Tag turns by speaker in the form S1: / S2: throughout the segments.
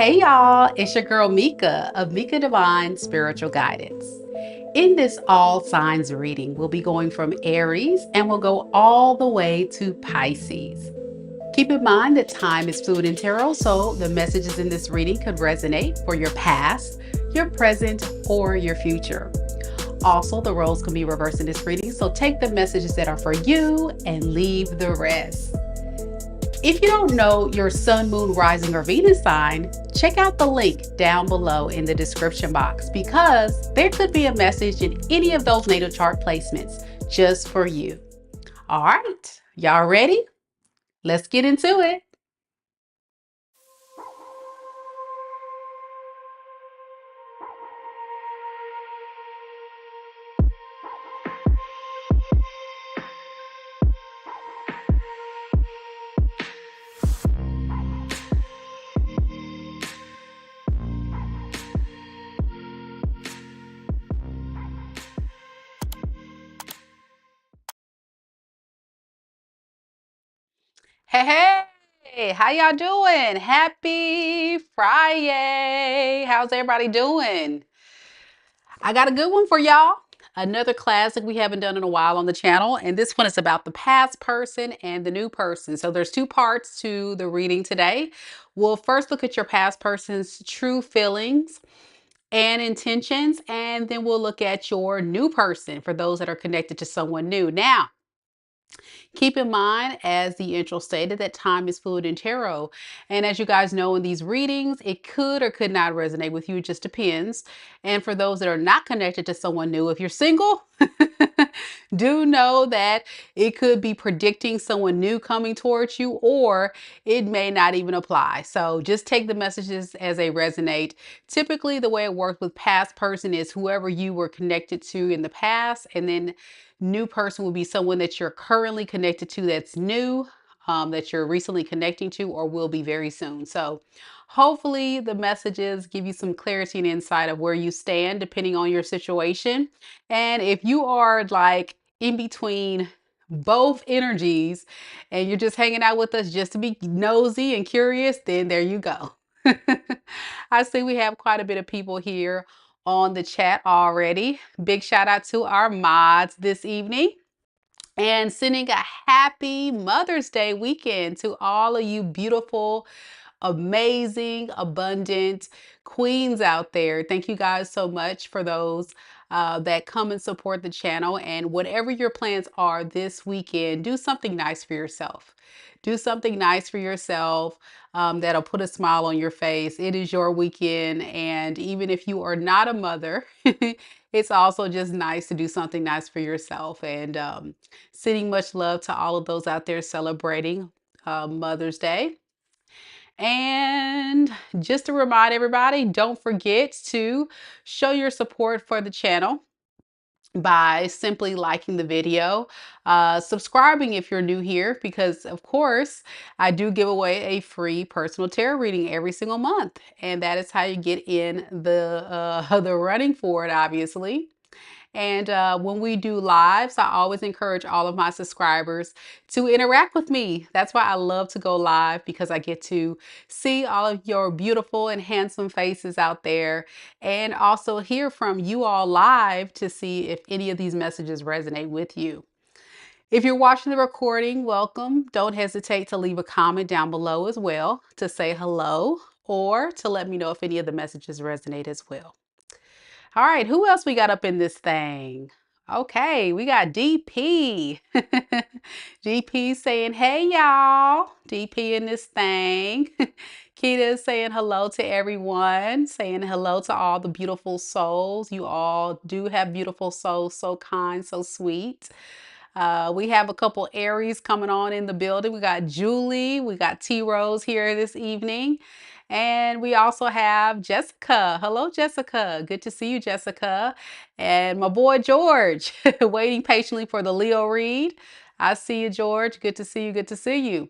S1: Hey y'all, it's your girl Meka of Meka Divine Spiritual Guidance. In this all signs reading, we'll be going from Aries and we'll go all the way to Pisces. Keep in mind that time is fluid in tarot, so the messages in this reading could resonate for your past, your present, or your future. Also, the roles can be reversed in this reading, so take the messages that are for you and leave the rest. If you don't know your sun, moon, rising, or Venus sign, check out the link down below in the description box because there could be a message in any of those natal chart placements just for you. All right, y'all ready? Let's get into it. Hey, how y'all doing? Happy Friday. How's everybody doing? I got a good one for y'all. Another classic we haven't done in a while on the channel, and this one is about the past person and the new person. So there's two parts to the reading today. We'll first look at your past person's true feelings and intentions, and then we'll look at your new person for those that are connected to someone new. Now, keep in mind, as the intro stated, that time is fluid in tarot. And as you guys know, in these readings, it could or could not resonate with you. It just depends. And for those that are not connected to someone new, if you're single, do know that it could be predicting someone new coming towards you, or it may not even apply. So just take the messages as they resonate. Typically, the way it works with past person is whoever you were connected to in the past, and then new person will be someone that you're currently connected to that's new, that you're recently connecting to or will be very soon. So hopefully the messages give you some clarity and insight of where you stand depending on your situation. And if you are like in between both energies and you're just hanging out with us just to be nosy and curious, then there you go. I see we have quite a bit of people here on the chat already. Big shout out to our mods this evening. And sending a happy Mother's Day weekend to all of you beautiful, amazing, abundant queens out there. Thank you guys so much for those that come and support the channel. And whatever your plans are this weekend, do something nice for yourself. Do something nice for yourself that'll put a smile on your face. It is your weekend. And even if you are not a mother, it's also just nice to do something nice for yourself. And sending much love to all of those out there celebrating Mother's Day. And just to remind everybody, don't forget to show your support for the channel by simply liking the video, subscribing if you're new here, because of course I do give away a free personal tarot reading every single month, and that is how you get in the running for it, obviously. And when we do lives, I always encourage all of my subscribers to interact with me. That's why I love to go live, because I get to see all of your beautiful and handsome faces out there, and also hear from you all live to see if any of these messages resonate with you. If you're watching the recording, welcome. Don't hesitate to leave a comment down below as well to say hello, or to let me know if any of the messages resonate as well. All right, who else we got up in this thing? Okay, we got DP. DP saying, hey y'all. DP in this thing. Kita is saying hello to everyone, saying hello to all the beautiful souls. You all do have beautiful souls, so kind, so sweet. We have a couple Aries coming on in the building. We got Julie, we got T Rose here this evening. And we also have Jessica. Hello, Jessica. Good to see you, Jessica. And my boy, George, waiting patiently for the Leo read. I see you, George. Good to see you. Good to see you.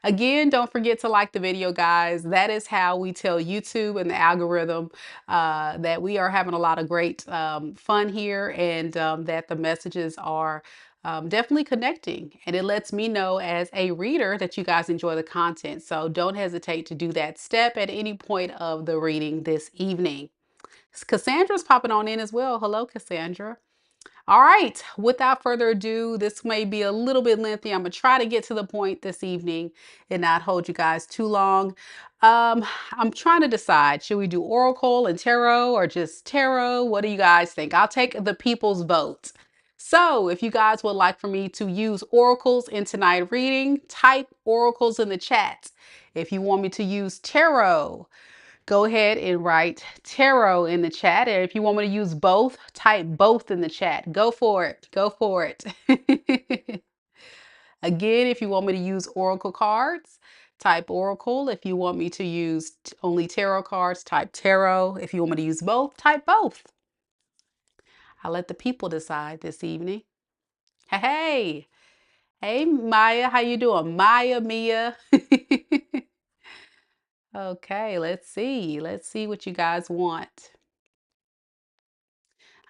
S1: Again, don't forget to like the video, guys. That is how we tell YouTube and the algorithm that we are having a lot of great fun here, and that the messages are definitely connecting. And it lets me know as a reader that you guys enjoy the content. So don't hesitate to do that step at any point of the reading this evening. Cassandra's popping on in as well. Hello, Cassandra. All right, without further ado, this may be a little bit lengthy. I'm gonna try to get to the point this evening and not hold you guys too long. I'm trying to decide, should we do Oracle and Tarot or just Tarot? What do you guys think? I'll take the people's vote. So if you guys would like for me to use oracles in tonight's reading, type oracles in the chat. If you want me to use tarot, go ahead and write tarot in the chat. And if you want me to use both, type both in the chat. Go for it. Go for it. Again, if you want me to use oracle cards, type oracle. If you want me to use only tarot cards, type tarot. If you want me to use both, type both. I'll let the people decide this evening. Hey, hey, Maya, how you doing? Maya, Mia. Okay, let's see. Let's see what you guys want.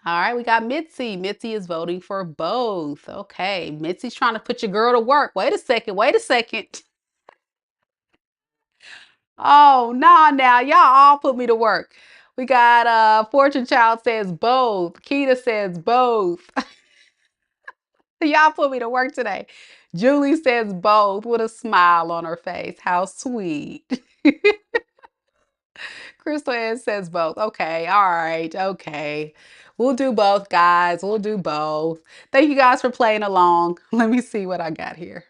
S1: All right, we got Mitzi. Mitzi is voting for both. Okay, Mitzi's trying to put your girl to work. Wait a second. Wait a second. Oh, nah, now y'all all put me to work. We got Fortune Child says both. Keita says both. Y'all put me to work today. Julie says both with a smile on her face. How sweet. Crystal Ann says both. Okay, all right, okay. We'll do both, guys. We'll do both. Thank you guys for playing along. Let me see what I got here.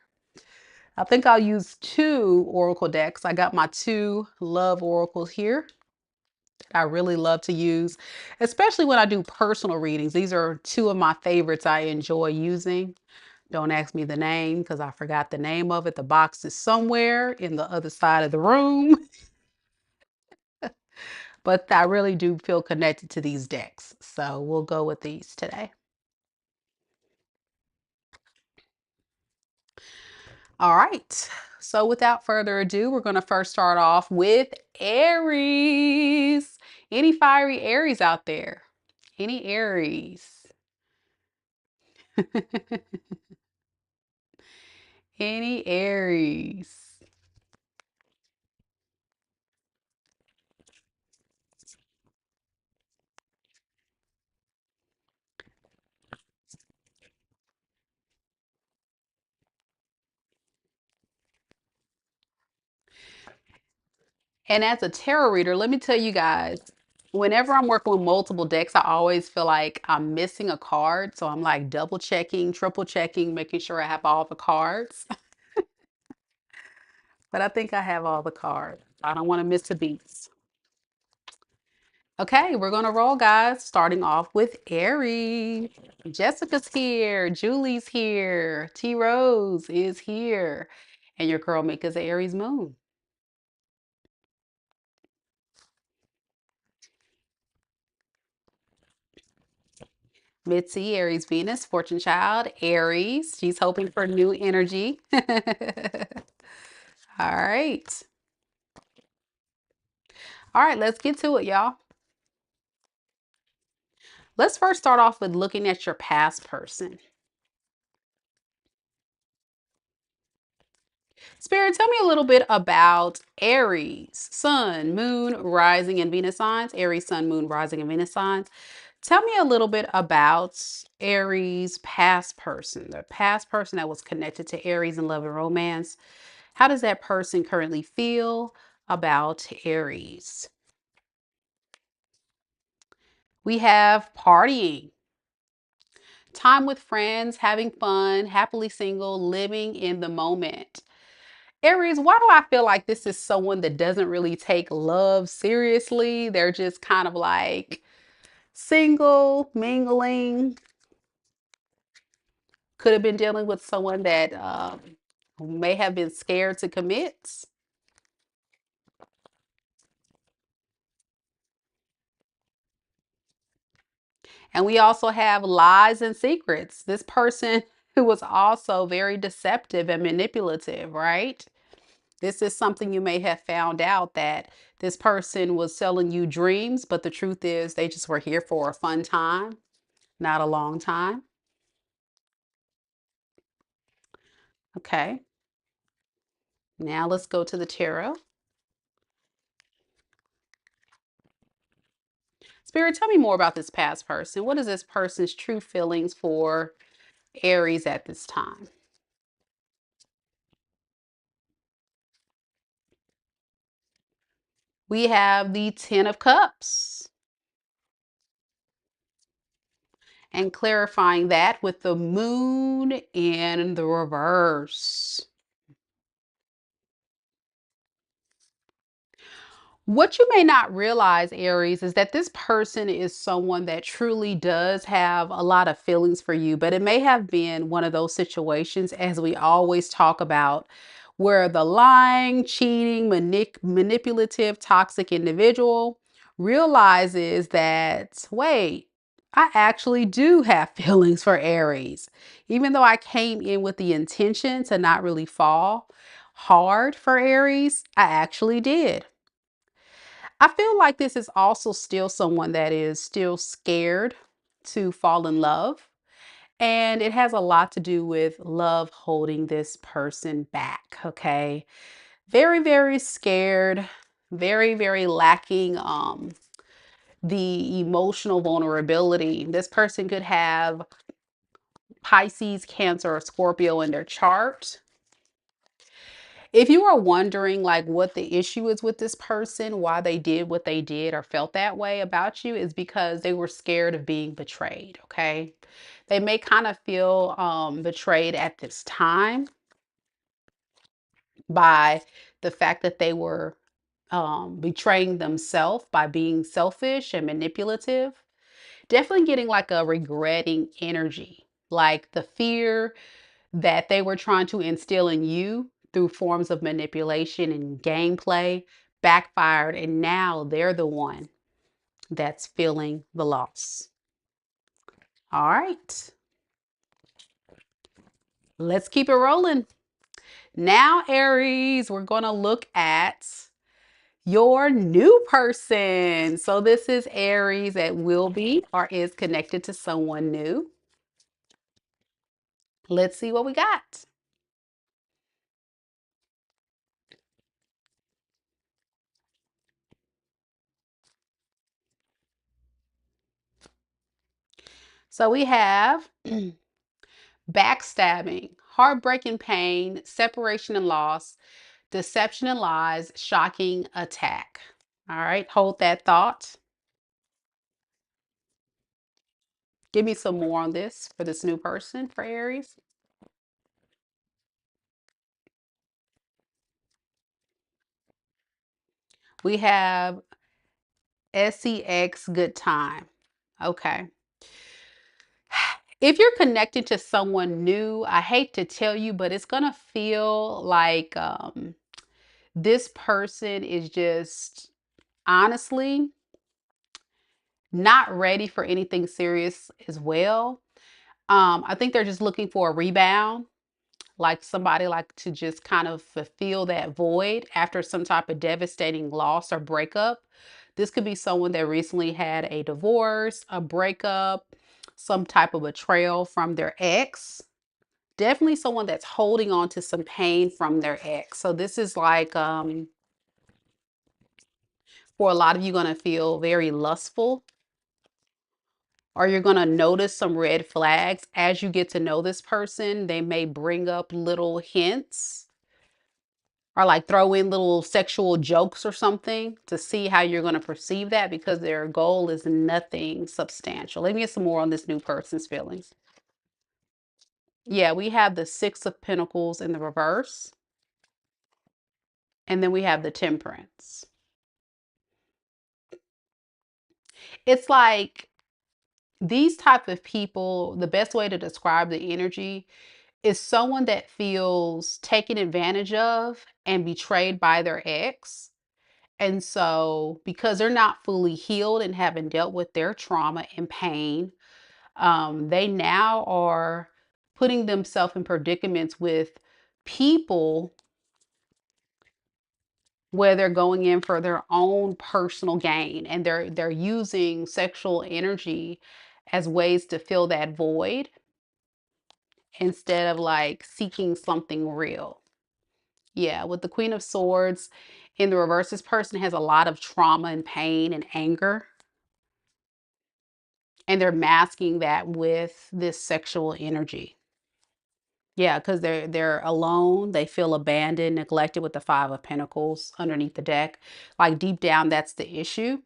S1: I think I'll use two oracle decks. I got my two love oracles here that I really love to use, especially when I do personal readings. These are two of my favorites I enjoy using. Don't ask me the name because I forgot the name of it. The box is somewhere in the other side of the room. But I really do feel connected to these decks. So we'll go with these today. All right. So without further ado, we're going to first start off with Aries. Any fiery Aries out there? Any Aries? Any Aries? And as a tarot reader, let me tell you guys, whenever I'm working with multiple decks, I always feel like I'm missing a card. So I'm like double checking, triple checking, making sure I have all the cards. But I think I have all the cards. I don't want to miss a beat. Okay, we're going to roll, guys, starting off with Aries. Jessica's here. Julie's here. T Rose is here. And your girl Meka's Aries moon. Mitzi, Aries Venus, Fortune Child, Aries. She's hoping for new energy. All right. All right, let's get to it, y'all. Let's first start off with looking at your past person. Spirit, tell me a little bit about Aries, Sun, Moon, Rising, and Venus signs. Aries, Sun, Moon, Rising, and Venus signs. Tell me a little bit about Aries' past person, the past person that was connected to Aries in love and romance. How does that person currently feel about Aries? We have partying, time with friends, having fun, happily single, living in the moment. Aries, why do I feel like this is someone that doesn't really take love seriously? They're just kind of like single, mingling. Could have been dealing with someone that may have been scared to commit. And we also have lies and secrets. This person who was also very deceptive and manipulative, right? This is something you may have found out that this person was selling you dreams, but the truth is they just were here for a fun time, not a long time. Okay. Now let's go to the tarot. Spirit, tell me more about this past person. What is this person's true feelings for Aries at this time? We have the Ten of Cups. And clarifying that with the moon in the reverse. What you may not realize, Aries, is that this person is someone that truly does have a lot of feelings for you, but it may have been one of those situations, as we always talk about, where the lying, cheating, manipulative, toxic individual realizes that, wait, I actually do have feelings for Aries. Even though I came in with the intention to not really fall hard for Aries, I actually did. I feel like this is also still someone that is still scared to fall in love. And it has a lot to do with love holding this person back. Okay. Very, very scared, very, very lacking the emotional vulnerability. This person could have Pisces, Cancer, or Scorpio in their chart. If you are wondering like what the issue is with this person, why they did what they did or felt that way about you, is because they were scared of being betrayed. Okay. They may kind of feel betrayed at this time by the fact that they were betraying themselves by being selfish and manipulative. Definitely getting like a regretting energy, like the fear that they were trying to instill in you through forms of manipulation and gameplay backfired, and now they're the one that's feeling the loss. All right, let's keep it rolling. Now, Aries, we're going to look at your new person. So this is Aries that will be or is connected to someone new. Let's see what we got. So we have backstabbing, heartbreaking pain, separation and loss, deception and lies, shocking attack. All right, hold that thought. Give me some more on this for this new person for Aries. We have SEX good time. Okay. If you're connected to someone new, I hate to tell you, but it's going to feel like this person is just honestly not ready for anything serious as well. I think they're just looking for a rebound, like somebody like to just kind of fulfill that void after some type of devastating loss or breakup. This could be someone that recently had a divorce, a breakup, some type of betrayal from their ex. Definitely someone that's holding on to some pain from their ex. So this is like for a lot of you going to feel very lustful, or you're going to notice some red flags as you get to know this person. They may bring up little hints or like throw in little sexual jokes or something to see how you're going to perceive that, because their goal is nothing substantial. Let me get some more on this new person's feelings. Yeah, we have the Six of Pentacles in the reverse, and then we have the Temperance. It's like these type of people, the best way to describe the energy is someone that feels taken advantage of and betrayed by their ex. And so, because they're not fully healed and haven't dealt with their trauma and pain, they now are putting themselves in predicaments with people where they're going in for their own personal gain, and they're using sexual energy as ways to fill that void. instead of like seeking something real. Yeah, with the Queen of Swords in the reverse, this person has a lot of trauma and pain and anger, and they're masking that with this sexual energy. Yeah, because they're alone. They feel abandoned, neglected with the Five of Pentacles underneath the deck. Like deep down, that's the issue.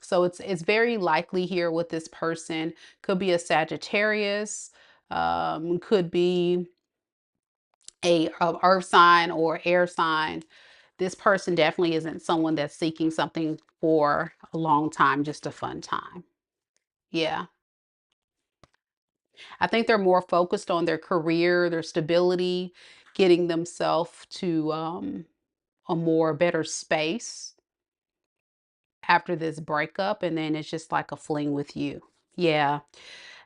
S1: So it's very likely here with this person. Could be a Sagittarius, could be a earth sign or air sign. This person definitely isn't someone that's seeking something for a long time, just a fun time. Yeah. I think they're more focused on their career, their stability, getting themselves to a more better space after this breakup. And then it's just like a fling with you. Yeah.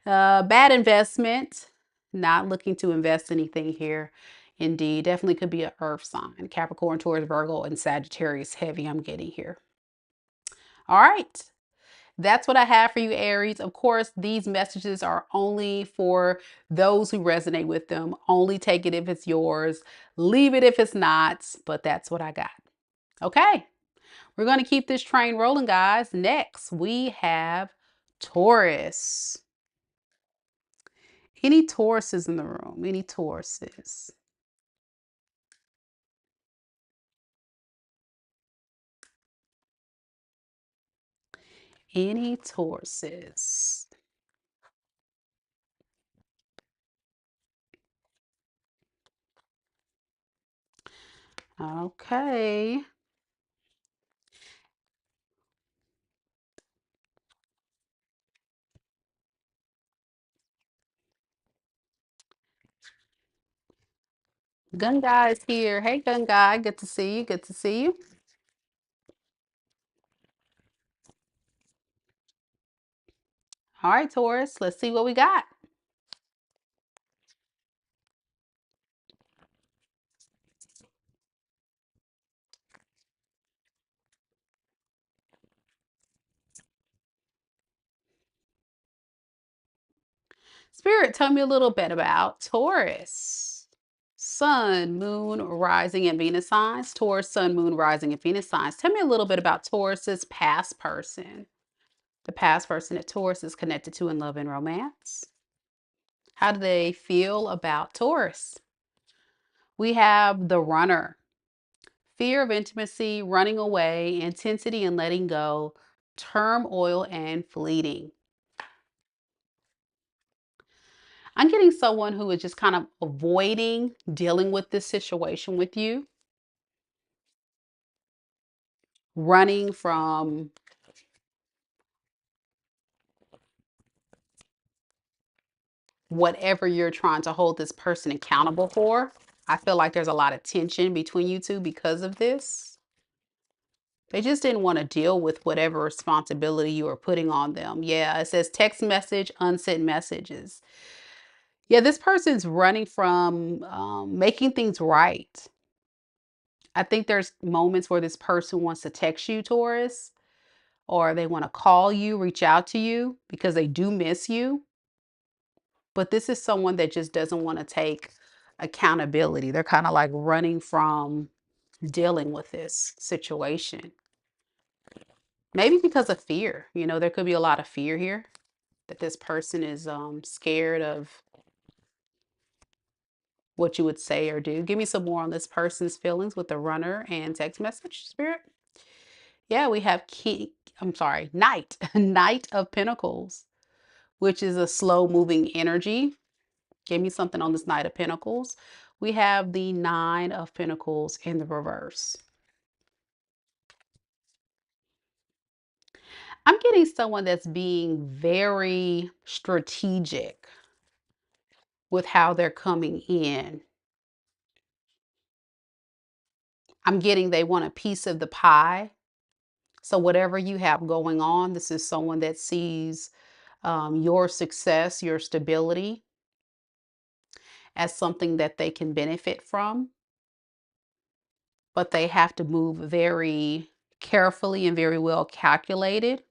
S1: Bad investment. Not looking to invest anything here. Indeed. Definitely could be an earth sign. Capricorn, Taurus, Virgo, and Sagittarius heavy I'm getting here. All right. That's what I have for you, Aries. Of course, these messages are only for those who resonate with them. Only take it if it's yours. Leave it if it's not. But that's what I got. Okay. We're going to keep this train rolling, guys. Next, we have Taurus. Any Tauruses in the room? Any Tauruses? Any Tauruses? Okay. Gun Guy's here. Hey, Gun Guy. Good to see you. Good to see you. All right, Taurus. Let's see what we got. Spirit, tell me a little bit about Taurus. Sun, Moon, Rising, and Venus signs. Taurus, Sun, Moon, Rising, and Venus signs. Tell me a little bit about Taurus's past person. The past person that Taurus is connected to in love and romance. How do they feel about Taurus? We have the Runner. Fear of intimacy, running away, intensity and letting go, turmoil and fleeting. I'm getting someone who is just kind of avoiding dealing with this situation with you, running from whatever you're trying to hold this person accountable for. I feel like there's a lot of tension between you two because of this. They just didn't want to deal with whatever responsibility you were putting on them. Yeah, it says text message, unsent messages. Yeah, this person's running from making things right. I think there's moments where this person wants to text you, Taurus, or they want to call you, reach out to you because they do miss you. But this is someone that just doesn't want to take accountability. They're kind of like running from dealing with this situation. Maybe because of fear. You know, there could be a lot of fear here that this person is scared of what you would say or do. Give me some more on this person's feelings with the Runner and text message, Spirit. Yeah, we have Knight, Knight of Pentacles, which is a slow moving energy. Give me something on this Knight of Pentacles. We have the Nine of Pentacles in the reverse. I'm getting someone that's being very strategic with how they're coming in. I'm getting they want a piece of the pie. So whatever you have going on, this is someone that sees your success, your stability as something that they can benefit from. But they have to move very carefully and very well calculated.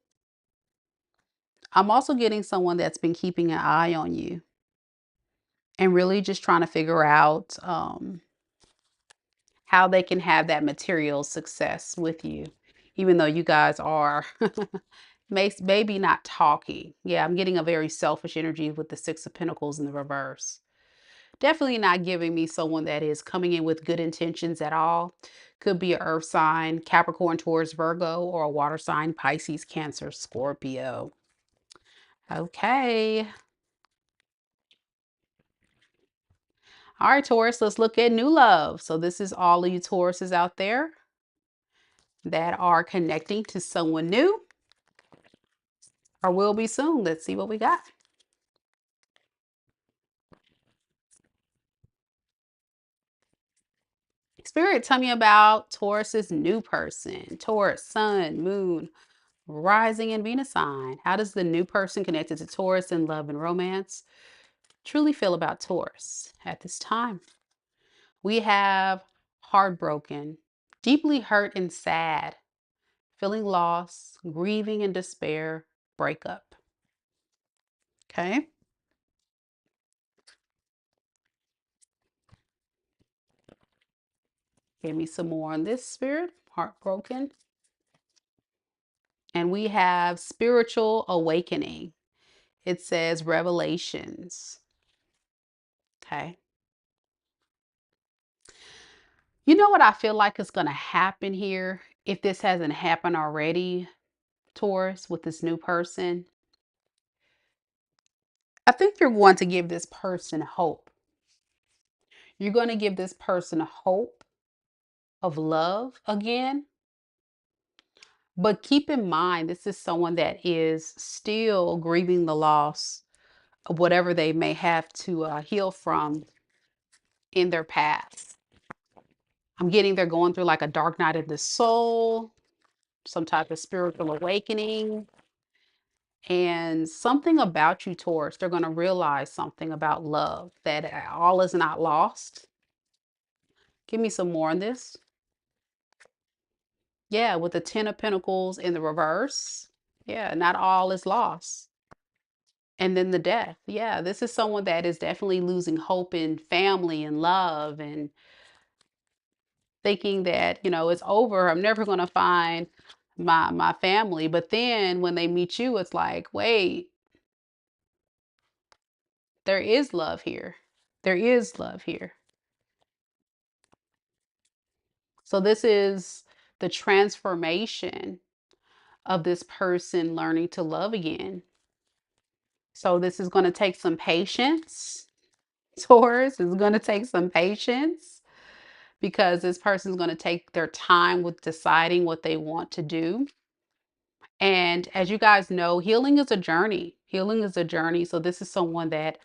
S1: I'm also getting someone that's been keeping an eye on you. and really just trying to figure out how they can have that material success with you, even though you guys are maybe not talking. Yeah, I'm getting a very selfish energy with the Six of Pentacles in the reverse. Definitely not giving me someone that is coming in with good intentions at all. Could be an earth sign, Capricorn, Taurus, Virgo, or a water sign, Pisces, Cancer, Scorpio. Okay. All right, Taurus, let's look at new love. So this is all of you Tauruses out there that are connecting to someone new or will be soon. Let's see what we got. Spirit, tell me about Taurus's new person. Taurus, Sun, Moon, Rising, and Venus sign. How does the new person connected to Taurus in love and romance truly feel about Taurus at this time? We have heartbroken, deeply hurt and sad, feeling loss, grieving and despair, breakup. Okay. Give me some more on this, Spirit. Heartbroken. And we have spiritual awakening. It says revelations. Okay. You know what I feel like is going to happen here if this hasn't happened already, Taurus, with this new person? I think you're going to give this person hope. You're going to give this person hope of love again. But keep in mind, this is someone that is still grieving the loss of whatever they may have to heal from in their past. I'm getting they're going through like a dark night of the soul, some type of spiritual awakening. And something about you, Taurus, they're going to realize something about love, that all is not lost. Give me some more on this. Yeah, with the Ten of Pentacles in the reverse. Yeah, not all is lost. And then the death. Yeah, this is someone that is definitely losing hope in family and love and thinking that, it's over. I'm never going to find my family. But then when they meet you, it's like, wait, there is love here. There is love here. So this is the transformation of this person learning to love again. So this is going to take some patience. Taurus is going to take some patience because this person is going to take their time with deciding what they want to do. And as you guys know, healing is a journey. Healing is a journey. So this is someone that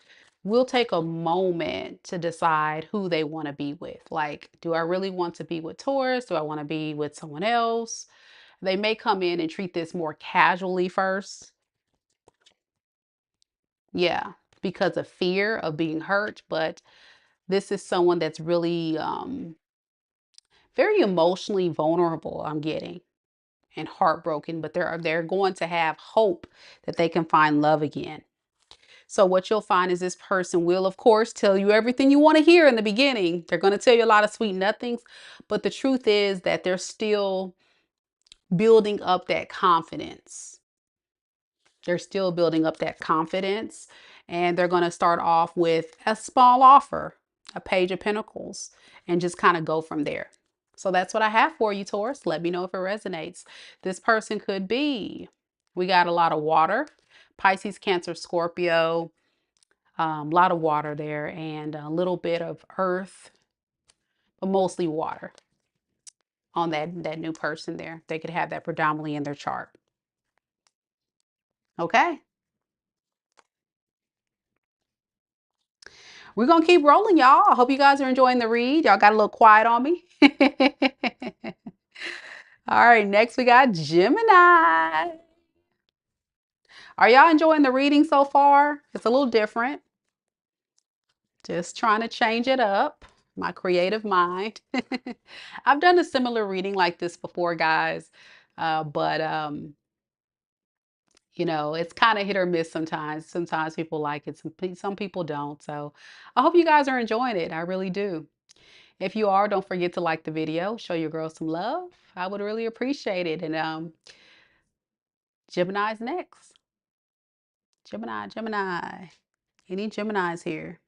S1: will take a moment to decide who they want to be with. Like, do I really want to be with Taurus? Do I want to be with someone else? They may come in and treat this more casually first. Yeah, because of fear of being hurt. But this is someone that's really very emotionally vulnerable, I'm getting, and heartbroken, but they're going to have hope that they can find love again. So what you'll find is this person will, of course, tell you everything you want to hear in the beginning. They're going to tell you a lot of sweet nothings, but the truth is that they're still building up that confidence. They're still building up that confidence, and they're going to start off with a small offer, a Page of Pentacles, and just kind of go from there. So that's what I have for you, Taurus. Let me know if it resonates. This person could be, we got a lot of water, Pisces, Cancer, Scorpio, a lot of water there, and a little bit of earth, but mostly water on that new person there. They could have that predominantly in their chart. Okay. We're going to keep rolling, y'all. I hope you guys are enjoying the read. Y'all got a little quiet on me. All right, next we got Gemini. Are y'all enjoying the reading so far? It's a little different. Just trying to change it up. My creative mind. I've done a similar reading like this before, guys. But You know, it's kind of hit or miss sometimes. Sometimes people like it, some people don't. So I hope you guys are enjoying it. I really do. If you are, don't forget to like the video, show your girl some love. I would really appreciate it. And Gemini's next. Gemini, Gemini. Any Geminis here?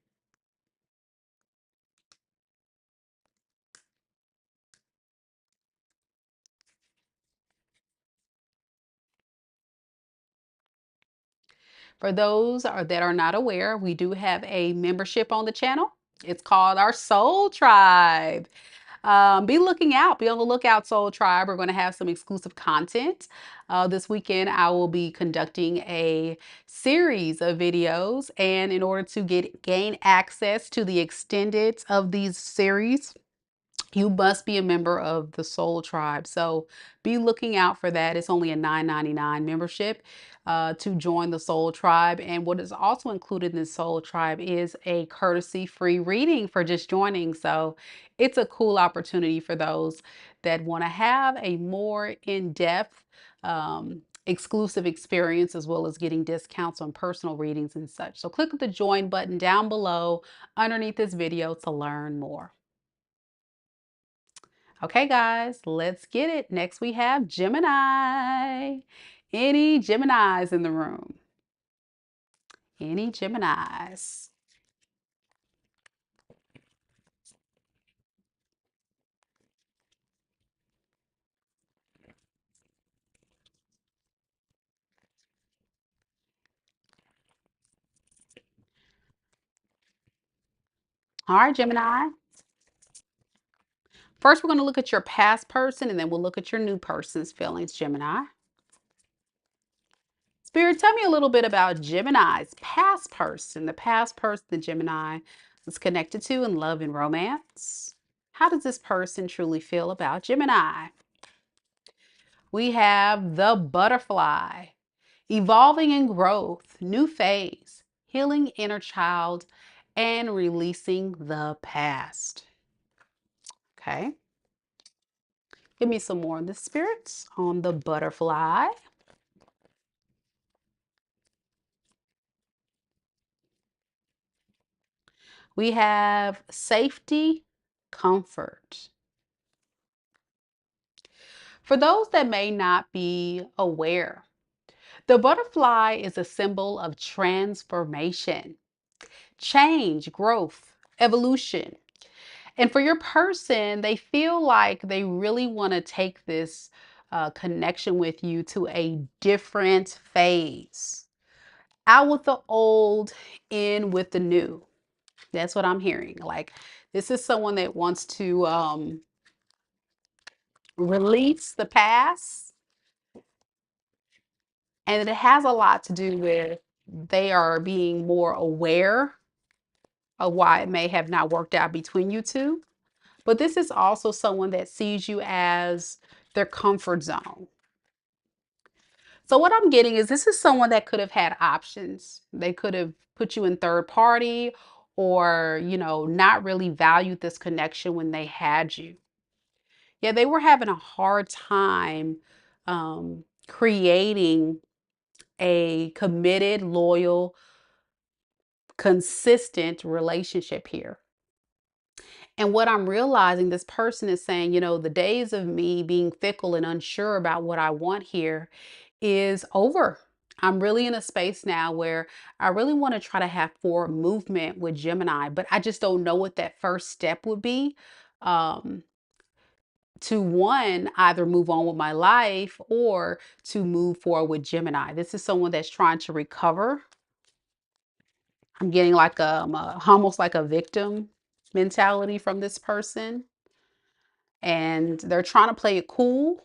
S1: For those that are not aware, we do have a membership on the channel. It's called our Soul Tribe. Be looking out. Be on the lookout, Soul Tribe. We're going to have some exclusive content. This weekend, I will be conducting a series of videos, and in order to gain access to the extended of these series, you must be a member of the Soul Tribe. So be looking out for that. It's only a $9.99 membership to join the Soul Tribe. And what is also included in the Soul Tribe is a courtesy free reading for just joining. So it's a cool opportunity for those that want to have a more in-depth exclusive experience, as well as getting discounts on personal readings and such. So click the join button down below underneath this video to learn more. Okay, guys, let's get it. Next, we have Gemini. Any Geminis in the room? Any Geminis? All right, Gemini. First, we're going to look at your past person, and then we'll look at your new person's feelings, Gemini. Spirit, tell me a little bit about Gemini's past person, the past person that Gemini is connected to in love and romance. How does this person truly feel about Gemini? We have the butterfly. Evolving in growth, new phase, healing inner child, and releasing the past. Okay. Give me some more of the spirits on the butterfly. We have safety, comfort. For those that may not be aware, the butterfly is a symbol of transformation, change, growth, evolution. And for your person, they feel like they really want to take this connection with you to a different phase. Out with the old, in with the new. That's what I'm hearing. Like, this is someone that wants to release the past. And it has a lot to do with they are being more aware of why it may have not worked out between you two. But this is also someone that sees you as their comfort zone. So what I'm getting is this is someone that could have had options. They could have put you in third party, or, you know, not really valued this connection when they had you. Yeah, they were having a hard time creating a committed, loyal, consistent relationship here. And what I'm realizing, this person is saying, you know, the days of me being fickle and unsure about what I want here is over. I'm really in a space now where I really want to try to have forward movement with Gemini, but I just don't know what that first step would be. Um, to one, either move on with my life or to move forward with Gemini. This is someone that's trying to recover. I'm getting like almost like a victim mentality from this person. And they're trying to play it cool.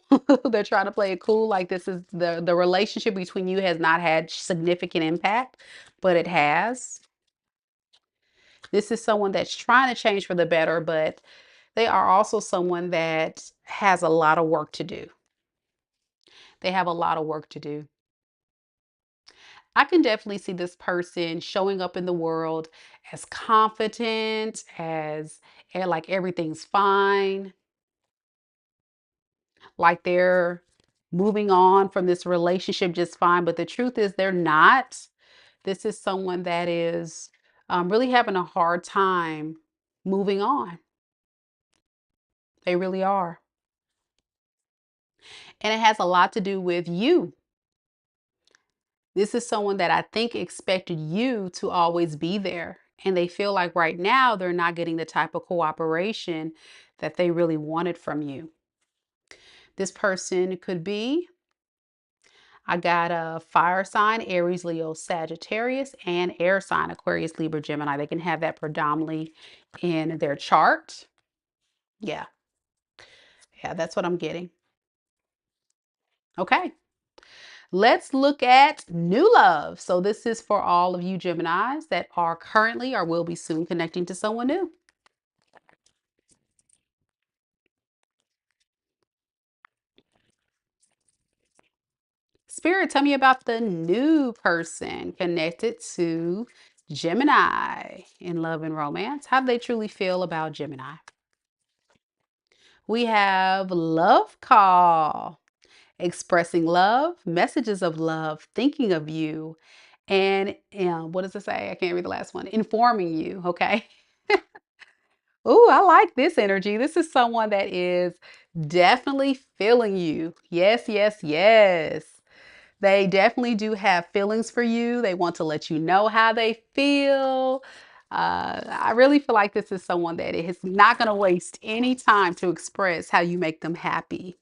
S1: They're trying to play it cool, like this is the relationship between you has not had significant impact, but it has. This is someone that's trying to change for the better, but they are also someone that has a lot of work to do. They have a lot of work to do. I can definitely see this person showing up in the world as confident, as and like everything's fine, like they're moving on from this relationship just fine. But the truth is they're not. This is someone that is really having a hard time moving on. They really are. And it has a lot to do with you. This is someone that I think expected you to always be there. And they feel like right now they're not getting the type of cooperation that they really wanted from you. This person could be, I got a fire sign, Aries, Leo, Sagittarius, and air sign, Aquarius, Libra, Gemini. They can have that predominantly in their chart. Yeah. Yeah, that's what I'm getting. Okay. Let's look at new love. So this is for all of you Geminis that are currently or will be soon connecting to someone new. Spirit, tell me about the new person connected to Gemini in love and romance. How do they truly feel about Gemini? We have love call, expressing love, messages of love, thinking of you, and what does it say? I can't read the last one. Informing you. Okay. Ooh, I like this energy. This is someone that is definitely feeling you. Yes, yes, yes. They definitely do have feelings for you. They want to let you know how they feel. I really feel like this is someone that is not going to waste any time to express how you make them happy.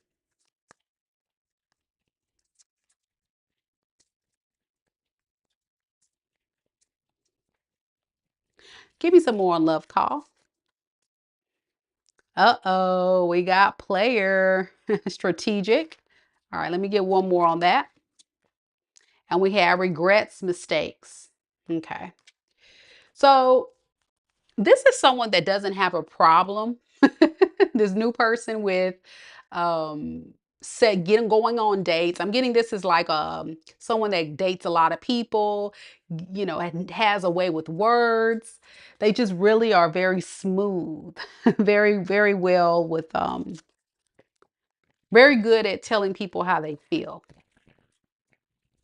S1: Give me some more on love call. Uh-oh, we got player, strategic. All right, let me get one more on that. And we have regrets, mistakes. Okay. So this is someone that doesn't have a problem. This new person with said getting going on dates. I'm getting this as like someone that dates a lot of people, you know, and has a way with words. They just really are very smooth, very, very well with very good at telling people how they feel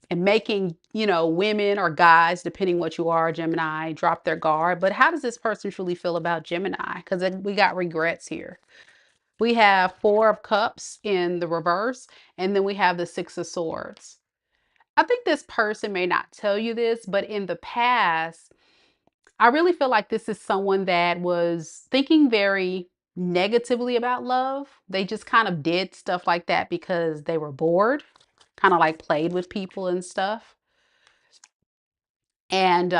S1: and making, you know, women or guys, depending what you are, Gemini, drop their guard. But how does this person truly feel about Gemini? Because we got regrets here. We have Four of Cups in the reverse, and then we have the Six of Swords. I think this person may not tell you this, but in the past, I really feel like this is someone that was thinking very negatively about love. They just kind of did stuff like that because they were bored, kind of like played with people and stuff. And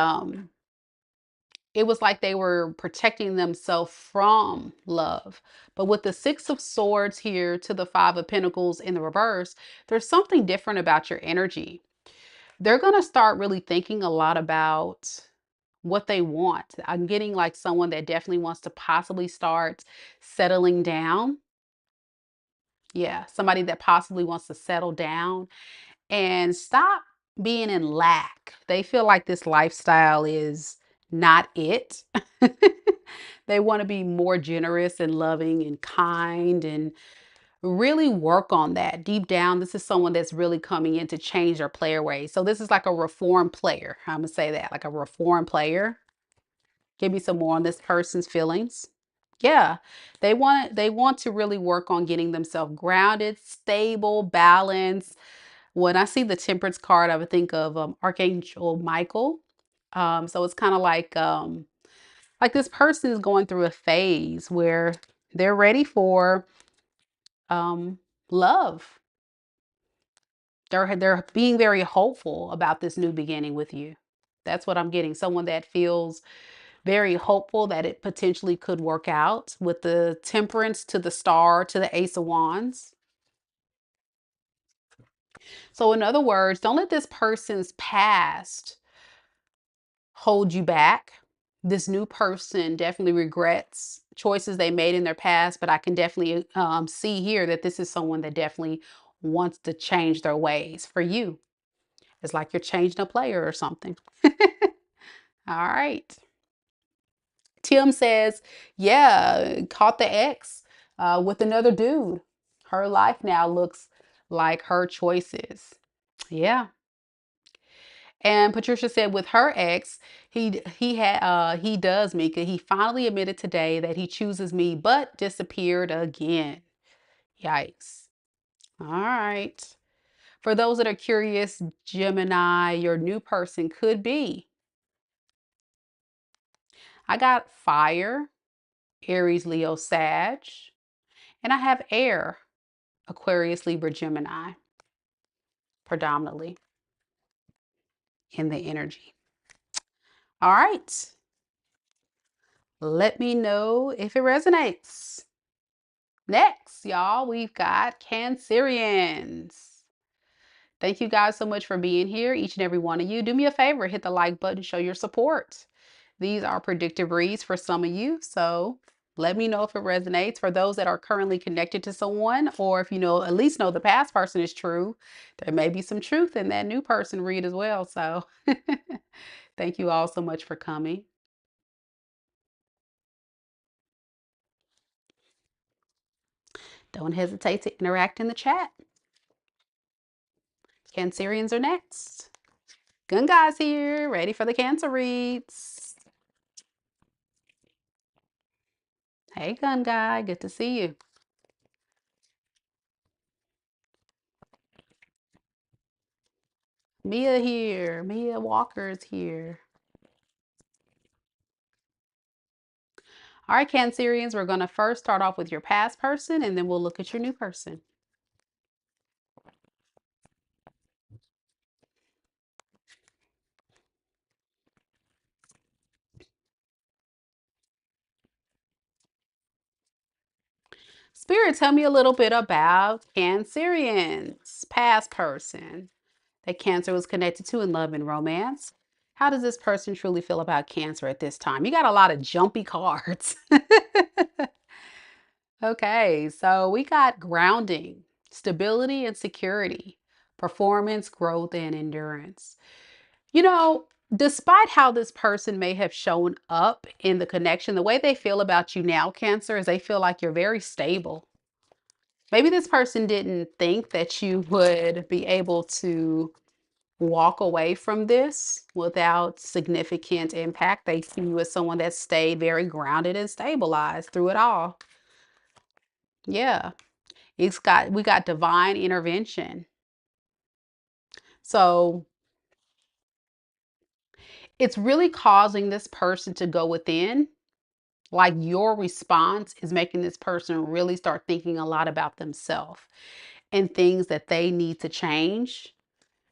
S1: it was like they were protecting themselves from love. But with the Six of Swords here to the Five of Pentacles in the reverse, there's something different about your energy. They're going to start really thinking a lot about what they want. I'm getting like someone that definitely wants to possibly start settling down. Yeah, somebody that possibly wants to settle down and stop being in lack. They feel like this lifestyle is not it. They want to be more generous and loving and kind and really work on that. Deep down, this is someone that's really coming in to change their player ways. So this is like a reformed player. I'm going to say that, like a reformed player. Give me some more on this person's feelings. Yeah, they want to really work on getting themselves grounded, stable, balanced. When I see the Temperance card, I would think of Archangel Michael. So it's kind of like this person is going through a phase where they're ready for um, love. They're being very hopeful about this new beginning with you. That's what I'm getting. Someone that feels very hopeful that it potentially could work out with the Temperance to the Star to the Ace of Wands. So in other words, don't let this person's past hold you back. This new person definitely regrets choices they made in their past, but I can definitely see here that this is someone that definitely wants to change their ways for you. It's like you're changing a player or something. All right. Tim says, yeah, caught the ex with another dude. Her life now looks like her choices. Yeah. And Patricia said with her ex, he does, Mika. He finally admitted today that he chooses me, but disappeared again. Yikes. All right. For those that are curious, Gemini, your new person could be. I got fire, Aries, Leo, Sag, and I have air, Aquarius, Libra, Gemini, predominantly in the energy. All right. Let me know if it resonates. Next, y'all, we've got Cancerians. Thank you guys so much for being here, each and every one of you. Do me a favor, hit the like button, show your support. These are predictive reads for some of you, so let me know if it resonates. For those that are currently connected to someone, or if you know, at least know the past person is true, there may be some truth in that new person read as well. So thank you all so much for coming. Don't hesitate to interact in the chat. Cancerians are next. Gun guys here, ready for the Cancer reads. Hey, gun guy, good to see you. Mia here, Mia Walker's here. All right, Cancerians, we're going to first start off with your past person, and then we'll look at your new person. Spirit, tell me a little bit about Cancerians, past person that Cancer was connected to in love and romance. How does this person truly feel about Cancer at this time? You got a lot of jumpy cards. Okay, so we got grounding, stability and security, performance, growth, and endurance. You know, despite how this person may have shown up in the connection, the way they feel about you now, Cancer, is they feel like you're very stable. Maybe this person didn't think that you would be able to walk away from this without significant impact. They see you as someone that stayed very grounded and stabilized through it all. Yeah. We got divine intervention. So it's really causing this person to go within. Like your response is making this person really start thinking a lot about themselves and things that they need to change.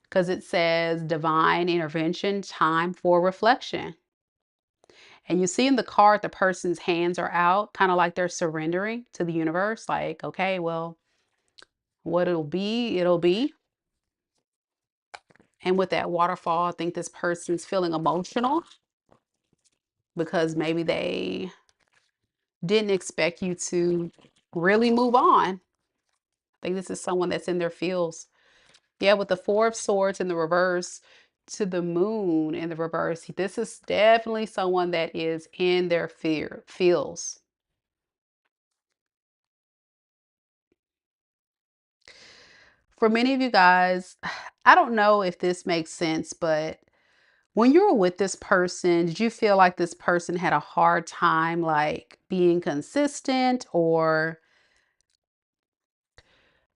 S1: Because it says divine intervention, time for reflection. And you see in the card, the person's hands are out, kind of like they're surrendering to the universe. Like, okay, well, what it'll be, it'll be. And with that waterfall, I think this person's feeling emotional because maybe they didn't expect you to really move on. I think this is someone that's in their feels. Yeah, with the Four of Swords in the reverse to the Moon in the reverse, this is definitely someone that is in their feels. For many of you guys, I don't know if this makes sense, but when you were with this person, did you feel like this person had a hard time like being consistent or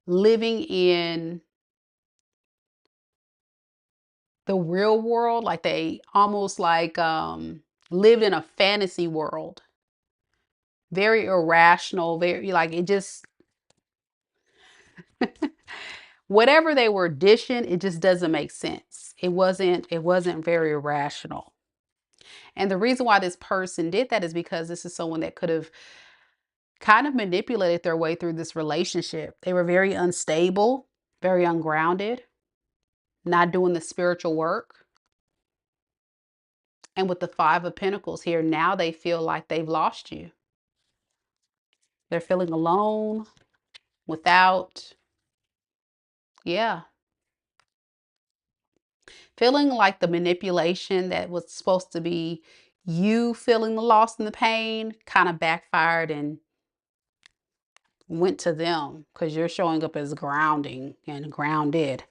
S1: living in the real world? Like they almost like lived in a fantasy world. Very irrational, very like it just whatever they were dishing, it just doesn't make sense. It wasn't very rational. And the reason why this person did that is because this is someone that could have kind of manipulated their way through this relationship. They were very unstable, very ungrounded, not doing the spiritual work. And with the Five of Pentacles here, now they feel like they've lost you. They're feeling alone, without, yeah. Feeling like the manipulation that was supposed to be you feeling the loss and the pain kind of backfired and went to them because you're showing up as grounding and grounded.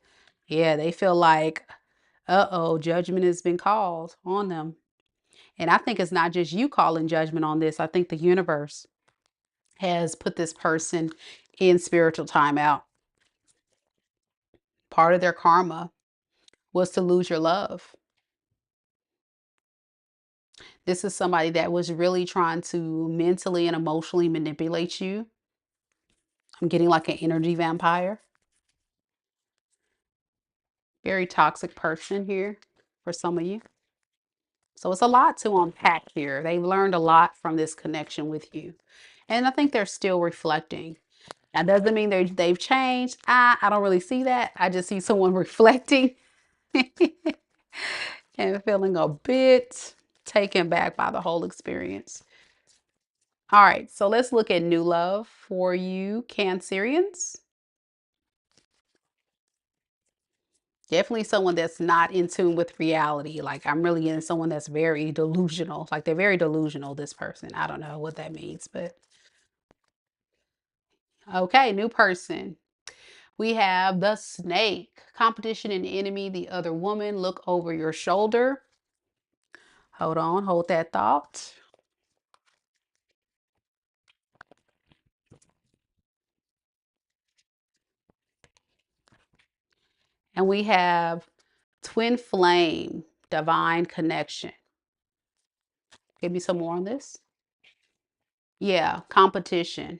S1: Yeah, they feel like, uh-oh, judgment has been called on them. And I think it's not just you calling judgment on this. I think the universe has put this person in spiritual timeout. Part of their karma was to lose your love. This is somebody that was really trying to mentally and emotionally manipulate you. I'm getting like an energy vampire. Very toxic person here for some of you. So it's a lot to unpack here. They've learned a lot from this connection with you. And I think they're still reflecting. That doesn't mean they've changed. I don't really see that. I just see someone reflecting and feeling a bit taken back by the whole experience. All right, so let's look at new love for you, Cancerians. Definitely someone that's not in tune with reality. Like I'm really getting someone that's very delusional. Like they're very delusional, this person. I don't know what that means, but okay, new person. We have the snake. Competition and enemy, the other woman. Look over your shoulder. Hold on, hold that thought. And we have twin flame, divine connection. Give me some more on this. Yeah, competition.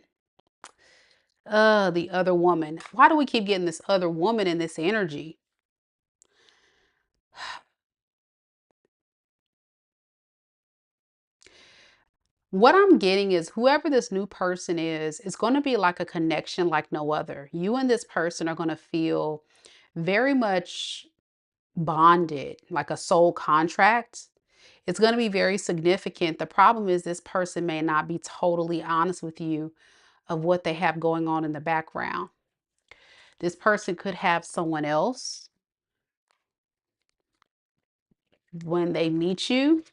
S1: The other woman. Why do we keep getting this other woman in this energy? What I'm getting is whoever this new person is, it's going to be like a connection like no other. You and this person are going to feel very much bonded, like a soul contract. It's going to be very significant. The problem is this person may not be totally honest with you of what they have going on in the background. This person could have someone else when they meet you.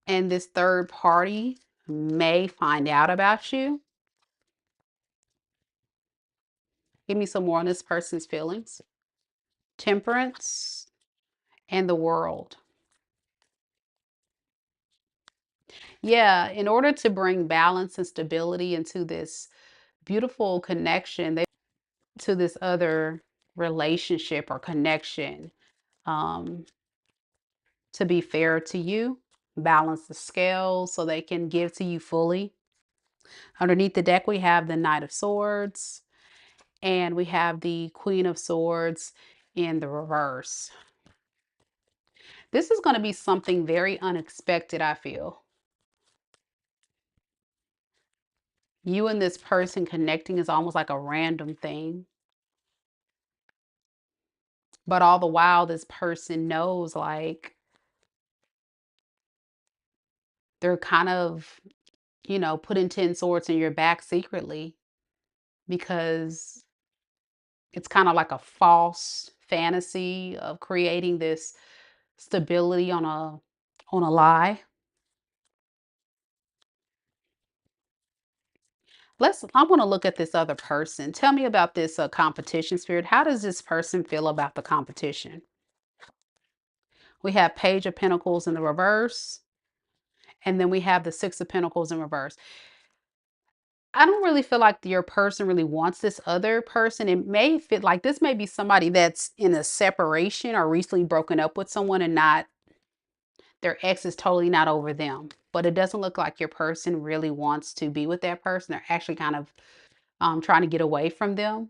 S1: And this third party may find out about you. Give me some more on this person's feelings. Temperance and the world. Yeah, in order to bring balance and stability into this beautiful connection, to this other relationship or connection, um, to be fair to you, balance the scales so they can give to you fully. Underneath the deck, we have the Knight of Swords and we have the Queen of Swords in the reverse. This is going to be something very unexpected, I feel. You and this person connecting is almost like a random thing. But all the while, this person knows like they're kind of, putting 10 swords in your back secretly because it's kind of like a false fantasy of creating this stability on a lie. I want to look at this other person. Tell me about this competition spirit. How does this person feel about the competition? We have Page of Pentacles in the reverse, and then we have the Six of Pentacles in reverse. I don't really feel like your person really wants this other person. It may fit like this may be somebody that's in a separation or recently broken up with someone and not their ex is totally not over them. But it doesn't look like your person really wants to be with that person. They're actually kind of trying to get away from them.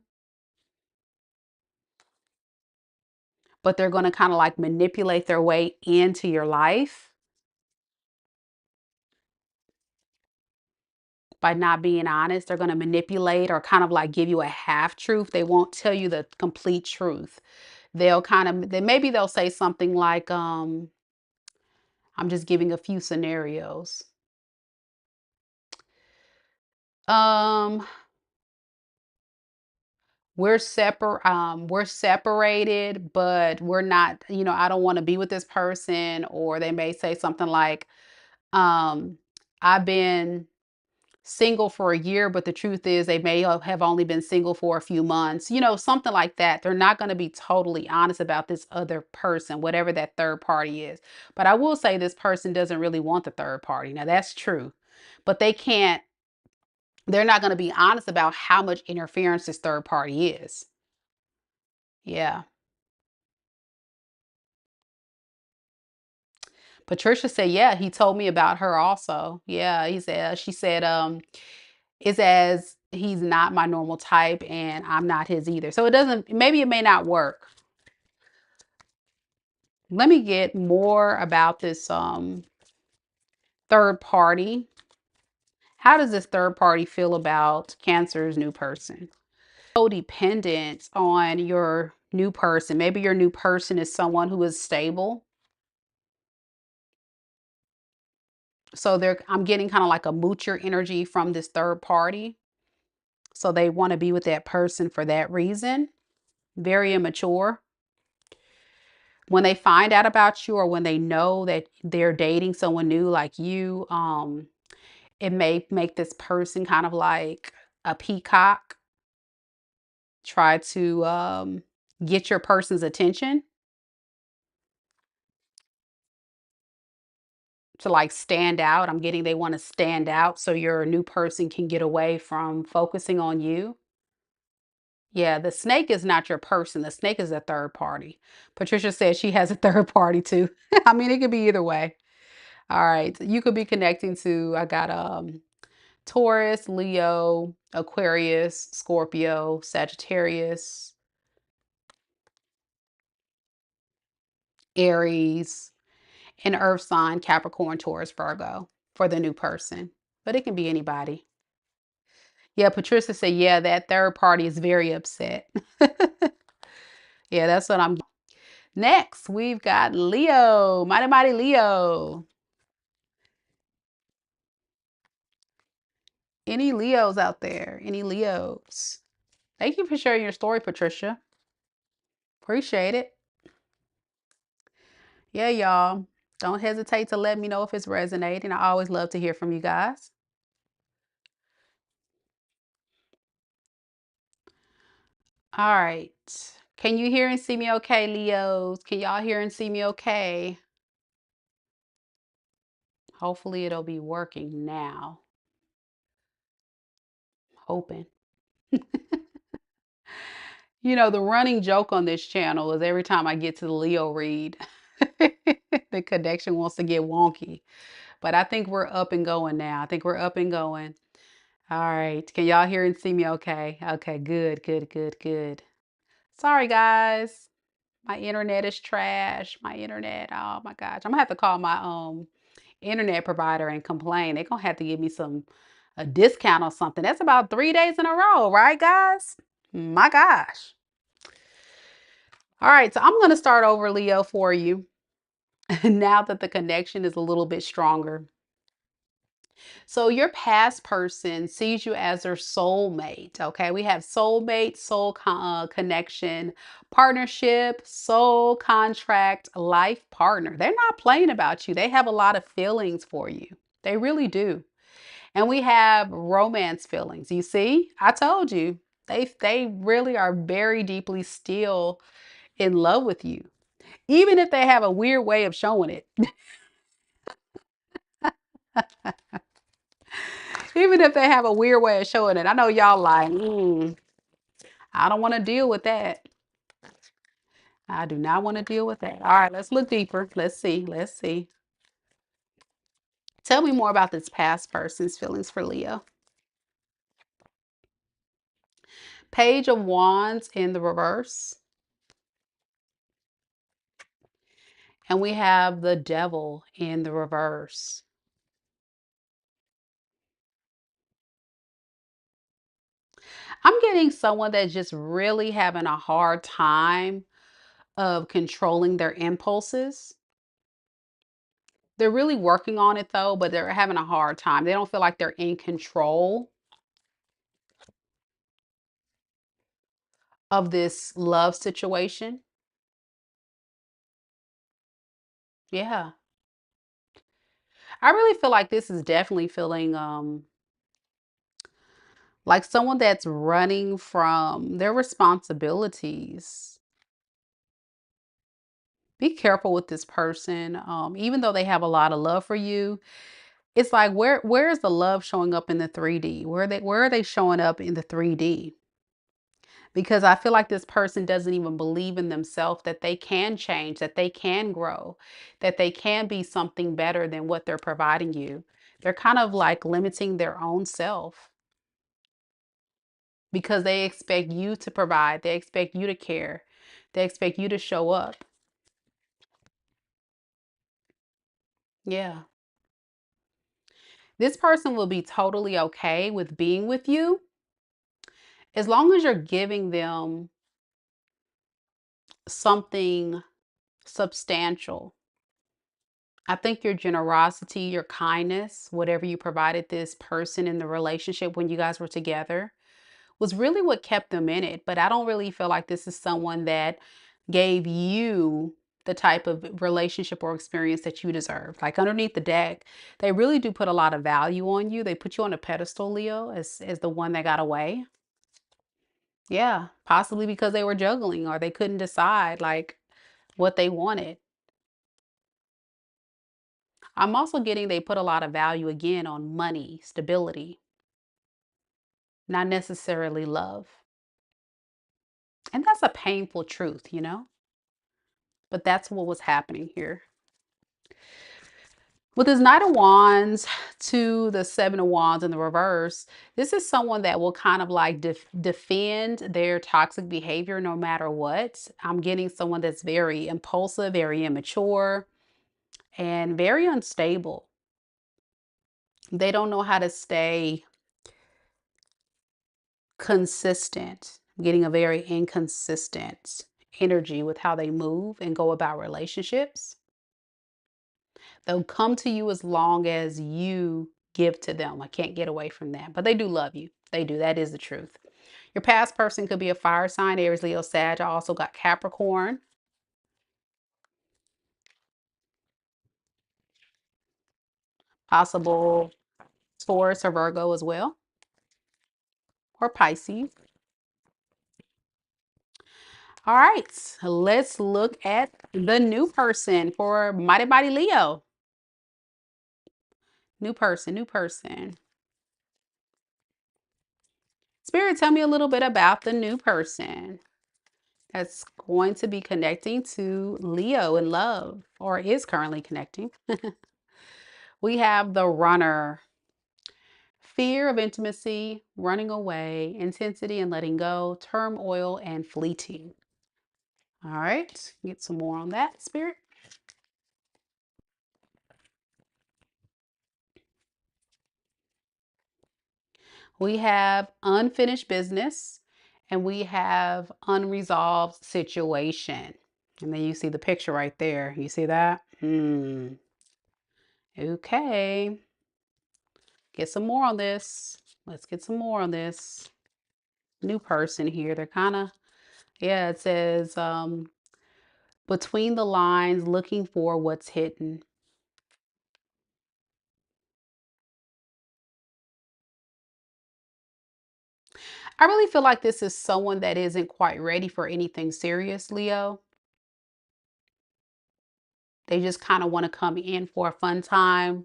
S1: But they're going to kind of like manipulate their way into your life by not being honest. They're going to manipulate or kind of like give you a half truth. They won't tell you the complete truth. Maybe they'll say something like, I'm just giving a few scenarios. Um, we're separated, but we're not, I don't want to be with this person. Or they may say something like, um, I've been single for a year, but the truth is they may have only been single for a few months, you know, something like that. They're not going to be totally honest about this other person, whatever that third party is. But I will say this person doesn't really want the third party. Now that's true, but they're not going to be honest about how much interference this third party is. Yeah. Patricia said, yeah, he told me about her also. Yeah, she said, it's as he's not my normal type and I'm not his either. So maybe it may not work. Let me get more about this third party. How does this third party feel about Cancer's new person? So dependent on your new person. Maybe your new person is someone who is stable. So I'm getting kind of like a moocher energy from this third party. So they want to be with that person for that reason. Very immature. When they find out about you or when they know that they're dating someone new like you, it may make this person kind of like a peacock, try to get your person's attention, to like stand out. I'm getting they want to stand out so your new person can get away from focusing on you. Yeah, the snake is not your person. The snake is a third party. Patricia says she has a third party too. I mean, it could be either way. All right. You could be connecting to, I got Taurus, Leo, Aquarius, Scorpio, Sagittarius, Aries, and Earth sign, Capricorn, Taurus, Virgo for the new person. But it can be anybody. Yeah, Patricia said, yeah, that third party is very upset. Yeah, that's what I'm. Next, we've got Leo, mighty, mighty Leo. Any Leos out there? Any Leos? Thank you for sharing your story, Patricia. Appreciate it. Yeah, y'all. Don't hesitate to let me know if it's resonating. I always love to hear from you guys. All right. Can you hear and see me okay, Leos? Can y'all hear and see me okay? Hopefully it'll be working now. Hoping. You know, the running joke on this channel is every time I get to the Leo read, the connection wants to get wonky. But I think we're up and going now. I think we're up and going. All right. Can y'all hear and see me okay? Okay, good, good, good, good. Sorry, guys. My internet is trash. My internet. Oh my gosh. I'm gonna have to call my internet provider and complain. They're gonna have to give me a discount or something. That's about 3 days in a row, right, guys? My gosh. All right, so I'm gonna start over, Leo, for you. Now that the connection is a little bit stronger. So your past person sees you as their soulmate, okay? We have soulmate, connection, partnership, soul contract, life partner. They're not playing about you. They have a lot of feelings for you. They really do. And we have romance feelings. You see? I told you. They really are very deeply still in love with you. Even if they have a weird way of showing it. Even if they have a weird way of showing it. I know y'all like, I don't want to deal with that. I do not want to deal with that. All right, let's look deeper. Let's see. Let's see. Tell me more about this past person's feelings for Leo. Page of Wands in the reverse. And we have the Devil in the reverse. I'm getting someone that's just really having a hard time of controlling their impulses. They're really working on it though, but they're having a hard time. They don't feel like they're in control of this love situation. Yeah. I really feel like this is definitely feeling like someone that's running from their responsibilities. Be careful with this person. Even though they have a lot of love for you, it's like where is the love showing up in the 3D? Where are they showing up in the 3D? Because I feel like this person doesn't even believe in themselves that they can change, that they can grow, that they can be something better than what they're providing you. They're kind of like limiting their own self because they expect you to provide, they expect you to care, they expect you to show up. Yeah. This person will be totally okay with being with you as long as you're giving them something substantial. I think your generosity, your kindness, whatever you provided this person in the relationship when you guys were together, was really what kept them in it. But I don't really feel like this is someone that gave you the type of relationship or experience that you deserve. Like underneath the deck, they really do put a lot of value on you. They put you on a pedestal, Leo, as the one that got away. Yeah, possibly because they were juggling or they couldn't decide like what they wanted. I'm also getting they put a lot of value again on money, stability, not necessarily love. And that's a painful truth, you know? But that's what was happening here. With this Knight of Wands to the Seven of Wands in the reverse, this is someone that will kind of like defend their toxic behavior no matter what. I'm getting someone that's very impulsive, very immature, and very unstable. They don't know how to stay consistent. I'm getting a very inconsistent energy with how they move and go about relationships. They'll come to you as long as you give to them. I can't get away from that. But they do love you. They do. That is the truth. Your past person could be a fire sign, Aries, Leo, Sag. I also got Capricorn. Possible Taurus or Virgo as well. Or Pisces. All right. Let's look at the new person for Mighty Mighty Leo. New person, new person. Spirit, tell me a little bit about the new person that's going to be connecting to Leo in love or is currently connecting. We have the runner. Fear of intimacy, running away, intensity and letting go, turmoil and fleeting. All right, get some more on that, Spirit. We have unfinished business and we have unresolved situation. And then you see the picture right there. You see that? Okay. Get some more on this. Let's get some more on this. New person here. They're kind of, yeah, it says between the lines, looking for what's hidden. I really feel like this is someone that isn't quite ready for anything serious, Leo. They just kind of want to come in for a fun time,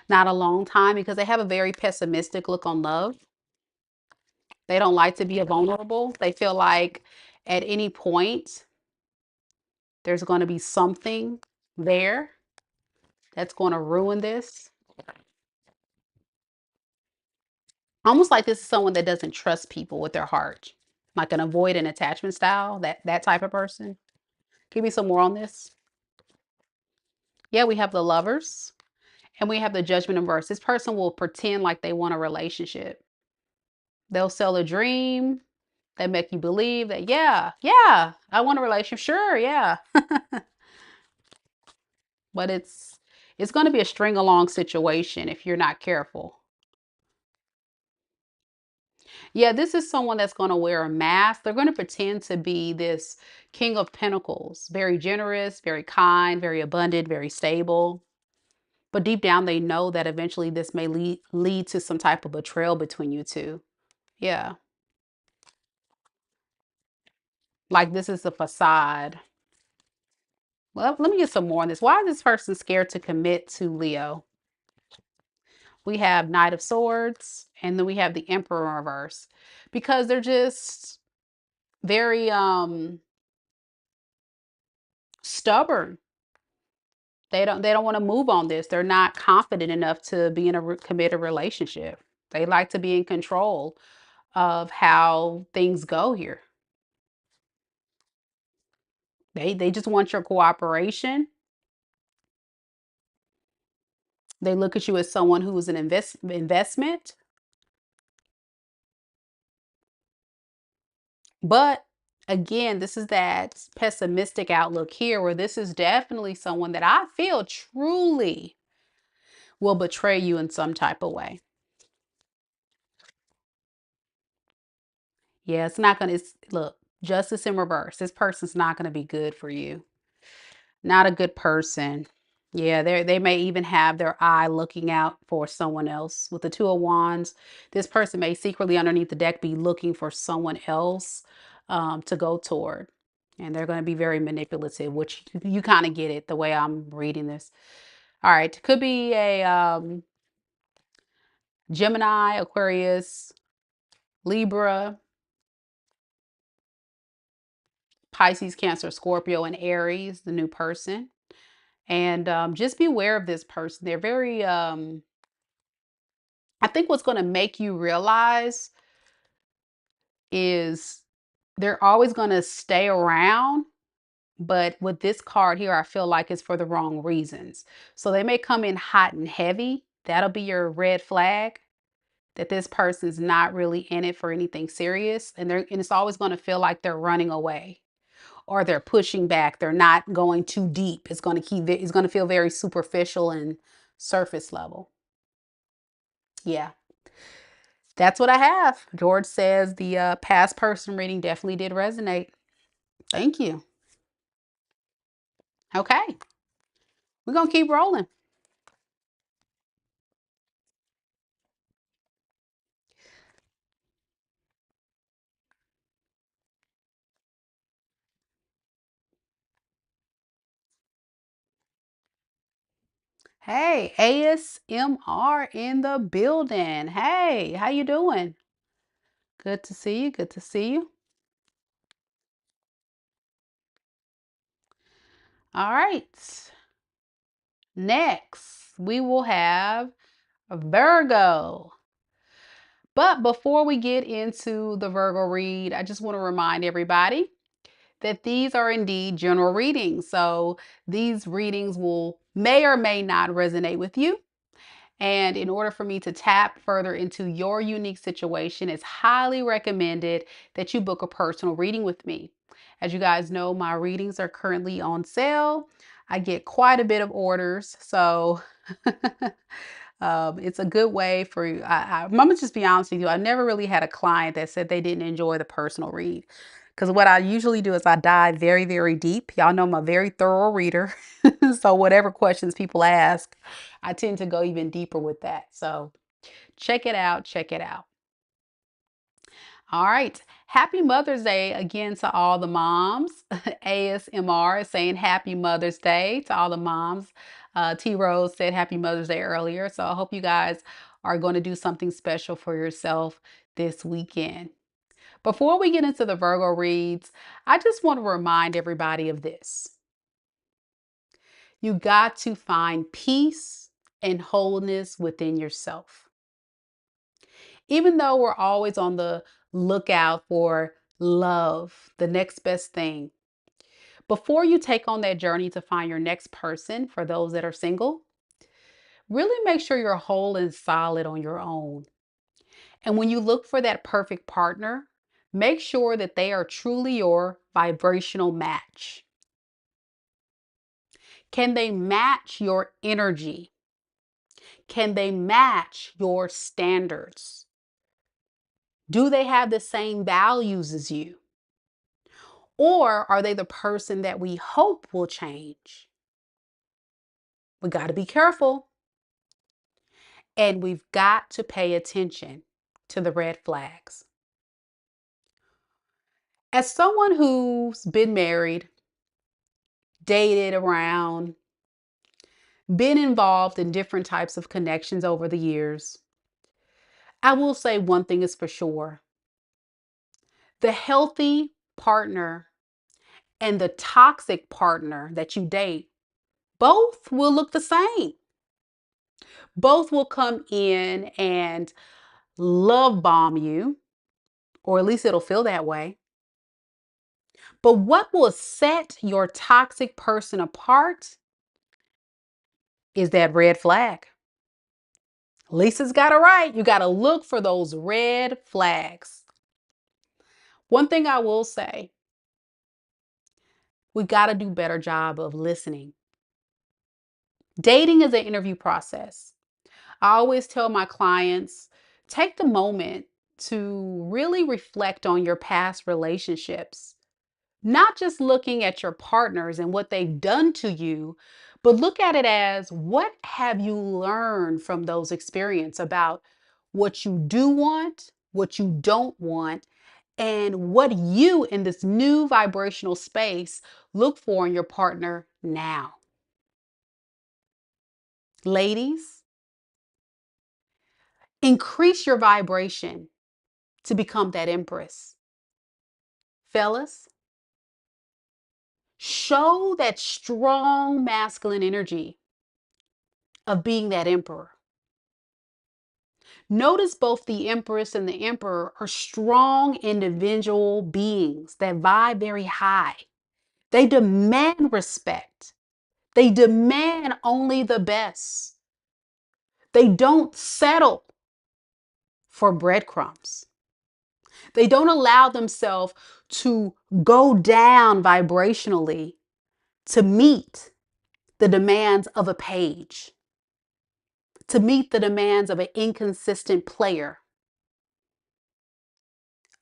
S1: not a long time, because they have a very pessimistic look on love. They don't like to be vulnerable. They feel like at any point there's going to be something there that's going to ruin this. Almost like this is someone that doesn't trust people with their heart, like an avoid and attachment style, that type of person. Give me some more on this. Yeah, we have the lovers. And we have the judgment in verse. This person will pretend like they want a relationship. They'll sell a dream. They make you believe that, yeah, I want a relationship. Sure, yeah. But it's going to be a string along situation if you're not careful. Yeah, this is someone that's going to wear a mask. They're going to pretend to be this King of Pentacles, very generous, very kind, very abundant, very stable. But deep down, they know that eventually this may lead to some type of betrayal between you two. Yeah. Like this is a facade. Well, let me get some more on this. Why is this person scared to commit to Leo? We have Knight of Swords, and then we have the Emperor in reverse. Because they're just very stubborn. They don't want to move on this. They're not confident enough to be in a committed relationship. They like to be in control of how things go here. They just want your cooperation. They look at you as someone who is an investment. But again, this is that pessimistic outlook here where this is definitely someone that I feel truly will betray you in some type of way. Yeah, it's not going to, look, justice in reverse. This person's not going to be good for you. Not a good person. Yeah, they may even have their eye looking out for someone else. With the Two of Wands, this person may secretly underneath the deck be looking for someone else to go toward. And they're going to be very manipulative, which you kind of get it the way I'm reading this. All right, could be a Gemini, Aquarius, Libra, Pisces, Cancer, Scorpio, and Aries, the new person. And just be aware of this person. They're very, I think what's going to make you realize is they're always going to stay around. But with this card here, I feel like it's for the wrong reasons. So they may come in hot and heavy. That'll be your red flag that this person's not really in it for anything serious. And it's always going to feel like they're running away or they're pushing back. They're not going too deep. It's going to feel very superficial and surface level. Yeah. That's what I have. George says the past person reading definitely did resonate. Thank you. Okay. We're going to keep rolling. Hey, ASMR in the building. Hey, how you doing? Good to see you. Good to see you. All right. Next, we will have Virgo. But before we get into the Virgo read, I just want to remind everybody that these are indeed general readings. So these readings may or may not resonate with you. And in order for me to tap further into your unique situation, it's highly recommended that you book a personal reading with me. As you guys know, my readings are currently on sale. I get quite a bit of orders, so it's a good way for you. I'm gonna just be honest with you. I never really had a client that said they didn't enjoy the personal read. Because what I usually do is I dive very, very deep. Y'all know I'm a very thorough reader. So whatever questions people ask, I tend to go even deeper with that. So check it out. Check it out. All right. Happy Mother's Day again to all the moms. ASMR is saying Happy Mother's Day to all the moms. T Rose said Happy Mother's Day earlier. So I hope you guys are going to do something special for yourself this weekend. Before we get into the Virgo reads, I just want to remind everybody of this. You got to find peace and wholeness within yourself. Even though we're always on the lookout for love, the next best thing, before you take on that journey to find your next person, for those that are single, really make sure you're whole and solid on your own. And when you look for that perfect partner, make sure that they are truly your vibrational match. Can they match your energy? Can they match your standards? Do they have the same values as you? Or are they the person that we hope will change? We got to be careful. And we've got to pay attention to the red flags. As someone who's been married, dated around, been involved in different types of connections over the years, I will say one thing is for sure. The healthy partner and the toxic partner that you date, both will look the same. Both will come in and love bomb you, or at least it'll feel that way. But what will set your toxic person apart is that red flag. Lisa's got it right. You got to look for those red flags. One thing I will say, we got to do a better job of listening. Dating is an interview process. I always tell my clients, take the moment to really reflect on your past relationships. Not just looking at your partners and what they've done to you, but look at it as what have you learned from those experiences about what you do want, what you don't want, and what you in this new vibrational space look for in your partner now. Ladies, increase your vibration to become that empress. Fellas, show that strong masculine energy of being that emperor. Notice both the empress and the emperor are strong individual beings that vibe very high. They demand respect. They demand only the best. They don't settle for breadcrumbs. They don't allow themselves to go down vibrationally to meet the demands of a page, to meet the demands of an inconsistent player.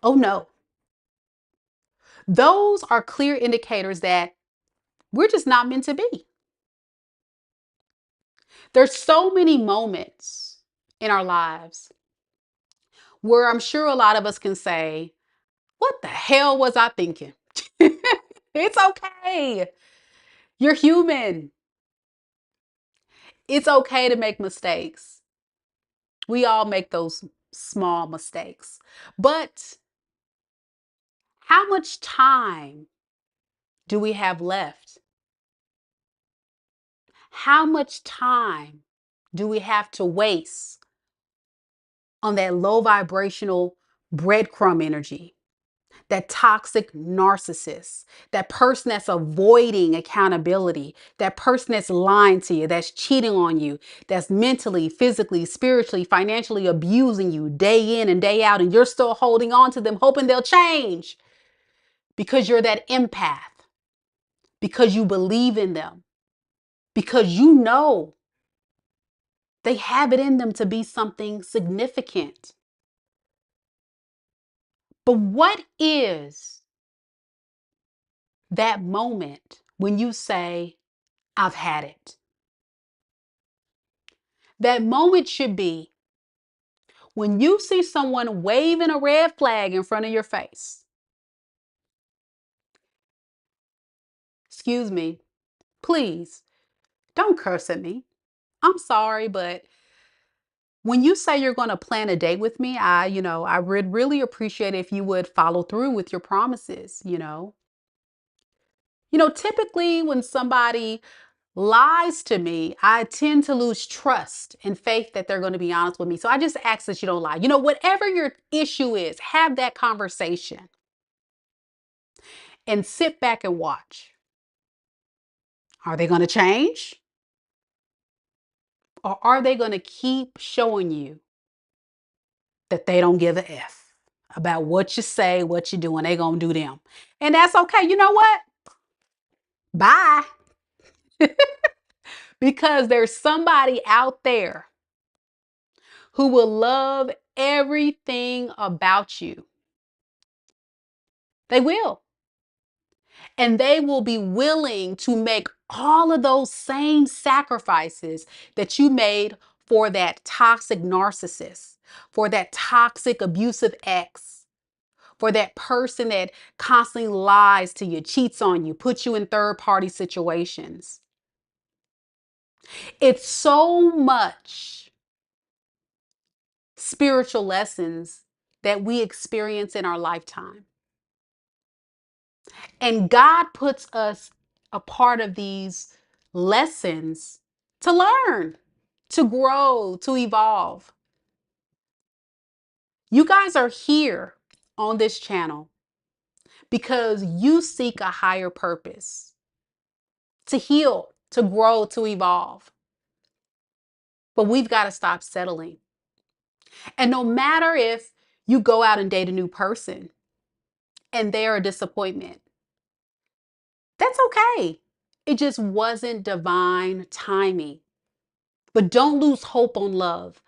S1: Oh no. Those are clear indicators that we're just not meant to be. There's so many moments in our lives where I'm sure a lot of us can say, what the hell was I thinking? It's okay. You're human. It's okay to make mistakes. We all make those small mistakes. But how much time do we have left? How much time do we have to waste on that low vibrational breadcrumb energy? That toxic narcissist, that person that's avoiding accountability, that person that's lying to you, that's cheating on you, that's mentally, physically, spiritually, financially abusing you day in and day out, and you're still holding on to them, hoping they'll change because you're that empath, because you believe in them, because you know they have it in them to be something significant. But what is that moment when you say, I've had it? That moment should be when you see someone waving a red flag in front of your face. Excuse me, please don't curse at me. I'm sorry, but when you say you're going to plan a date with me, I would really appreciate if you would follow through with your promises. Typically when somebody lies to me, I tend to lose trust and faith that they're going to be honest with me. So I just ask that you don't lie. Whatever your issue is, have that conversation and sit back and watch. Are they going to change? Or are they going to keep showing you that they don't give a F about what you say, what you do, and they going to do them? And that's okay. You know what? Bye. Because there's somebody out there who will love everything about you. They will. And they will be willing to make all of those same sacrifices that you made for that toxic narcissist, for that toxic abusive ex, for that person that constantly lies to you, cheats on you, puts you in third-party situations. It's so much spiritual lessons that we experience in our lifetime. And God puts us a part of these lessons to learn, to grow, to evolve. You guys are here on this channel because you seek a higher purpose, to heal, to grow, to evolve. But we've got to stop settling. And no matter if you go out and date a new person and they're a disappointment, that's okay. It just wasn't divine timing. But don't lose hope on love.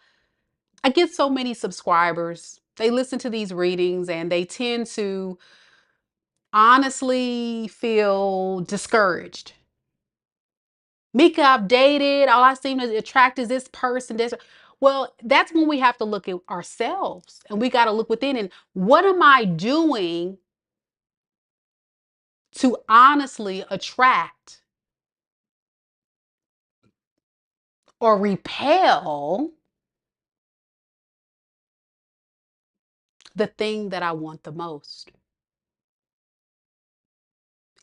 S1: I get so many subscribers. They listen to these readings and they tend to honestly feel discouraged. Meka, I've dated. All I seem to attract is this person. Well, that's when we have to look at ourselves and we got to look within. And what am I doing to honestly attract or repel the thing that I want the most?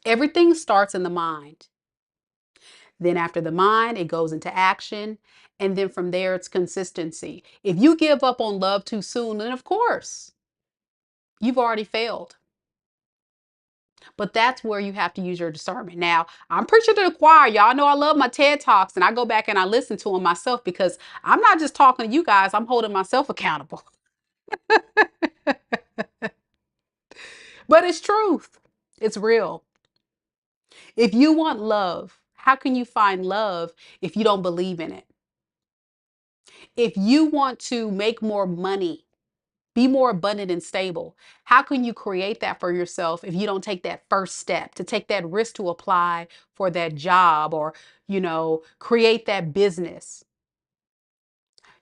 S1: Everything starts in the mind. Then after the mind, it goes into action. And then from there, it's consistency. If you give up on love too soon, then of course, you've already failed. But that's where you have to use your discernment. Now, I'm preaching to the choir. Y'all know I love my TED Talks, and I go back and I listen to them myself because I'm not just talking to you guys, I'm holding myself accountable. But it's truth. It's real. If you want love, how can you find love if you don't believe in it? If you want to make more money, be more abundant and stable, how can you create that for yourself if you don't take that first step to take that risk to apply for that job or, create that business?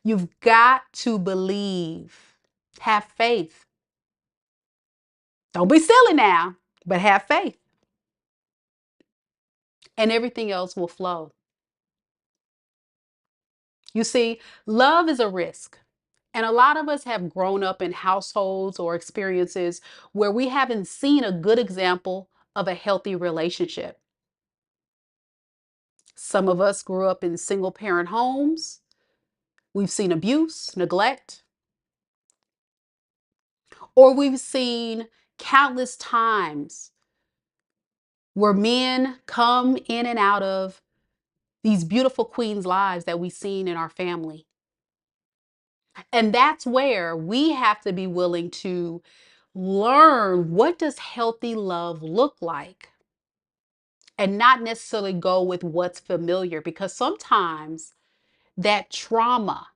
S1: You've got to believe, have faith. Don't be silly now, but have faith. And everything else will flow. You see, love is a risk. And a lot of us have grown up in households or experiences where we haven't seen a good example of a healthy relationship. Some of us grew up in single parent homes. We've seen abuse, neglect, or we've seen countless times where men come in and out of these beautiful queens' lives that we've seen in our family. And that's where we have to be willing to learn, what does healthy love look like? And not necessarily go with what's familiar, because sometimes that trauma,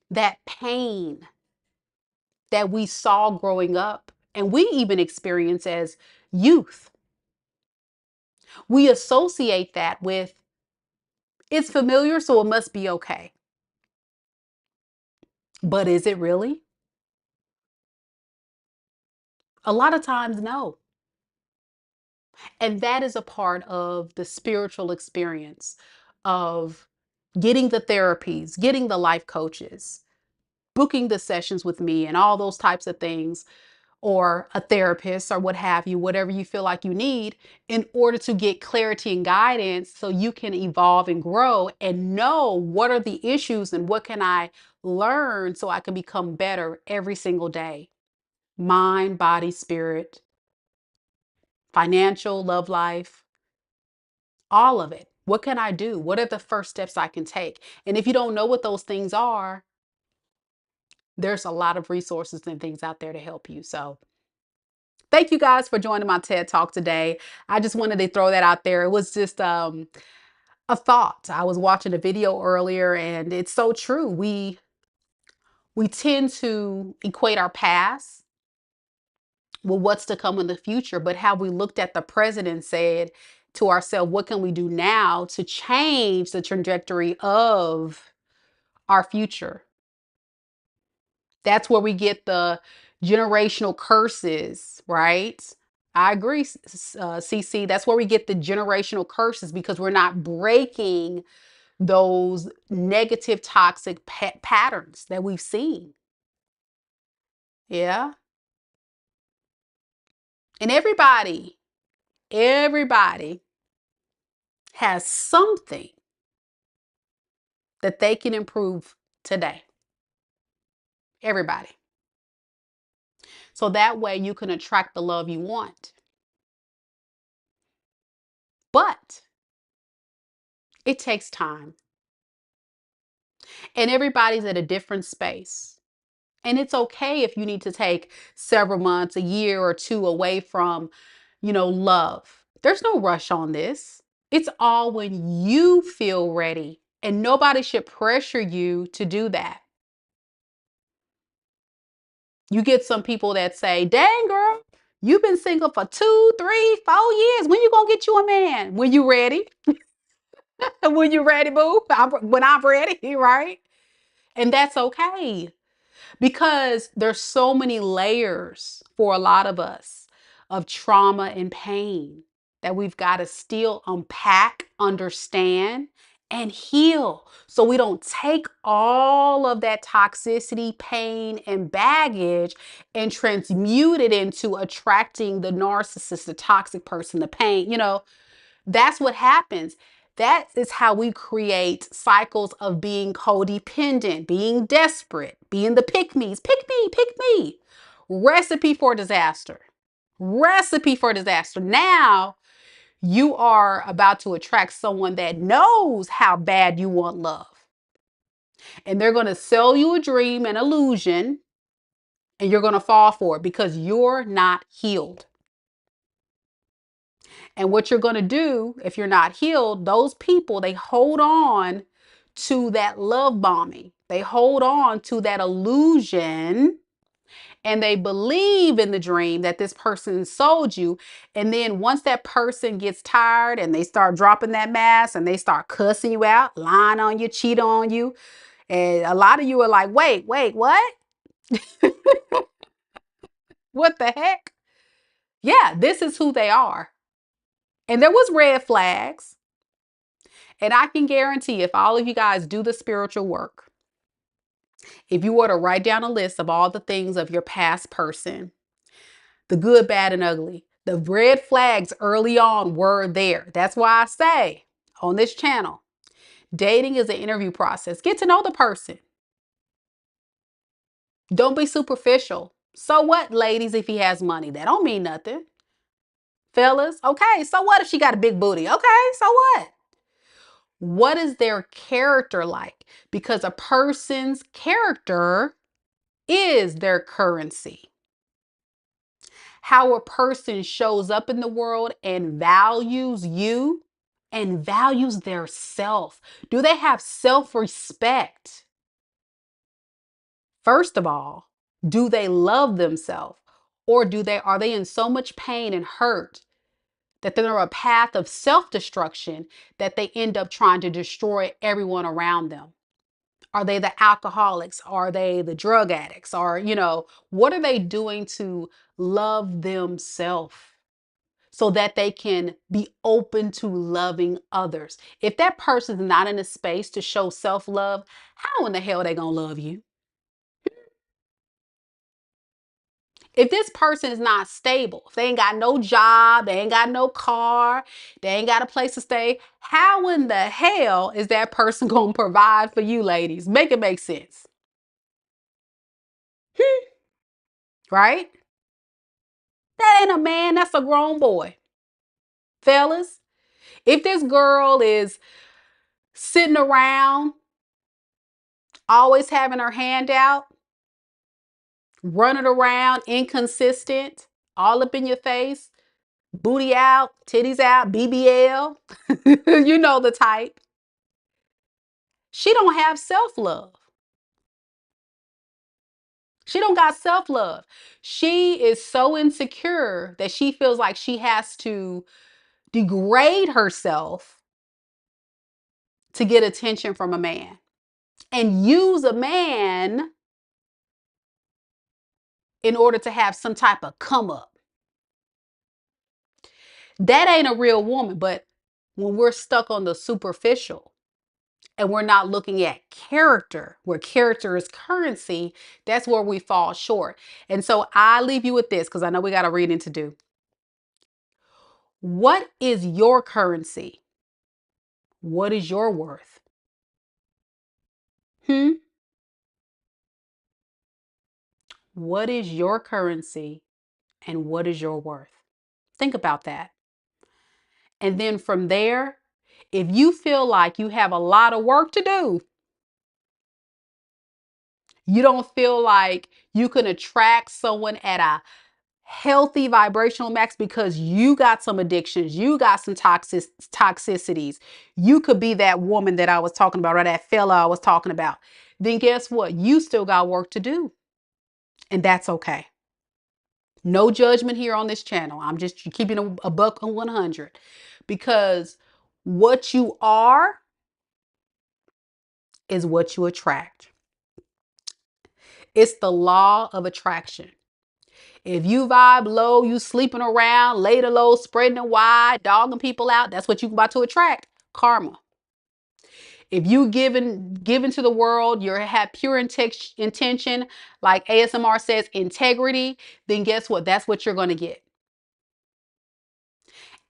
S1: that pain that we saw growing up and we even experience as youth, we associate that with, it's familiar, so it must be okay. But is it really? A lot of times, no. And that is a part of the spiritual experience of getting the therapies, getting the life coaches, booking the sessions with me and all those types of things, or a therapist or what have you, whatever you feel like you need in order to get clarity and guidance so you can evolve and grow and know what are the issues and what can I learn so I can become better every single day. Mind, body, spirit, financial, love life, all of it. What can I do? What are the first steps I can take? And if you don't know what those things are, there's a lot of resources and things out there to help you. So thank you guys for joining my TED Talk today. I just wanted to throw that out there. It was just a thought. I was watching a video earlier and it's so true. We tend to equate our past with what's to come in the future, but have we looked at the present and said to ourselves, what can we do now to change the trajectory of our future. That's where we get the generational curses, right? I agree, CC. That's where we get the generational curses because we're not breaking those negative, toxic patterns that we've seen. Yeah. And everybody has something that they can improve today. Everybody. So that way you can attract the love you want. But it takes time. And everybody's at a different space. And it's okay if you need to take several months, a year or two away from, love. There's no rush on this. It's all when you feel ready. And nobody should pressure you to do that. You get some people that say, dang girl, you've been single for 2, 3, 4 years. When you gonna get you a man? When you ready? When you ready, boo? When I'm ready, right? And that's okay. Because there's so many layers for a lot of us of trauma and pain that we've got to still unpack, understand, and heal. So we don't take all of that toxicity, pain, and baggage and transmute it into attracting the narcissist, the toxic person, the pain. That's what happens. That is how we create cycles of being codependent, being desperate, being the pick-me's. Pick me, pick me. Recipe for disaster. Recipe for disaster. Now you are about to attract someone that knows how bad you want love. And they're going to sell you a dream, an illusion, and you're going to fall for it because you're not healed. And what you're going to do if you're not healed, those people, they hold on to that love bombing. They hold on to that illusion and they believe in the dream that this person sold you. And then once that person gets tired and they start dropping that mask and they start cussing you out, lying on you, cheating on you. And a lot of you are like, wait, what? What the heck? Yeah, this is who they are. And there was red flags. And I can guarantee if all of you guys do the spiritual work, if you were to write down a list of all the things of your past person, the good, bad, and ugly, the red flags early on were there. That's why I say on this channel, dating is an interview process. Get to know the person. Don't be superficial. So what, ladies, if he has money? That don't mean nothing. Fellas, okay, so what if she got a big booty? Okay, so what? What is their character like? Because a person's character is their currency. How a person shows up in the world and values you and values their self. Do they have self-respect? First of all, do they love themselves? Or are they in so much pain and hurt that they're on a path of self-destruction that they end up trying to destroy everyone around them? Are they the alcoholics? Are they the drug addicts? Or, what are they doing to love themselves so that they can be open to loving others? If that person is not in a space to show self-love, how in the hell are they going to love you? If this person is not stable, if they ain't got no job, they ain't got no car, they ain't got a place to stay, how in the hell is that person going to provide for you, ladies? Make it make sense. Right? That ain't a man, that's a grown boy. Fellas, if this girl is sitting around, always having her hand out, running around, inconsistent, all up in your face, booty out, titties out, BBL, you know the type. She don't have self-love. She don't got self-love. She is so insecure that she feels like she has to degrade herself to get attention from a man. and use a man in order to have some type of come up. That ain't a real woman. But when we're stuck on the superficial and we're not looking at character, where character is currency, that's where we fall short. And so I leave you with this, because I know we got a reading to do. What is your currency? What is your worth? What is your currency and what is your worth? Think about that. And then from there, if you feel like you have a lot of work to do, you don't feel like you can attract someone at a healthy vibrational max because you got some addictions, you got some toxicities. You could be that woman that I was talking about, or that fella I was talking about. Then guess what? You still got work to do. And that's okay. No judgment here on this channel. I'm just keeping a buck on 100, because what you are is what you attract. It's the law of attraction. If you vibe low, you sleeping around, later low, spreading it wide, dogging people out, that's what you about to attract. Karma. If you given to the world, you have pure intention, like ASMR says, integrity, then guess what? That's what you're going to get.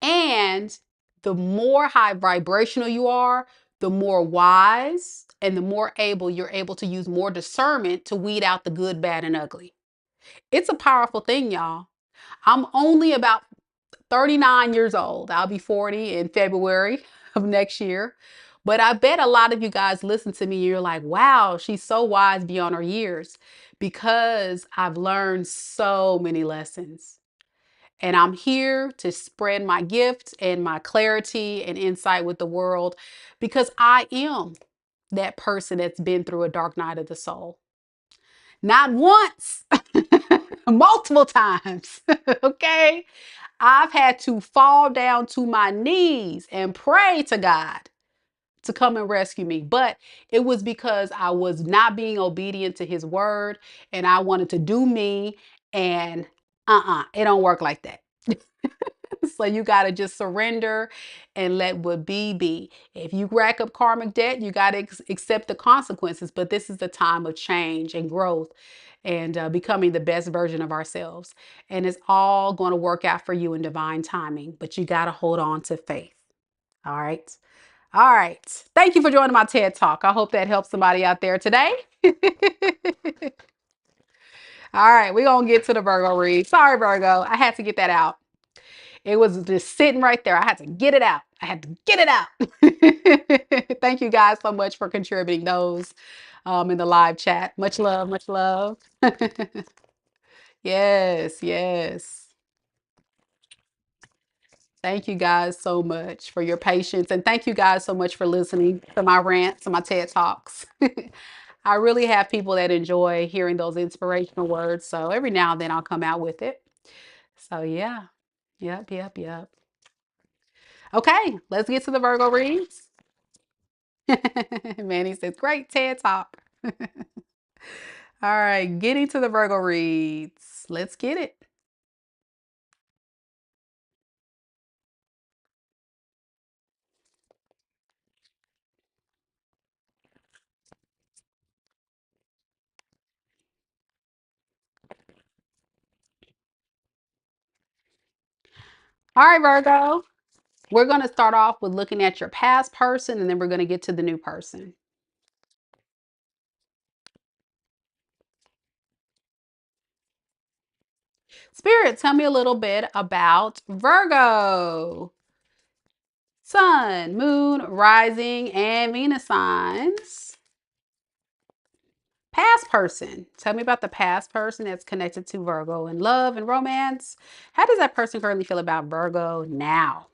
S1: And the more high vibrational you are, the more wise and the more you're able to use more discernment to weed out the good, bad, and ugly. It's a powerful thing, y'all. I'm only about 39 years old. I'll be 40 in February of next year. But I bet a lot of you guys listen to me and you're like, wow, she's so wise beyond her years, because I've learned so many lessons. And I'm here to spread my gift and my clarity and insight with the world, because I am that person that's been through a dark night of the soul. Not once, multiple times. Okay. I've had to fall down to my knees and pray to God to come and rescue me. But it was because I was not being obedient to his word and I wanted to do me, and it don't work like that. So you got to just surrender and let what be. If you rack up karmic debt, you got to accept the consequences. But this is the time of change and growth and becoming the best version of ourselves. And it's all going to work out for you in divine timing. But you got to hold on to faith. All right. All right. Thank you for joining my TED Talk. I hope that helps somebody out there today. All right. We're going to get to the Virgo read. Sorry, Virgo. I had to get that out. It was just sitting right there. I had to get it out. I had to get it out. Thank you guys so much for contributing those in the live chat. Much love, much love. Yes, yes. Thank you guys so much for your patience. And thank you guys so much for listening to my rants and my TED Talks. I really have people that enjoy hearing those inspirational words. So every now and then I'll come out with it. So yeah. Yep, yep, yep. Okay, let's get to the Virgo reads. Manny says, great TED Talk. All right, getting to the Virgo reads. Let's get it. All right, Virgo. We're going to start off with looking at your past person, and then we're going to get to the new person. Spirit, tell me a little bit about Virgo. Sun, moon, rising, and Venus signs. Past person. Tell me about the past person that's connected to Virgo in love and romance. How does that person currently feel about Virgo now?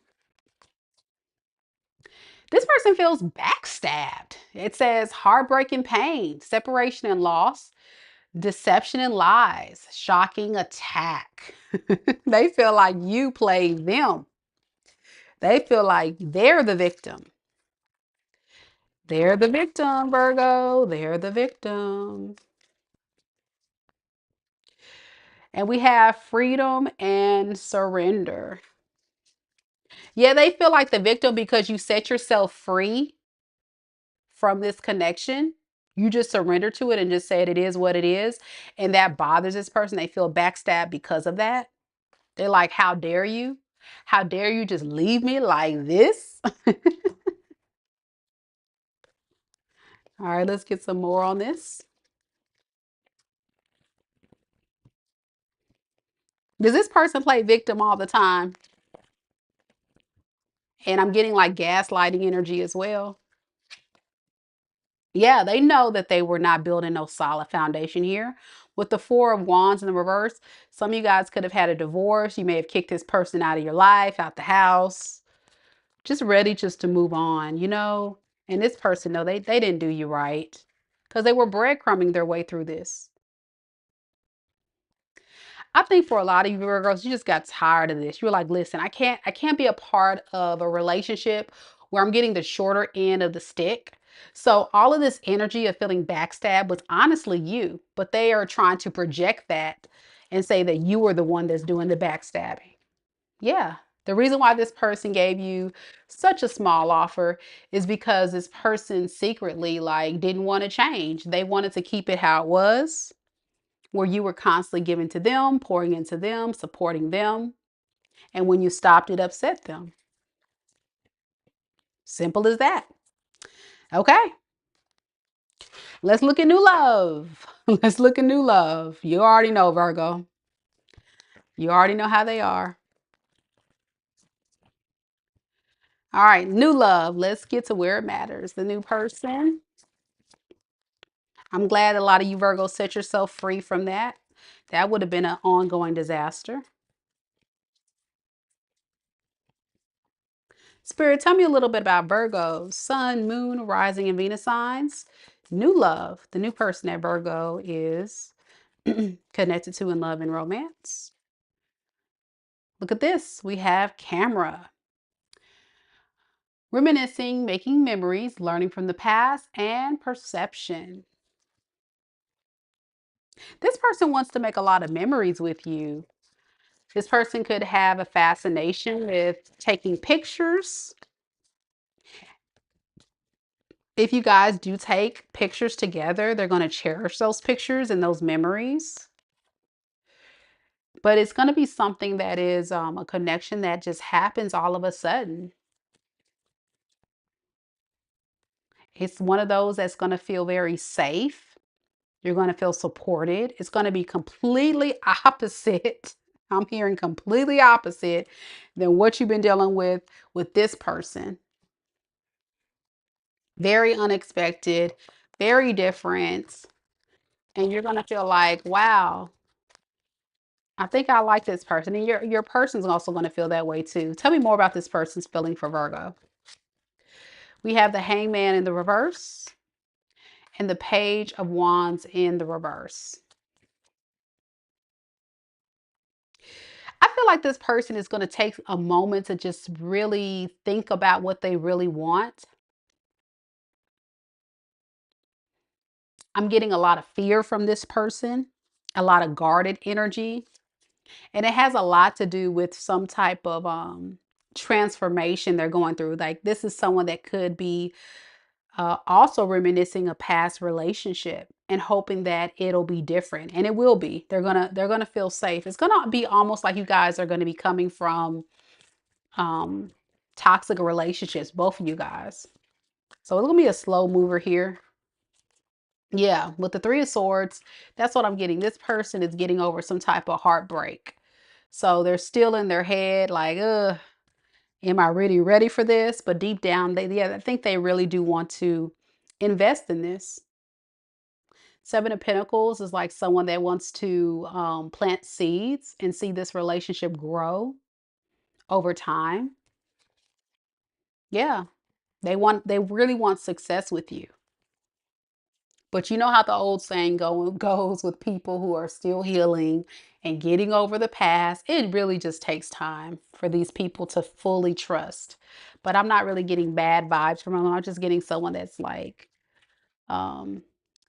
S1: This person feels backstabbed. It says heartbreaking pain, separation and loss, deception and lies, shocking attack. They feel like you played them. They feel like they're the victim. They're the victim, Virgo. They're the victim. And we have freedom and surrender. Yeah, they feel like the victim because you set yourself free from this connection. You just surrender to it and just said it is what it is. And that bothers this person. They feel backstabbed because of that. They're like, how dare you? How dare you just leave me like this? All right, let's get some more on this. Does this person play victim all the time? And I'm getting like gaslighting energy as well. Yeah, they know that they were not building no solid foundation here. With the Four of Wands in the reverse, some of you guys could have had a divorce. You may have kicked this person out of your life, out the house, just ready just to move on, you know? And this person, no, they didn't do you right because they were breadcrumbing their way through this. I think for a lot of you Virgos, you just got tired of this. You were like, listen, I can't be a part of a relationship where I'm getting the shorter end of the stick. So all of this energy of feeling backstabbed was honestly you, but they are trying to project that and say that you were the one that's doing the backstabbing. Yeah. The reason why this person gave you such a small offer is because this person secretly like didn't want to change. They wanted to keep it how it was, where you were constantly giving to them, pouring into them, supporting them. And when you stopped, it upset them. Simple as that. Okay, let's look at new love. Let's look at new love. You already know, Virgo. You already know how they are. All right, new love. Let's get to where it matters. The new person. I'm glad a lot of you Virgos set yourself free from that. That would have been an ongoing disaster. Spirit, tell me a little bit about Virgo, Sun, Moon, Rising, and Venus signs. New love, the new person that Virgo is connected to in love and romance. Look at this. We have camera. Reminiscing, making memories, learning from the past, and perception. This person wants to make a lot of memories with you. This person could have a fascination with taking pictures. If you guys do take pictures together, they're going to cherish those pictures and those memories. But it's going to be something that is a connection that just happens all of a sudden. It's one of those that's going to feel very safe. You're going to feel supported. It's going to be completely opposite. I'm hearing completely opposite than what you've been dealing with this person. Very unexpected, very different. And you're going to feel like, wow, I think I like this person. And your person's also going to feel that way too. Tell me more about this person's feeling for Virgo. We have the Hangman in the reverse and the Page of Wands in the reverse. I feel like this person is going to take a moment to just really think about what they really want. I'm getting a lot of fear from this person, a lot of guarded energy. And it has a lot to do with some type of transformation they're going through. Like this is someone that could be also reminiscing a past relationship and hoping that it'll be different, and it will be. They're gonna feel safe. It's gonna be almost like you guys are gonna be coming from um, toxic relationships, both of you guys. So it's gonna be a slow mover here. Yeah, with the Three of Swords, that's what I'm getting. This person is getting over some type of heartbreak. So they're still in their head, like, am I really ready for this? But deep down, yeah, I think they really do want to invest in this. Seven of Pentacles is like someone that wants to plant seeds and see this relationship grow over time. Yeah, they really want success with you. But you know how the old saying goes with people who are still healing and getting over the past. It really just takes time for these people to fully trust. But I'm not really getting bad vibes from them. I'm just getting someone that's like um,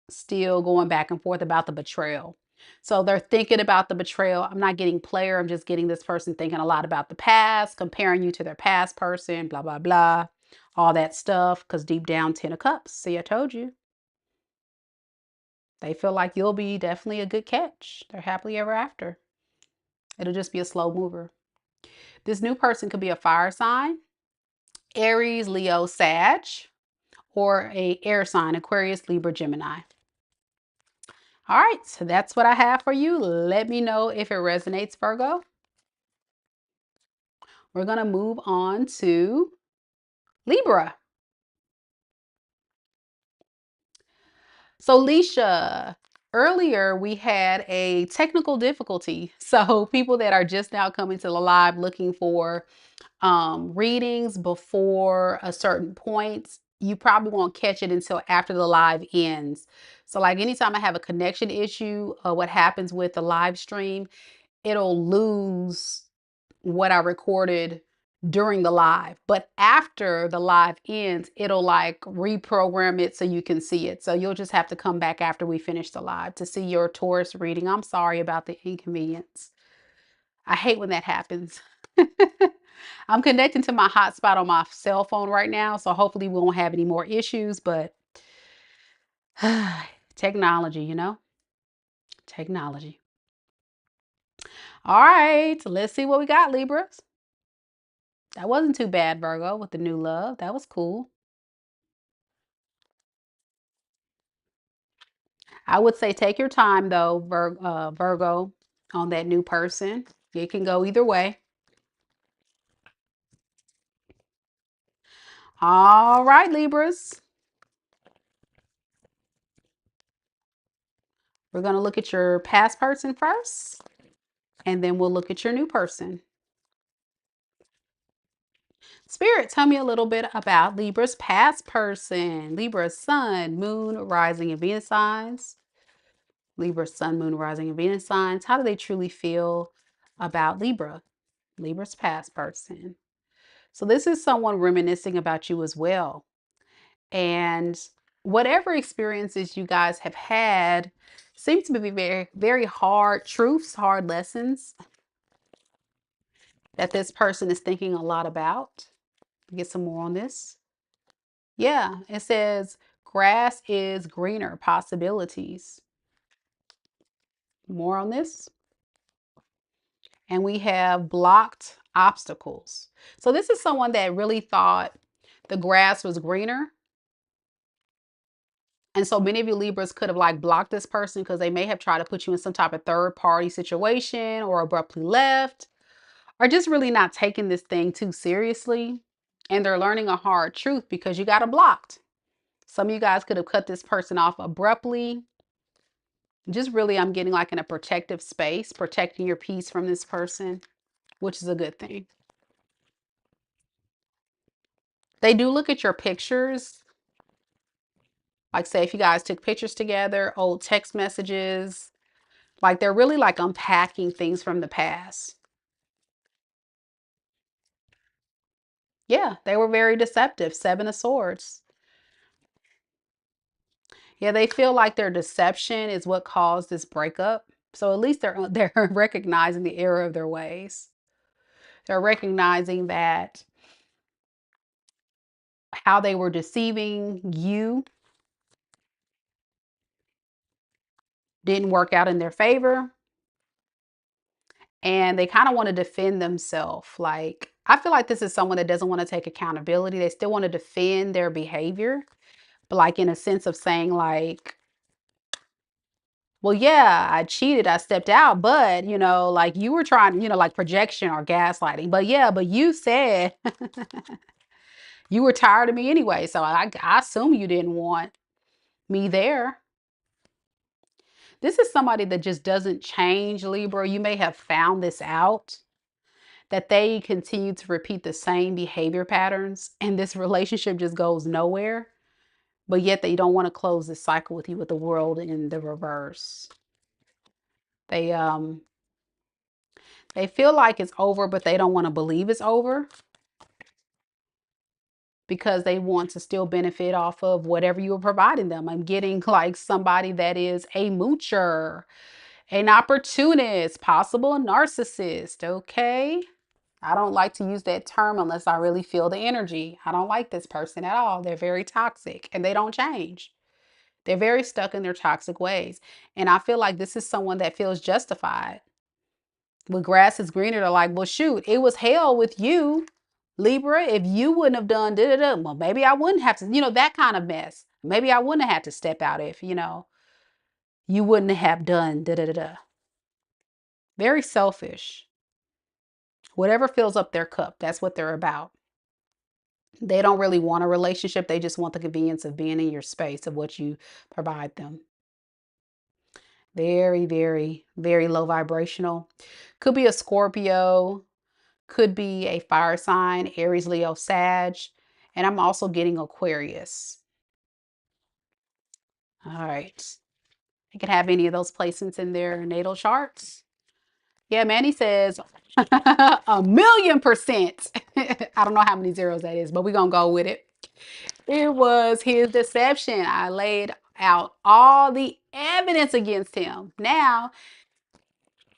S1: still going back and forth about the betrayal. So they're thinking about the betrayal. I'm not getting player. I'm just getting this person thinking a lot about the past, comparing you to their past person, blah, blah, blah, all that stuff. Because deep down, 10 of cups. See, I told you. They feel like you'll be definitely a good catch. They're happily ever after. It'll just be a slow mover. This new person could be a fire sign, Aries, Leo, Sag, or a air sign, Aquarius, Libra, Gemini. All right, so that's what I have for you. Let me know if it resonates, Virgo. We're going to move on to Libra. So, Leisha, earlier we had a technical difficulty. So, people that are just now coming to the live looking for readings before a certain point, you probably won't catch it until after the live ends. So like anytime I have a connection issue, what happens with the live stream, it'll lose what I recorded during the live. But after the live ends, it'll like reprogram it so you can see it. So you'll just have to come back after we finish the live to see your Taurus reading. I'm sorry about the inconvenience. I hate when that happens. I'm connecting to my hotspot on my cell phone right now, so hopefully we won't have any more issues, but technology, you know? Technology. All right, let's see what we got, Libras. That wasn't too bad, Virgo, with the new love. That was cool. I would say take your time, though, Virgo, on that new person. It can go either way. All right, Libras. We're going to look at your past person first, and then we'll look at your new person. Spirit, tell me a little bit about Libra's past person. Libra's sun, moon, rising, and Venus signs. Libra's sun, moon, rising, and Venus signs. How do they truly feel about Libra? Libra's past person. So this is someone reminiscing about you as well. And whatever experiences you guys have had seem to be very, very hard truths, hard lessons that this person is thinking a lot about. Get some more on this. Yeah, it says grass is greener, possibilities. More on this. And we have blocked obstacles. So this is someone that really thought the grass was greener. And so many of you Libras could have like blocked this person because they may have tried to put you in some type of third party situation or abruptly left or just really not taking this thing too seriously. And they're learning a hard truth because you got it blocked. Some of you guys could have cut this person off abruptly. Just really, I'm getting like in a protective space, protecting your peace from this person, which is a good thing. They do look at your pictures. Like say if you guys took pictures together, old text messages, like they're really like unpacking things from the past. Yeah, they were very deceptive. 7 of Swords. Yeah, they feel like their deception is what caused this breakup. So at least they're recognizing the error of their ways. They're recognizing that how they were deceiving you didn't work out in their favor. And they kind of want to defend themselves. Like, I feel like this is someone that doesn't want to take accountability. They still want to defend their behavior, but like in a sense of saying like, well, yeah, I cheated, I stepped out, but you know, like you were trying, you know, like projection or gaslighting. But yeah, but you said you were tired of me anyway. So I assume you didn't want me there. This is somebody that just doesn't change, Libra. You may have found this out, that they continue to repeat the same behavior patterns and this relationship just goes nowhere. but yet they don't want to close this cycle with you with the world in the reverse. They feel like it's over, but they don't want to believe it's over because they want to still benefit off of whatever you are providing them. I'm getting like somebody that is a moocher, an opportunist, possible narcissist. Okay. I don't like to use that term unless I really feel the energy. I don't like this person at all. They're very toxic and they don't change. They're very stuck in their toxic ways. And I feel like this is someone that feels justified. When grass is greener, they're like, well, shoot, it was hell with you, Libra. If you wouldn't have done da-da-da, well, maybe I wouldn't have to, that kind of mess. Maybe I wouldn't have had to step out if, you wouldn't have done da-da-da-da. Very selfish. Whatever fills up their cup, that's what they're about. They don't really want a relationship. They just want the convenience of being in your space, of what you provide them. Very, very, very low vibrational. Could be a Scorpio. Could be a fire sign, Aries, Leo, Sag. And I'm also getting Aquarius. All right. You can have any of those placements in their natal charts. Yeah, Manny says 1,000,000%. I don't know how many zeros that is, but we're going to go with it. It was his deception. I laid out all the evidence against him. Now,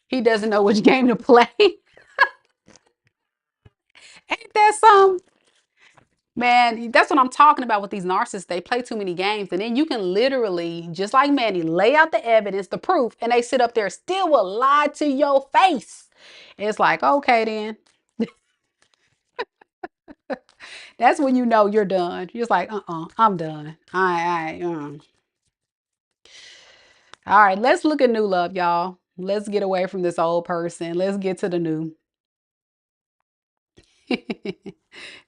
S1: he doesn't know which game to play. Ain't that some? Man, that's what I'm talking about with these narcissists. They play too many games, and then you can literally, just like Manny, lay out the evidence, the proof, and they sit up there still will lie to your face. It's like, okay, then. That's when you know you're done. You're just like, I'm done. All right, let's look at new love, y'all. Let's get away from this old person. Let's get to the new.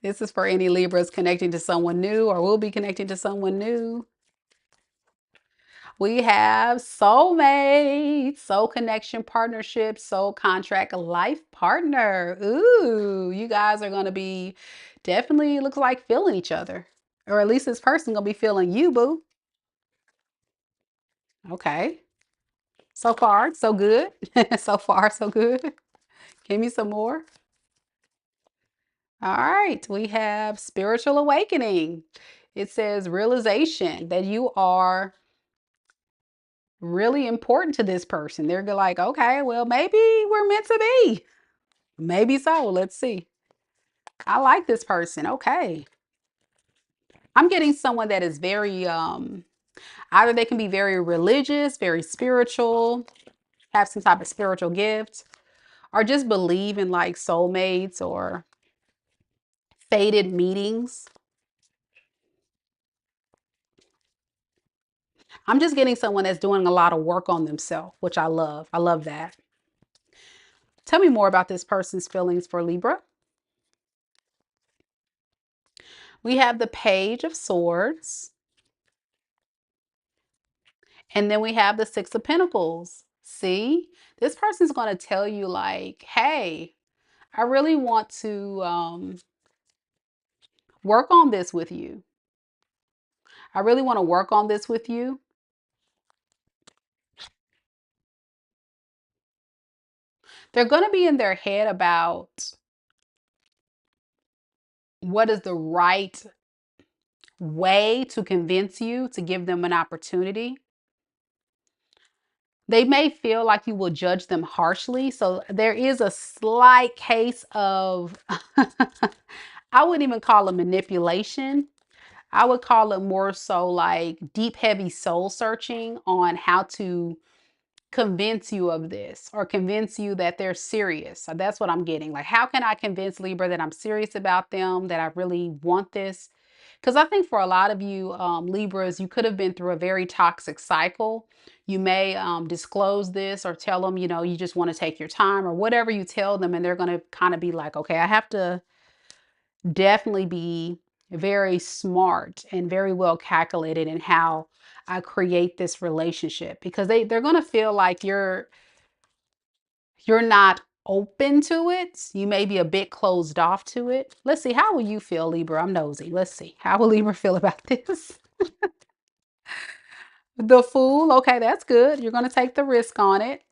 S1: This is for any Libras connecting to someone new or will be connecting to someone new. We have soulmates, soul connection, partnership, soul contract, life partner. Ooh, you guys are going to be definitely looks like feeling each other. Or at least this person going to be feeling you, boo. Okay. So far, so good. So far, so good. Give me some more. All right. We have spiritual awakening. It says realization that you are really important to this person. They're like, okay, well, maybe we're meant to be. Maybe so. Let's see. I like this person. Okay. I'm getting someone that is very, either they can be very religious, very spiritual, have some type of spiritual gift, or just believe in like soulmates or fated meetings. I'm just getting someone that's doing a lot of work on themselves, which I love. I love that. Tell me more about this person's feelings for Libra. We have the Page of Swords. And then we have the Six of Pentacles. See, this person's going to tell you like, hey, I really want to work on this with you. I really want to work on this with you. They're going to be in their head about what is the right way to convince you to give them an opportunity. They may feel like you will judge them harshly. So there is a slight case of, I wouldn't even call it manipulation. I would call it more so like deep, heavy soul searching on how to convince you of this or convince you that they're serious. So that's what I'm getting. Like, how can I convince Libra that I'm serious about them, that I really want this? Because I think for a lot of you Libras, you could have been through a very toxic cycle. You may disclose this or tell them, you just want to take your time or whatever you tell them. And they're going to kind of be like, okay, I have to definitely be very smart and very well calculated in how I create this relationship, because they're going to feel like you're not open to it. You may be a bit closed off to it. Let's see. How will you feel, Libra? I'm nosy. Let's see. How will Libra feel about this? The Fool. Okay, that's good. You're going to take the risk on it.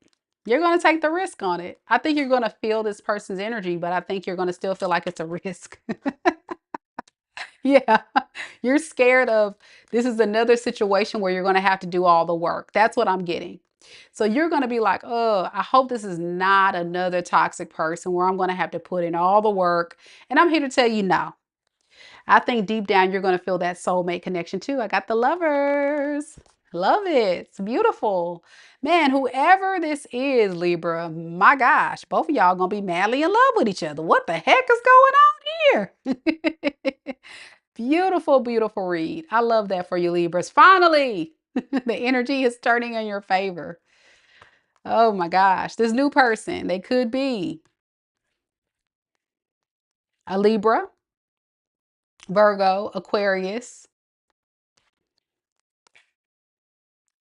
S1: You're going to take the risk on it. I think you're going to feel this person's energy, but I think you're going to still feel like it's a risk. Yeah. You're scared of this is another situation where you're going to have to do all the work. That's what I'm getting. So you're going to be like, oh, I hope this is not another toxic person where I'm going to have to put in all the work. And I'm here to tell you no. I think deep down you're going to feel that soulmate connection too. I got the Lovers. Love it. It's beautiful. Man, whoever this is, Libra, my gosh, both of y'all going to be madly in love with each other. What the heck is going on here? Beautiful, beautiful read. I love that for you, Libras. Finally, the energy is turning in your favor. Oh my gosh, this new person, they could be a Libra, Virgo, Aquarius,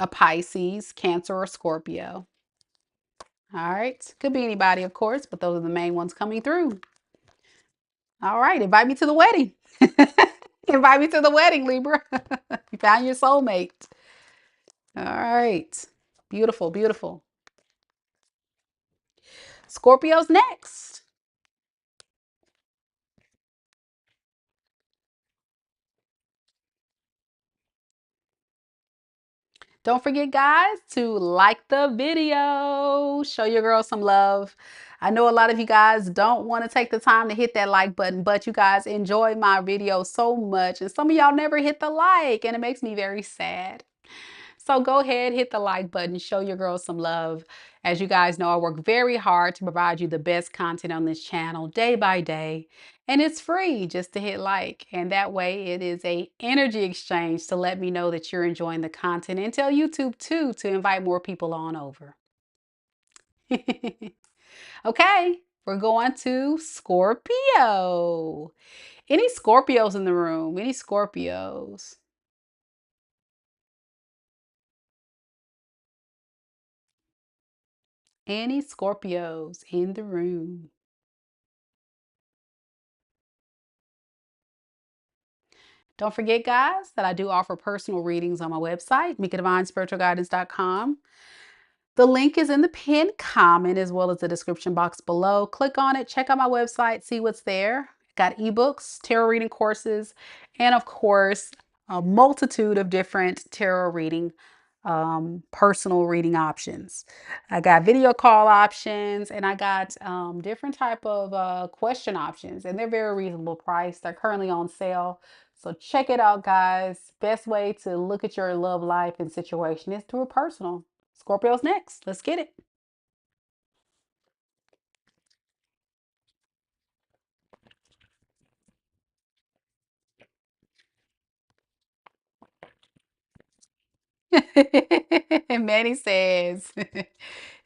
S1: a Pisces, Cancer, or Scorpio. All right, could be anybody, of course, but those are the main ones coming through. All right, invite me to the wedding. Invite me to the wedding, Libra. You found your soulmate. All right, beautiful, beautiful. Scorpio's next. Don't forget, guys, to like the video. Show your girl some love. I know a lot of you guys don't want to take the time to hit that like button, but you guys enjoy my video so much. And some of y'all never hit the like, and it makes me very sad. So go ahead, hit the like button, show your girls some love. As you guys know, I work very hard to provide you the best content on this channel day by day. And it's free just to hit like. And that way it is a energy exchange to let me know that you're enjoying the content and tell YouTube too to invite more people on over. Okay, we're going to Scorpio. Any Scorpios in the room? Any Scorpios? Any Scorpios in the room? Don't forget, guys, that I do offer personal readings on my website, MekaDivineSpiritualGuidance.com. The link is in the pinned comment as well as the description box below. Click on it, check out my website, see what's there. Got ebooks, tarot reading courses, and of course, a multitude of different tarot reading, personal reading options. I got video call options, and I got different type of question options, and they're very reasonable price. They're currently on sale. So check it out, guys. Best way to look at your love life and situation is through a personal. Scorpio's next. Let's get it. And Manny says,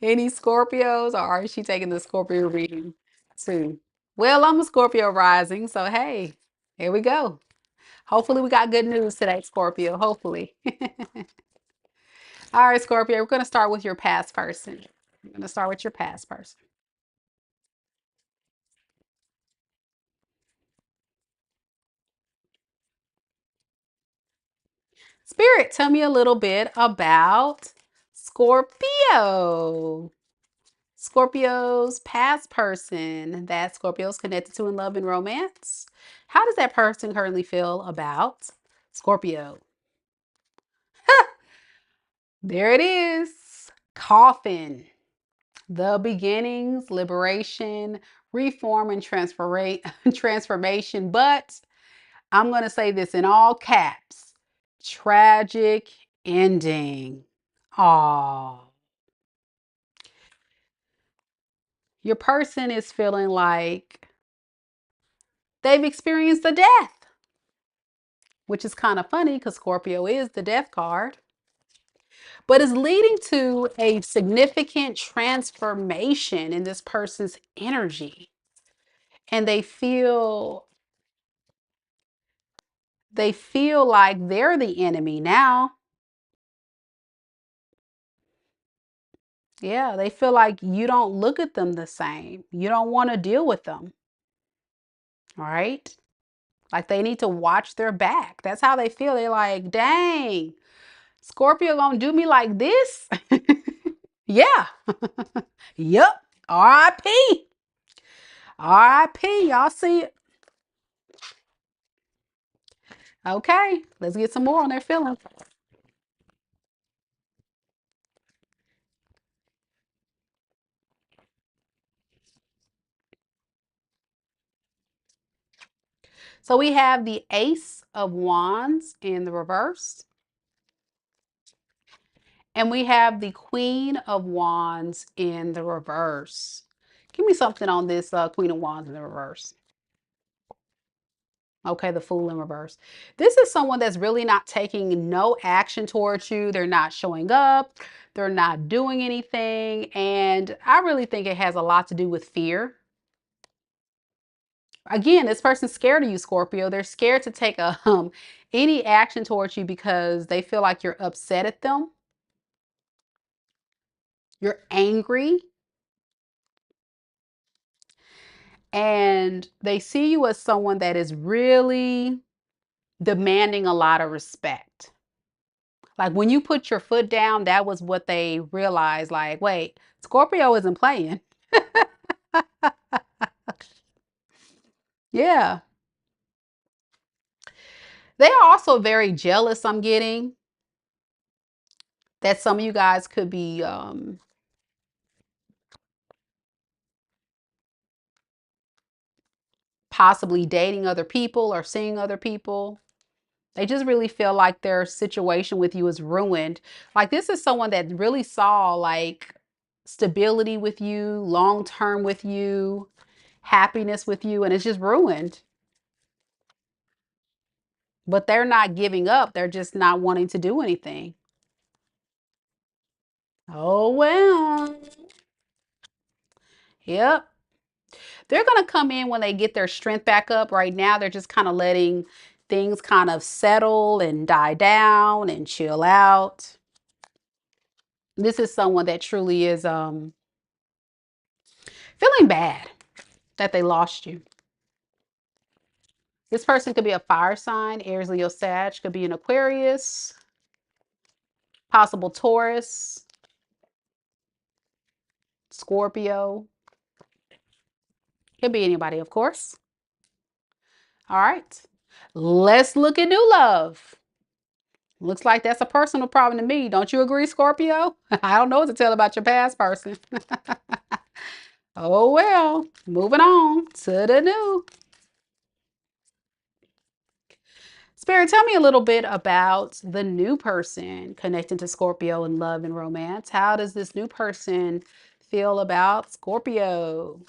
S1: any Scorpios, or is she taking the Scorpio reading too? Well, I'm a Scorpio rising, so hey, here we go. Hopefully, we got good news today, Scorpio. Hopefully. All right, Scorpio, we're going to start with your past person. I'm going to start with your past person. Spirit, tell me a little bit about Scorpio. Scorpio's past person that Scorpio's connected to in love and romance. How does that person currently feel about Scorpio? There it is. Coffin. The beginnings, liberation, reform, and transformation. But I'm going to say this in all caps. Tragic ending. Aww. Your person is feeling like they've experienced a death, which is kind of funny because Scorpio is the death card, but is leading to a significant transformation in this person's energy. And they feel like they're the enemy now. Yeah, they feel like you don't look at them the same. You don't want to deal with them. All right. Like they need to watch their back. That's how they feel. They're like, dang, Scorpio gonna do me like this? Yeah. Yep. R.I.P. R.I.P. Y'all see it. Okay, let's get some more on their feelings. So we have the Ace of Wands in the reverse. And we have the Queen of Wands in the reverse. Give me something on this Queen of Wands in the reverse. Okay, the Fool in reverse. This is someone that's really not taking no action towards you. They're not showing up. They're not doing anything. And I really think it has a lot to do with fear. Again, this person's scared of you, Scorpio. They're scared to take any action towards you because they feel like you're upset at them. You're angry. And they see you as someone that is really demanding a lot of respect. Like when you put your foot down, that was what they realized. Like, wait, Scorpio isn't playing. Yeah. They are also very jealous, I'm getting. That some of you guys could be possibly dating other people or seeing other people. They just really feel like their situation with you is ruined. Like this is someone that really saw like stability with you, long term with you, happiness with you, and it's just ruined. But they're not giving up. They're just not wanting to do anything. Oh, well. Yep. They're going to come in when they get their strength back up. Right now, they're just kind of letting things kind of settle and die down and chill out. This is someone that truly is feeling bad that they lost you. This person could be a fire sign, Aries, Leo, Sag, could be an Aquarius, possible Taurus, Scorpio. Could be anybody, of course. All right. Let's look at new love. Looks like that's a personal problem to me. Don't you agree, Scorpio? I don't know what to tell about your past person. Oh, well. Moving on to the new. Spirit, tell me a little bit about the new person connecting to Scorpio in love and romance. How does this new person feel about Scorpio?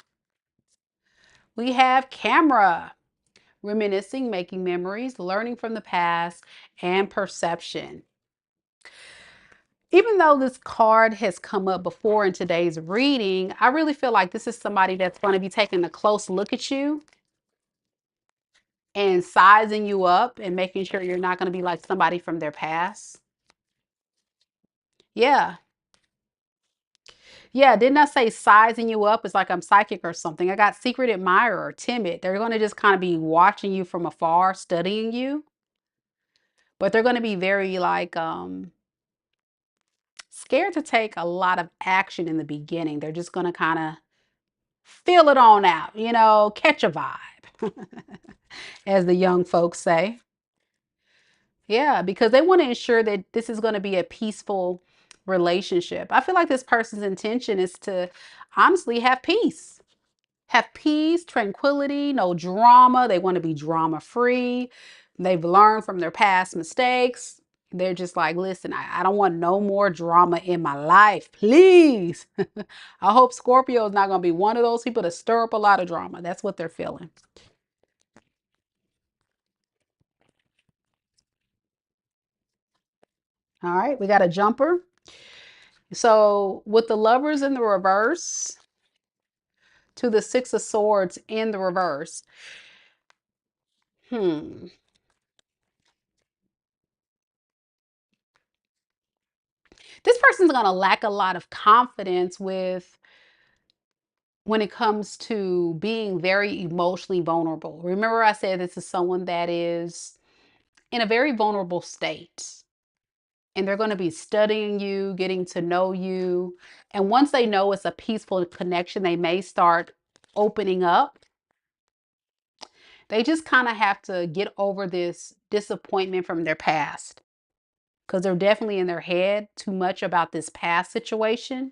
S1: We have camera, reminiscing, making memories, learning from the past, and perception. Even though this card has come up before in today's reading, I really feel like this is somebody that's going to be taking a close look at you and sizing you up and making sure you're not going to be like somebody from their past. Yeah. Yeah, didn't I say sizing you up? It's like I'm psychic or something. I got secret admirer, timid. They're going to just kind of be watching you from afar, studying you, but they're going to be very like scared to take a lot of action in the beginning. They're just going to kind of feel it on out, catch a vibe, as the young folks say. Yeah, because they want to ensure that this is going to be a peaceful relationship. I feel like this person's intention is to honestly have peace. Have peace, tranquility, no drama. They want to be drama free. They've learned from their past mistakes. They're just like, listen, I don't want no more drama in my life, please. I hope Scorpio is not going to be one of those people to stir up a lot of drama. That's what they're feeling. All right, we got a jumper. So with the lovers in the reverse to the six of swords in the reverse. Hmm. This person's going to lack a lot of confidence with when it comes to being very emotionally vulnerable. Remember, I said this is someone that is in a very vulnerable state, and they're going to be studying you, getting to know you. And once they know it's a peaceful connection, they may start opening up. They just kind of have to get over this disappointment from their past, because they're definitely in their head too much about this past situation.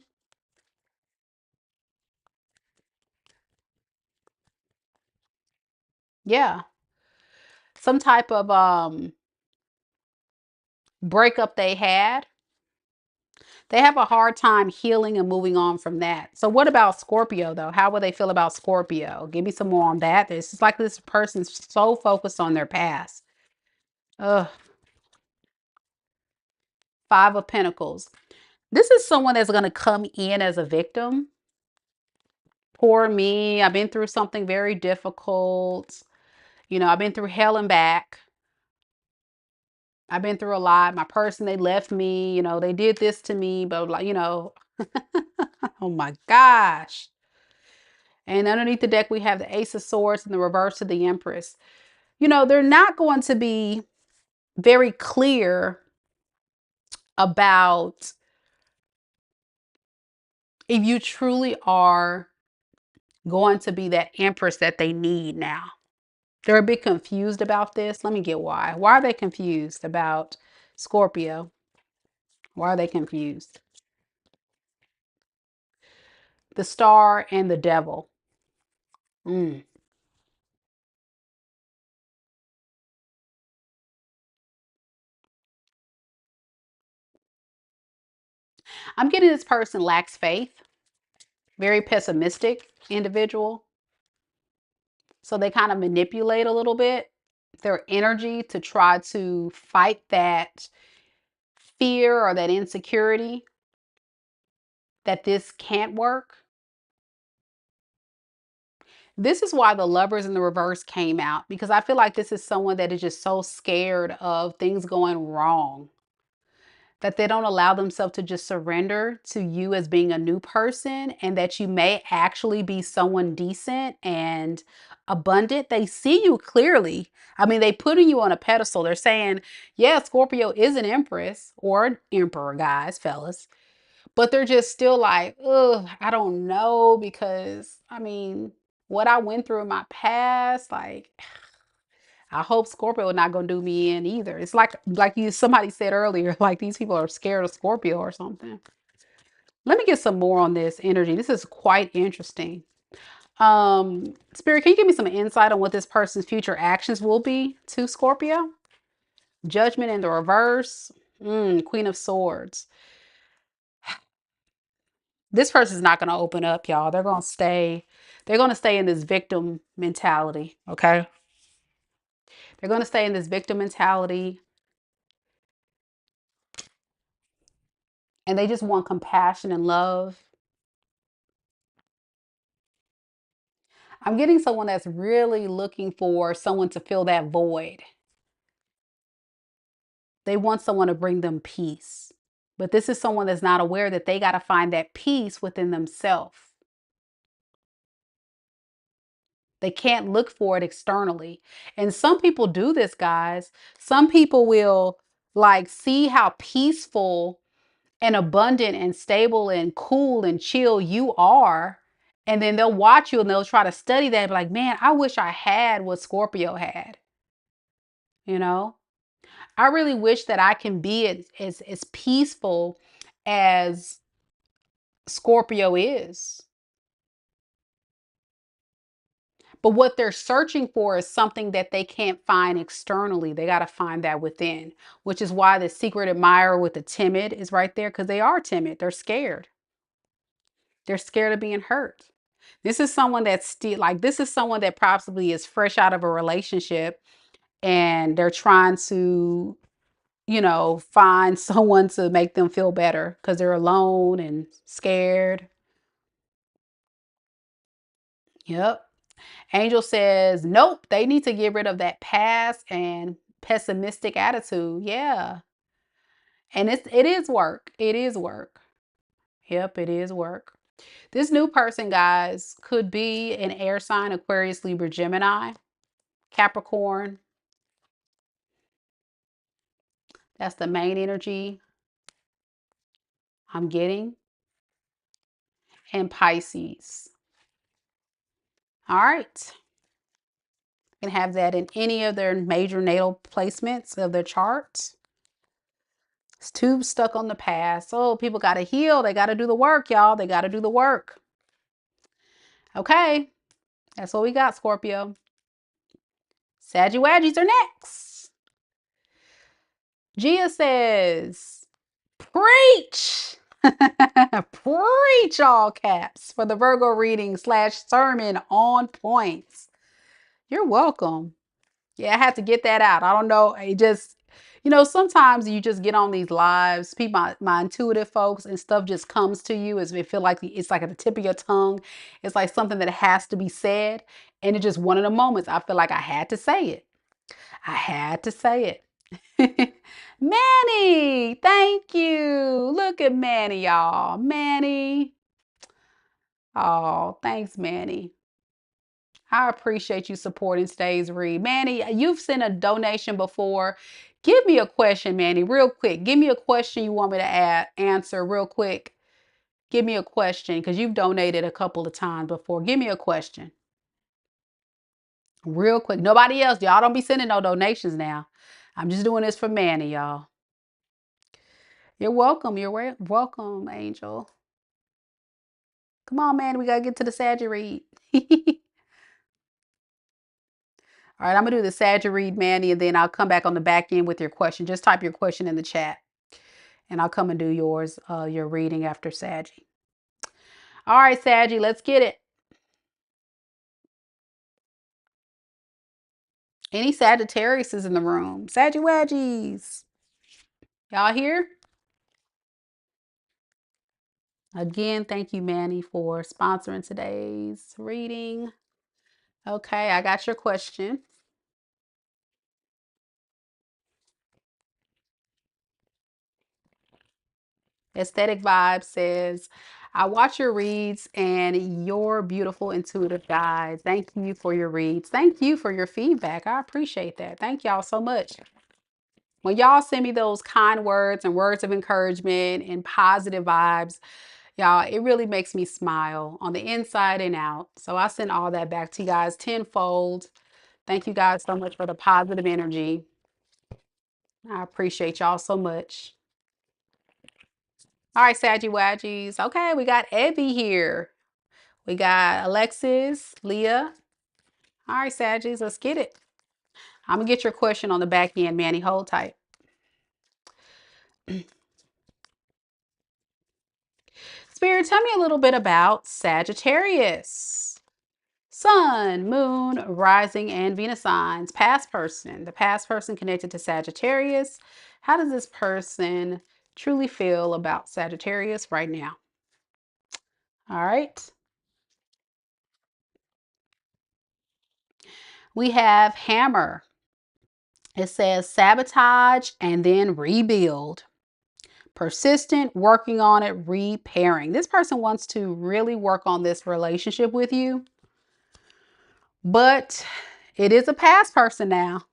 S1: Yeah. Some type of breakup they had. They have a hard time healing and moving on from that. So what about Scorpio though? How would they feel about Scorpio? Give me some more on that. It's just like this person's so focused on their past. Ugh. Five of Pentacles. This is someone that's going to come in as a victim. Poor me. I've been through something very difficult. I've been through hell and back. I've been through a lot. My person, they left me. They did this to me, but like, oh my gosh. And underneath the deck, we have the Ace of Swords and the reverse of the Empress. They're not going to be very clear about if you truly are going to be that Empress that they need now. They're a bit confused about this. Let me get why. Why are they confused about Scorpio? Why are they confused? The Star and the Devil. Mm. I'm getting this person lacks faith. Very pessimistic individual. So they kind of manipulate a little bit their energy to try to fight that fear or that insecurity that this can't work. This is why the Lovers in the reverse came out, because I feel like this is someone that is just so scared of things going wrong that they don't allow themselves to just surrender to you as being a new person, and that you may actually be someone decent and abundant. They see you clearly. I mean, they putting you on a pedestal. They're saying, yeah, Scorpio is an empress or an emperor, guys, fellas. But they're just still like, ugh, I don't know, because I mean, what I went through in my past, like, I hope Scorpio not gonna do me in either. It's like somebody said earlier, like these people are scared of Scorpio or something. Let me get some more on this energy. This is quite interesting. Spirit, can you give me some insight on what this person's future actions will be to Scorpio? Judgment in the reverse. Queen of Swords. This person's not gonna open up, y'all. They're gonna stay in this victim mentality, okay? They're gonna stay in this victim mentality. And they just want compassion and love. I'm getting someone that's really looking for someone to fill that void. They want someone to bring them peace. But this is someone that's not aware that they got to find that peace within themselves. They can't look for it externally. And some people do this, guys. Some people will like see how peaceful and abundant and stable and cool and chill you are. And then they'll watch you and they'll try to study that and be like, man, I wish I had what Scorpio had. You know, I really wish that I can be as peaceful as Scorpio is. But what they're searching for is something that they can't find externally. They got to find that within, which is why the secret admirer with the timid is right there, because they are timid. They're scared. They're scared of being hurt. This is someone that's still like, this is someone that possibly is fresh out of a relationship and they're trying to, find someone to make them feel better because they're alone and scared. Yep. Angel says, nope, they need to get rid of that past and pessimistic attitude. Yeah. And it is work. It is work. Yep, it is work. This new person, guys, could be an air sign, Aquarius, Libra, Gemini, Capricorn. That's the main energy I'm getting. And Pisces. All right. You can have that in any of their major natal placements of their charts. It's too stuck on the past. Oh, people got to heal. They got to do the work, y'all. They got to do the work. Okay. That's what we got, Scorpio. Saggy-waggies are next. Gia says, preach. Preach, all caps, for the Virgo reading / sermon on points. You're welcome. Yeah, I had to get that out. I don't know. It just, sometimes you just get on these lives, people, my intuitive folks, and stuff just comes to you as it feel like it's like at the tip of your tongue. It's like something that has to be said. And it's just one of the moments I feel like I had to say it. I had to say it. Manny, thank you. Look at Manny, y'all. Manny. Oh, thanks, Manny. I appreciate you supporting today's read. Manny, you've sent a donation before. Give me a question, Manny, real quick. Give me a question you want me to answer real quick. Give me a question because you've donated a couple of times before. Give me a question. Real quick. Nobody else. Y'all don't be sending no donations now. I'm just doing this for Manny, y'all. You're welcome. You're welcome, Angel. Come on, Manny. We got to get to the Saggy read. All right, I'm going to do the Saggy read, Manny, and then I'll come back on the back end with your question. Just type your question in the chat, and I'll come and do yours, your reading after Saggy. All right, Saggy, let's get it. Any Sagittarius is in the room. Saggy-waggies. Y'all here? Again, thank you, Manny, for sponsoring today's reading. Okay, I got your question. Aesthetic Vibe says, I watch your reads and your beautiful intuitive guides. Thank you for your reads. Thank you for your feedback. I appreciate that. Thank y'all so much. When y'all send me those kind words and words of encouragement and positive vibes, y'all, it really makes me smile on the inside and out. So I send all that back to you guys tenfold. Thank you guys so much for the positive energy. I appreciate y'all so much. All right, Saggy-waggies. Okay, we got Evie here. We got Alexis, Leah. All right, Saggies, let's get it. I'm going to get your question on the back end, Manny. Hold tight. Spirit, tell me a little bit about Sagittarius. Sun, Moon, Rising, and Venus signs. Past person. The past person connected to Sagittarius. How does this person truly feel about Sagittarius right now? All right. We have Hammer. It says sabotage and then rebuild. Persistent, working on it, repairing. This person wants to really work on this relationship with you, but it is a past person now.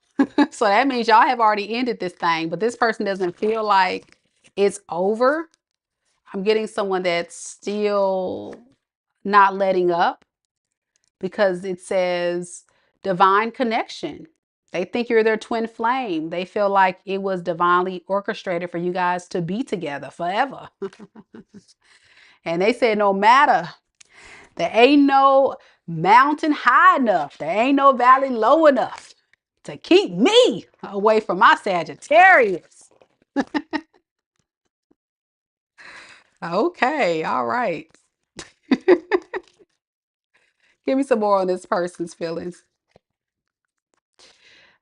S1: So that means y'all have already ended this thing, but this person doesn't feel like it's over. I'm getting someone that's still not letting up because it says divine connection. They think you're their twin flame. They feel like it was divinely orchestrated for you guys to be together forever. And they said, no matter, there ain't no mountain high enough. There ain't no valley low enough to keep me away from my Sagittarius. Okay, all right. Give me some more on this person's feelings.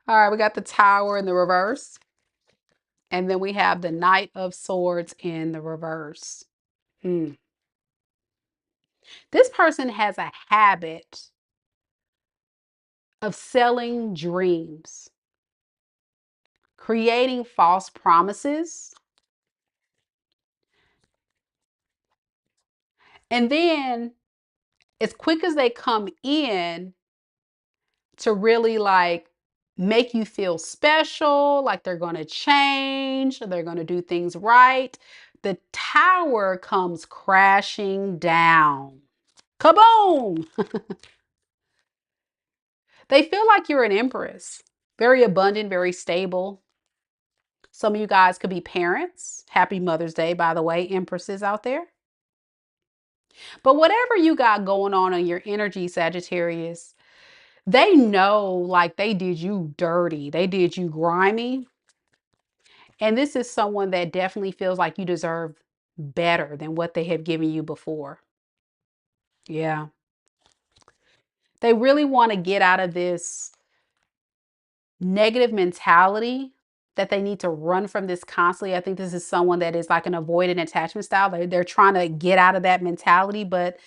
S1: All right, we got the Tower in the reverse. And then we have the Knight of Swords in the reverse. This person has a habit of selling dreams, creating false promises, And then as quick as they come in to really like make you feel special, like they're going to change, they're going to do things right, the tower comes crashing down. Kaboom! They feel like you're an empress, very abundant, very stable. Some of you guys could be parents. Happy Mother's Day, by the way, empresses out there. But whatever you got going on in your energy, Sagittarius, they know like they did you dirty, they did you grimy. And this is someone that definitely feels like you deserve better than what they have given you before. Yeah. They really want to get out of this negative mentality that they need to run from this constantly. I think this is someone that is like an avoidant attachment style. They're trying to get out of that mentality, but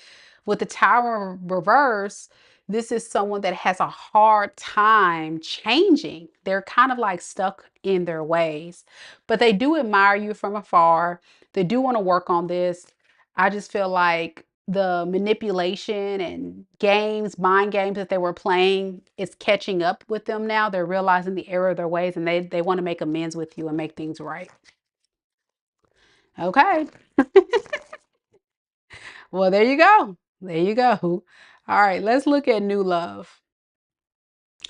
S1: with the tower reverse, this is someone that has a hard time changing. They're kind of like stuck in their ways, but they do admire you from afar. They do want to work on this. I just feel like the manipulation and games, mind games that they were playing is catching up with them now. They're realizing the error of their ways and they want to make amends with you and make things right. Okay. Well, there you go. There you go. All right, let's look at new love.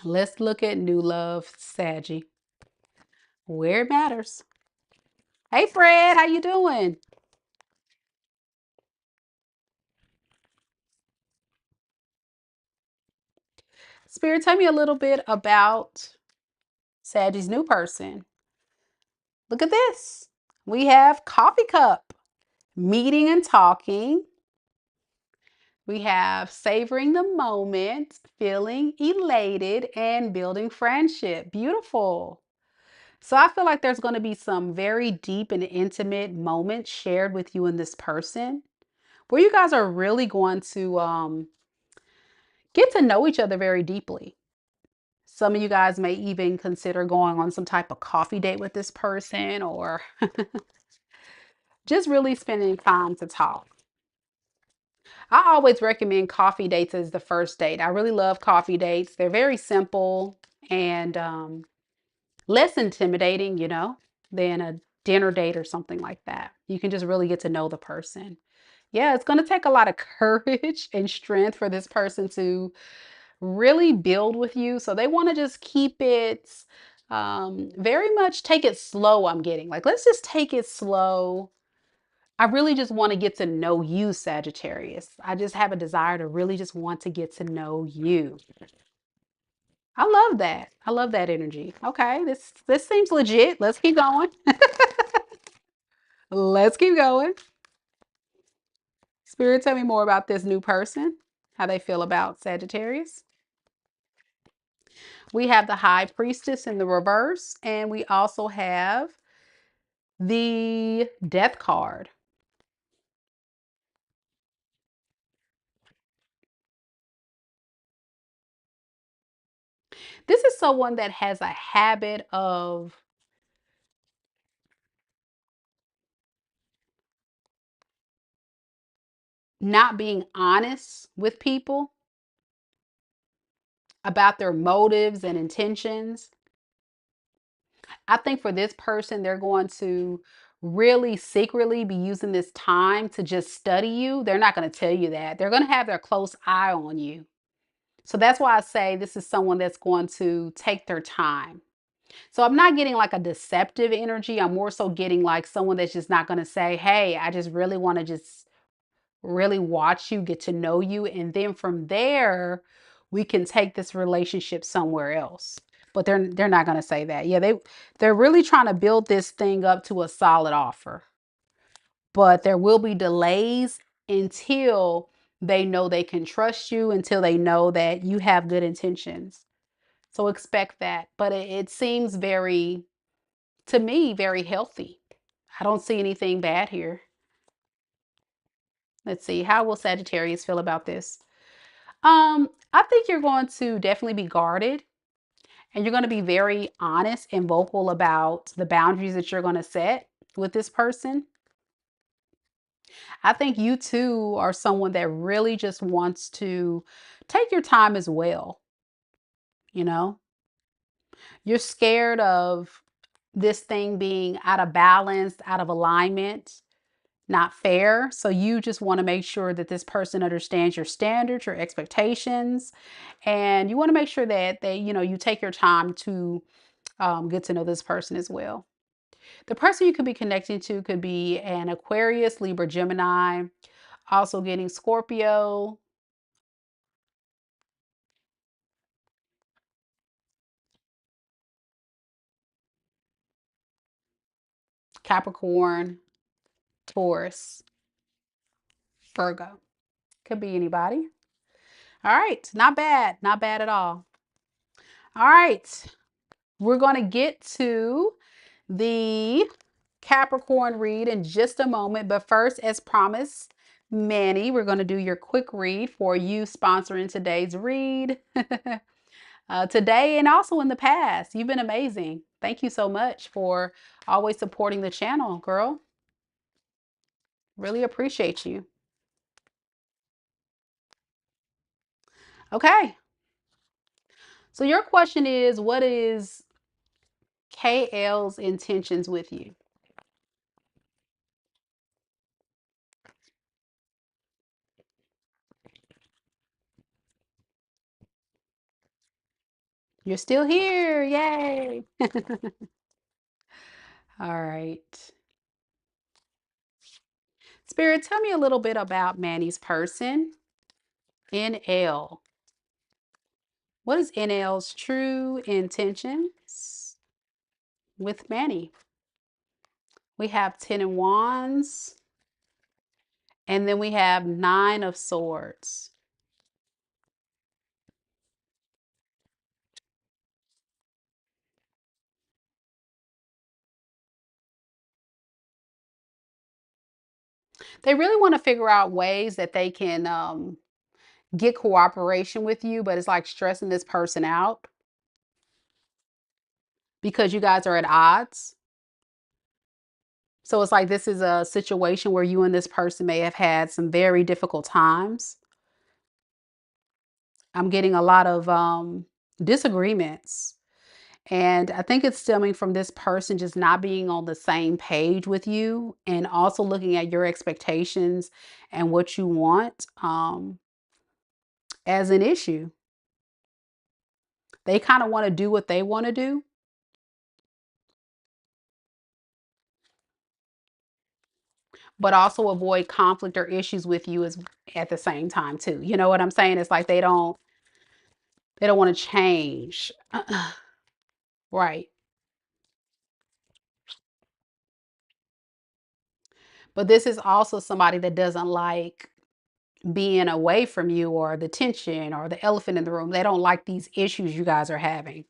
S1: Let's look at new love, Saggy. Where it matters. Hey, Fred, how you doing? Spirit, tell me a little bit about Saggy's new person. Look at this. We have coffee cup, meeting and talking. We have savoring the moment, feeling elated, and building friendship. Beautiful. So I feel like there's going to be some very deep and intimate moments shared with you and this person where you guys are really going to get to know each other very deeply. Some of you guys may even consider going on some type of coffee date with this person or just really spending time to talk. I always recommend coffee dates as the first date. I really love coffee dates. They're very simple and less intimidating, than a dinner date or something like that. You can just really get to know the person. Yeah, it's going to take a lot of courage and strength for this person to really build with you. So they want to just keep it very much take it slow. I'm getting like, let's just take it slow. I really just want to get to know you, Sagittarius. I just have a desire to really just want to get to know you. I love that. I love that energy. Okay, this seems legit. Let's keep going. Let's keep going. Spirit, tell me more about this new person, how they feel about Sagittarius. We have the High Priestess in the reverse, and we also have the Death card. This is someone that has a habit of not being honest with people about their motives and intentions. I think for this person, they're going to really secretly be using this time to just study you. They're not going to tell you that. They're going to have their close eye on you. So that's why I say this is someone that's going to take their time. So I'm not getting like a deceptive energy. I'm more so getting like someone that's just not going to say, hey, I just really want to just really watch you, get to know you. And then from there, we can take this relationship somewhere else. But they're not going to say that. Yeah, they're really trying to build this thing up to a solid offer. But there will be delays until they know they can trust you, until they know that you have good intentions. So expect that. But it seems very, to me, very healthy. I don't see anything bad here. Let's see. How will Sagittarius feel about this? I think you're going to definitely be guarded and you're going to be very honest and vocal about the boundaries that you're going to set with this person. I think you too are someone that really just wants to take your time as well. You know, you're scared of this thing being out of balance, out of alignment, not fair. So you just want to make sure that this person understands your standards, your expectations, and you want to make sure that you take your time to get to know this person as well. The person you could be connecting to could be an Aquarius, Libra, Gemini, also getting Scorpio, Capricorn, Taurus, Virgo. Could be anybody. All right, not bad, not bad at all. All right, we're going to get to the Capricorn read in just a moment, but first, as promised, Manny, we're going to do your quick read for you sponsoring today's read. Today and also in the past. You've been amazing. Thank you so much for always supporting the channel, girl. Really appreciate you. Okay. So your question is, what is KL's intentions with you? You're still here. Yay. All right. Spirit, tell me a little bit about Manny's person, NL. What is NL's true intentions with Manny? We have 10 of Wands, and then we have 9 of Swords. They really want to figure out ways that they can get cooperation with you, but it's like stressing this person out because you guys are at odds. So it's like this is a situation where you and this person may have had some very difficult times. I'm getting a lot of disagreements. And I think it's stemming from this person just not being on the same page with you and also looking at your expectations and what you want as an issue. They kind of want to do what they want to do, but also avoid conflict or issues with you as at the same time too. You know what I'm saying? It's like they don't want to change. Right. But this is also somebody that doesn't like being away from you or the tension or the elephant in the room. They don't like these issues you guys are having.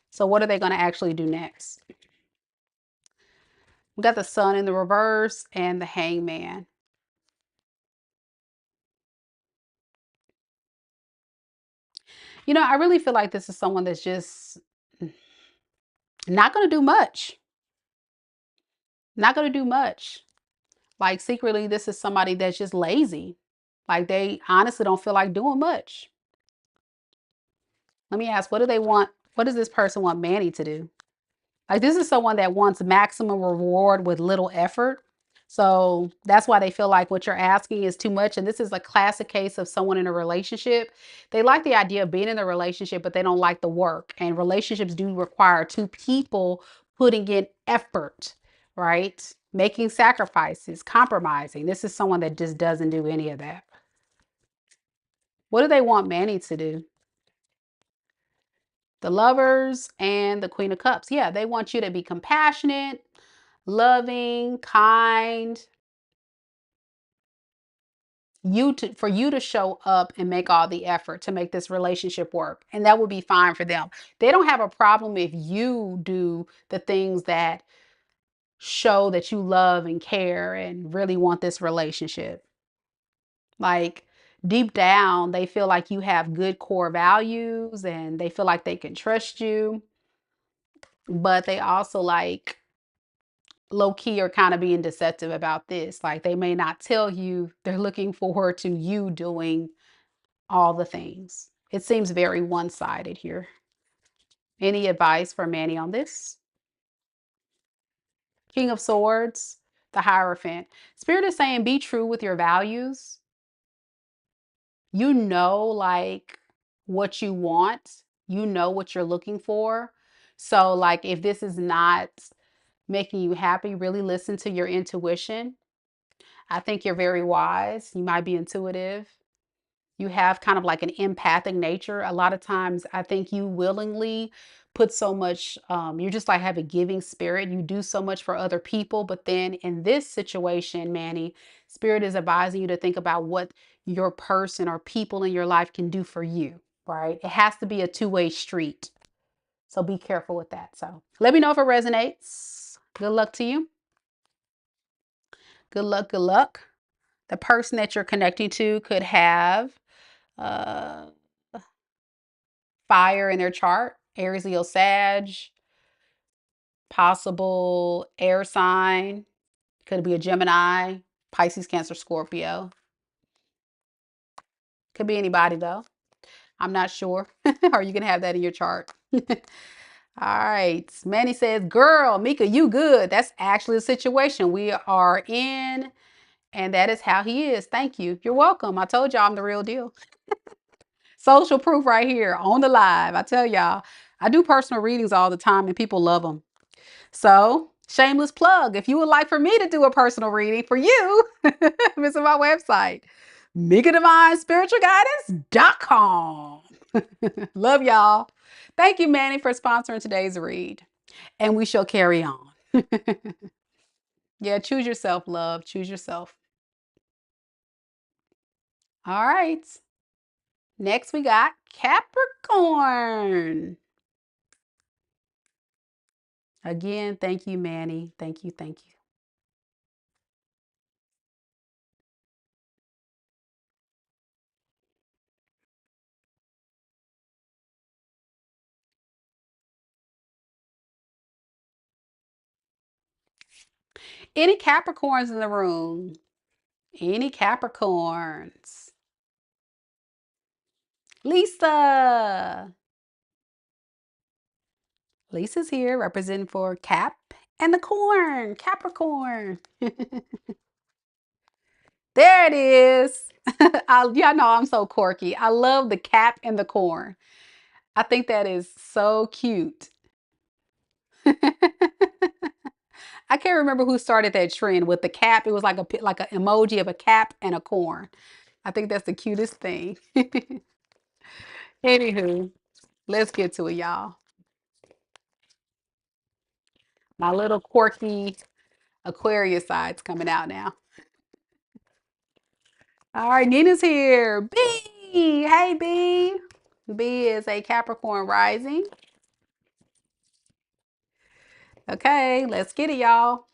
S1: So what are they going to actually do next? We got the Sun in the reverse and the Hangman. I really feel like this is someone that's just not going to do much. Not going to do much. Like secretly, this is somebody that's just lazy. Like they honestly don't feel like doing much. Let me ask, what do they want? What does this person want Manny to do? Like this is someone that wants maximum reward with little effort. So that's why they feel like what you're asking is too much. And this is a classic case of someone in a relationship. They like the idea of being in a relationship, but they don't like the work. And relationships do require two people putting in effort, right? Making sacrifices, compromising. This is someone that just doesn't do any of that. What do they want Manny to do? The Lovers and the Queen of Cups. Yeah, they want you to be compassionate, loving, kind, for you to show up and make all the effort to make this relationship work. And that would be fine for them. They don't have a problem if you do the things that show that you love and care and really want this relationship. Like deep down, they feel like you have good core values and they feel like they can trust you. But they also like low key are kind of being deceptive about this. Like they may not tell you they're looking forward to you doing all the things. It seems very one-sided here. Any advice for Manny on this? King of Swords, the Hierophant. Spirit is saying be true with your values. You know, like what you want, you know what you're looking for. So, like, if this is not making you happy, really listen to your intuition. I think you're very wise. You might be intuitive. You have kind of like an empathic nature. A lot of times, I think you willingly put so much, you're just like have a giving spirit. You do so much for other people. But then in this situation, Manny, Spirit is advising you to think about what your person or people in your life can do for you, right? It has to be a two-way street. So be careful with that. So let me know if it resonates. Good luck to you. Good luck. Good luck. The person that you're connecting to could have uh, fire in their chart, Aries, Leo, Sag, possible air sign, could be a Gemini, Pisces, Cancer, Scorpio. Could be anybody though. I'm not sure. Or you can have that in your chart. All right. Manny says, girl, Meka, you good. That's actually the situation we are in. And that is how he is. Thank you. You're welcome. I told y'all I'm the real deal. Social proof right here on the live. I tell y'all, I do personal readings all the time and people love them. So, shameless plug. If you would like for me to do a personal reading for you, visit my website, MekaDivineSpiritualGuidance.com. Love y'all. Thank you, Manny, for sponsoring today's read. And we shall carry on. Yeah, choose yourself, love. Choose yourself. All right. Next, we got Capricorn. Again, thank you, Manny. Thank you. Thank you. Any Capricorns in the room? Any Capricorns? Lisa. Lisa's here representing for Cap and the corn. Capricorn. There it is. Y'all know I'm so quirky. I love the cap and the corn. I think that is so cute. I can't remember who started that trend with the cap. It was like an emoji of a cap and a corn. I think that's the cutest thing. Anywho, let's get to it, y'all. My little quirky Aquarius side's coming out now. All right, Nina's here. B. Hey, B. B is a Capricorn rising. Okay, let's get it, y'all.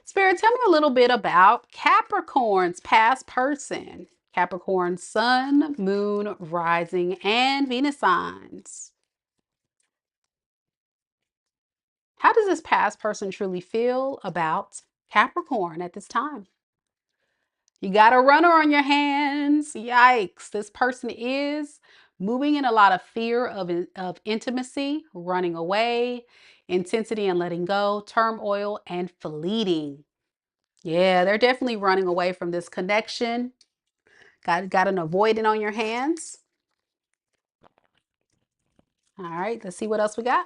S1: Spirit, tell me a little bit about Capricorn's past person. Capricorn sun, moon, rising, and Venus signs. How does this past person truly feel about Capricorn at this time? You got a runner on your hands. Yikes. This person is moving in a lot of fear of intimacy, running away, intensity and letting go, turmoil and fleeting. Yeah, they're definitely running away from this connection. Got an avoidant on your hands. All right, let's see what else we got.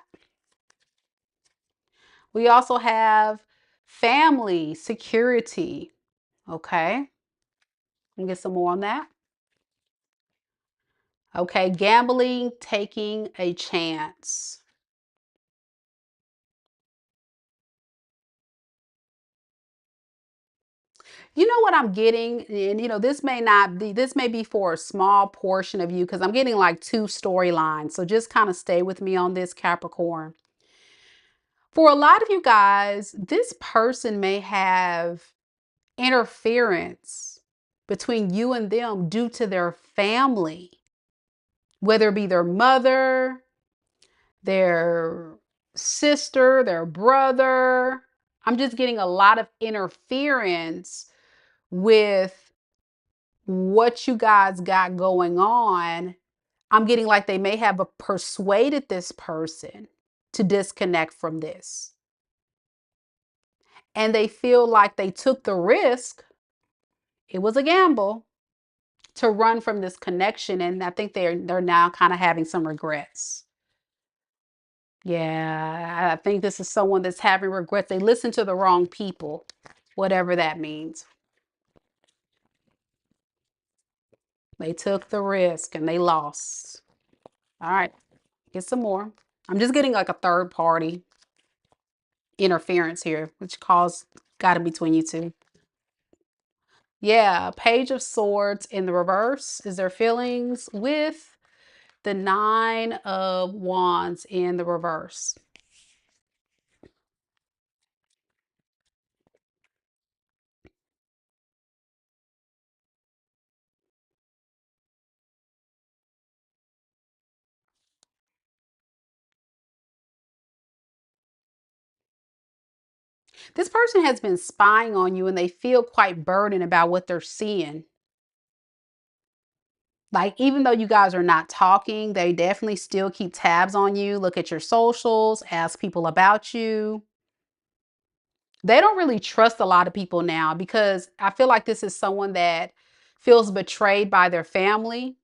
S1: We also have family, security. Okay, let me get some more on that. Okay, gambling, taking a chance. You know what I'm getting? And this may not be, this may be for a small portion of you because I'm getting like two storylines. So just kind of stay with me on this, Capricorn. For a lot of you guys, this person may have interference between you and them due to their family, whether it be their mother, their sister, their brother. I'm just getting a lot of interference with what you guys got going on. I'm getting like they may have persuaded this person to disconnect from this. And they feel like they took the risk. It was a gamble to run from this connection. And I think they're now kind of having some regrets. Yeah, I think this is someone that's having regrets. They listened to the wrong people, whatever that means. They took the risk and they lost. All right, get some more. I'm just getting like a third party interference here, which got in between you two. Yeah, Page of Swords in the reverse is their feelings with the Nine of Wands in the reverse. This person has been spying on you and they feel quite burdened about what they're seeing. Like, even though you guys are not talking, they definitely still keep tabs on you, look at your socials, ask people about you. They don't really trust a lot of people now because I feel like this is someone that feels betrayed by their family.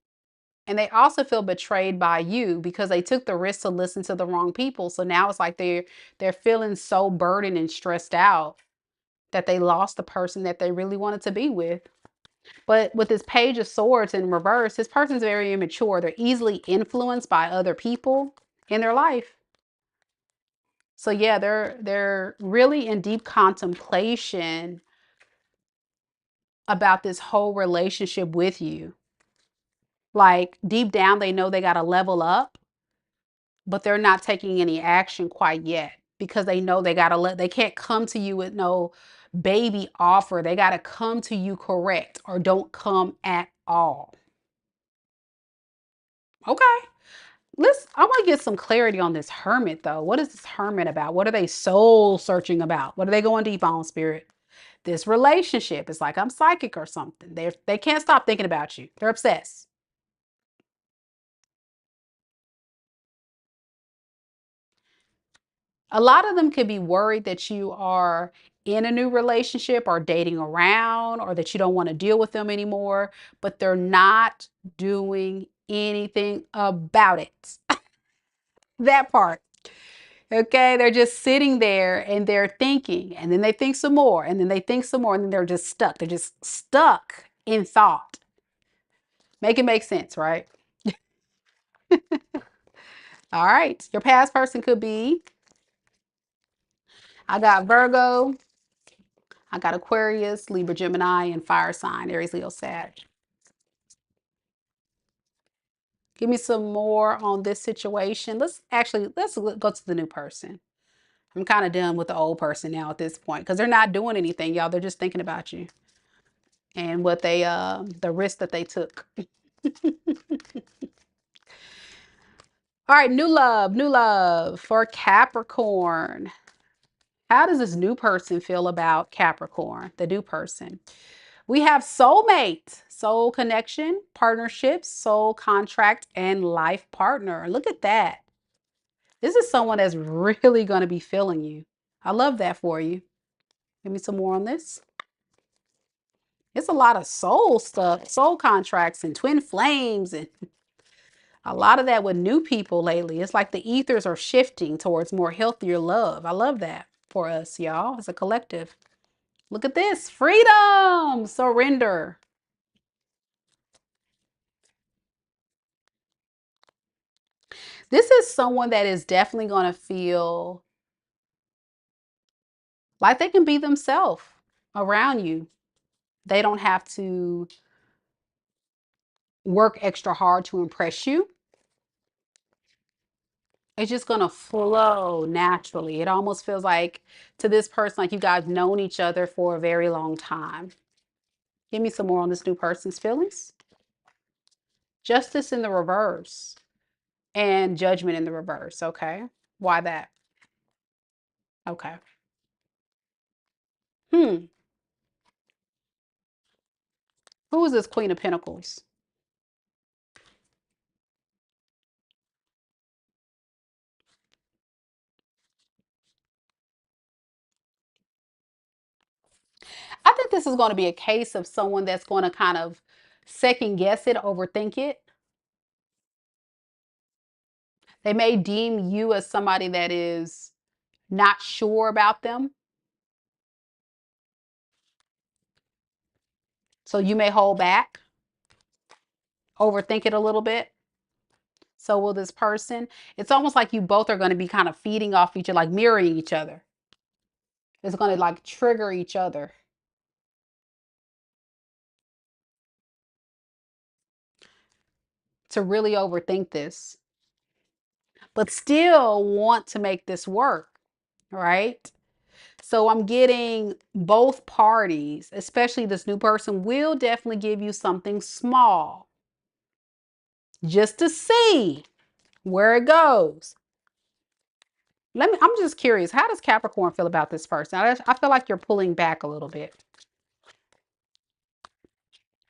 S1: And they also feel betrayed by you because they took the risk to listen to the wrong people. So now it's like they're feeling so burdened and stressed out that they lost the person that they really wanted to be with. But with this Page of Swords in reverse, this person's very immature. They're easily influenced by other people in their life. So yeah, they're really in deep contemplation about this whole relationship with you. Like deep down, they know they got to level up, but they're not taking any action quite yet because they know they can't come to you with no baby offer. They got to come to you correct or don't come at all. Okay. I want to get some clarity on this hermit though. What is this hermit about? What are they soul searching about? What are they going deep on, spirit? This relationship is like I'm psychic or something. They can't stop thinking about you. They're obsessed. A lot of them could be worried that you are in a new relationship or dating around or that you don't want to deal with them anymore, but they're not doing anything about it. That part. Okay, they're just sitting there and they're thinking, and then they think some more, and then they think some more, and then they're just stuck. They're just stuck in thought. Make it make sense, right? All right, your past person could be, I got Virgo, I got Aquarius, Libra, Gemini, and fire sign, Aries, Leo, Sag. Give me some more on this situation. Let's go to the new person. I'm kind of done with the old person now at this point because they're not doing anything, y'all. They're just thinking about you and what the risk that they took. All right, new love for Capricorn. How does this new person feel about Capricorn, the new person? We have soulmate, soul connection, partnerships, soul contract, and life partner. Look at that. This is someone that's really going to be feeling you. I love that for you. Give me some more on this. It's a lot of soul stuff, soul contracts and twin flames and a lot of that with new people lately. It's like the ethers are shifting towards more healthier love. I love that for us, y'all, as a collective. Look at this. Freedom, surrender. This is someone that is definitely going to feel like they can be themselves around you. They don't have to work extra hard to impress you. It's just going to flow naturally. It almost feels like to this person, like you guys known each other for a very long time. Give me some more on this new person's feelings. Justice in the reverse and judgment in the reverse. Okay. Why that? Okay. Hmm. Who is this Queen of Pentacles? I think this is going to be a case of someone that's going to kind of second guess it, overthink it. They may deem you as somebody that is not sure about them. So you may hold back, overthink it a little bit. So will this person. It's almost like you both are going to be kind of feeding off each other, like mirroring each other. It's going to like trigger each other. To really overthink this, but still want to make this work, right? So I'm getting both parties, especially this new person, will definitely give you something small just to see where it goes. I'm just curious, how does Capricorn feel about this person? I feel like you're pulling back a little bit.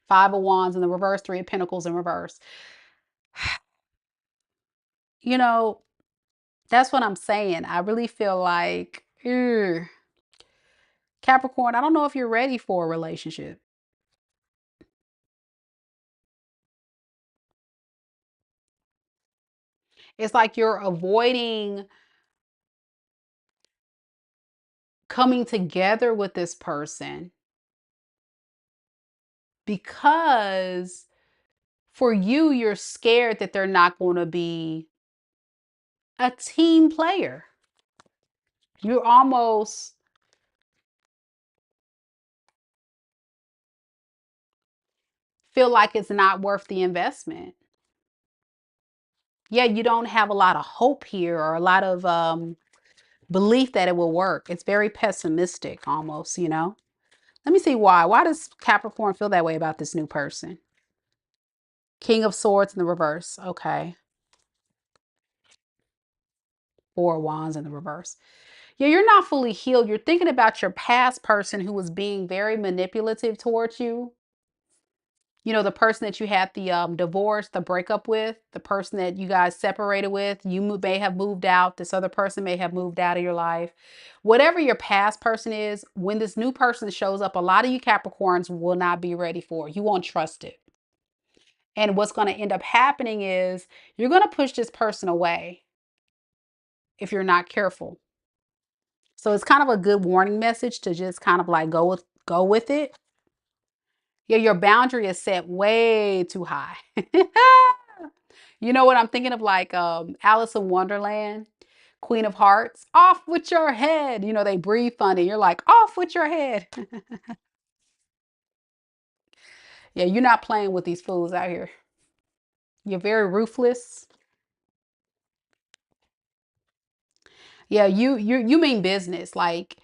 S1: Five of Wands in the reverse, Three of Pentacles in reverse. You know, that's what I'm saying. I really feel like, Capricorn, I don't know if you're ready for a relationship. It's like you're avoiding coming together with this person because for you, you're scared that they're not going to be a team player. You almost feel like it's not worth the investment. Yeah, you don't have a lot of hope here or a lot of belief that it will work. It's very pessimistic almost, you know? Let me see why. Why does Capricorn feel that way about this new person? King of Swords in the reverse. Okay. Four of Wands in the reverse. Yeah, you're not fully healed. You're thinking about your past person who was being very manipulative towards you. You know, the person that you had the divorce, the breakup with, the person that you guys separated with, you may have moved out. This other person may have moved out of your life. Whatever your past person is, when this new person shows up, a lot of you Capricorns will not be ready for it. You won't trust it. And what's going to end up happening is you're going to push this person away if you're not careful. So it's kind of a good warning message to just kind of like go with it. Yeah, your boundary is set way too high. You know what I'm thinking of, like Alice in Wonderland, Queen of Hearts, off with your head. You know, they breathe funny. You're like, off with your head. Yeah, you're not playing with these fools out here. You're very ruthless. Yeah, you mean business. Like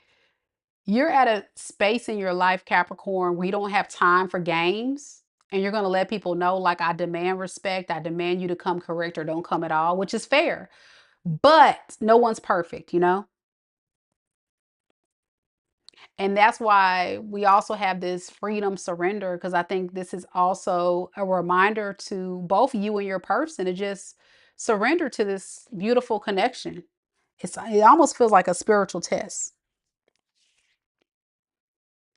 S1: you're at a space in your life, Capricorn, where you don't have time for games. And you're going to let people know, like, I demand respect. I demand you to come correct or don't come at all, which is fair. But no one's perfect, you know? And that's why we also have this freedom surrender, because I think this is also a reminder to both you and your person to just surrender to this beautiful connection. It almost feels like a spiritual test.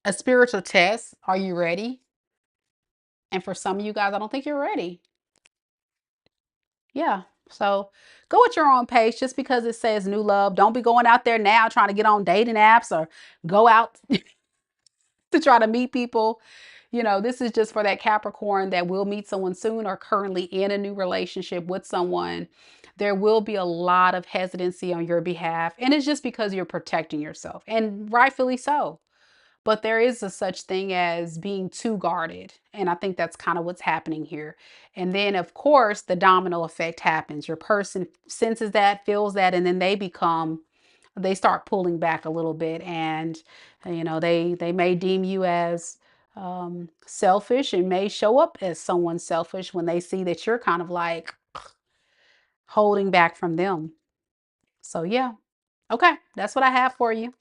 S1: A spiritual test. Are you ready? And for some of you guys, I don't think you're ready. Yeah. So go at your own pace. Just because it says new love, don't be going out there now trying to get on dating apps or go out to try to meet people. You know, this is just for that Capricorn that will meet someone soon or currently in a new relationship with someone. There will be a lot of hesitancy on your behalf. And it's just because you're protecting yourself, and rightfully so. But there is a such thing as being too guarded. And I think that's kind of what's happening here. And then, of course, the domino effect happens. Your person senses that, feels that, and then they start pulling back a little bit. And, you know, they may deem you as selfish and may show up as someone selfish when they see that you're kind of like holding back from them. So yeah. Okay, that's what I have for you.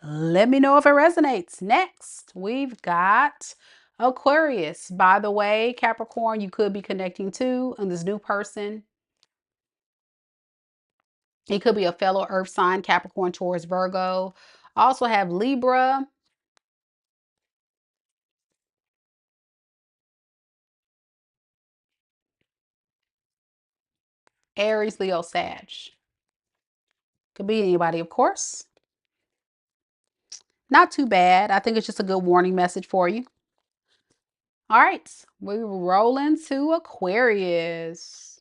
S1: Let me know if it resonates. Next, we've got Aquarius. By the way, Capricorn, you could be connecting to and this new person. It could be a fellow earth sign, Capricorn, Taurus, Virgo. Also have Libra, Aries, Leo, Sag. Could be anybody, of course. Not too bad. I think it's just a good warning message for you. All right, we roll into Aquarius.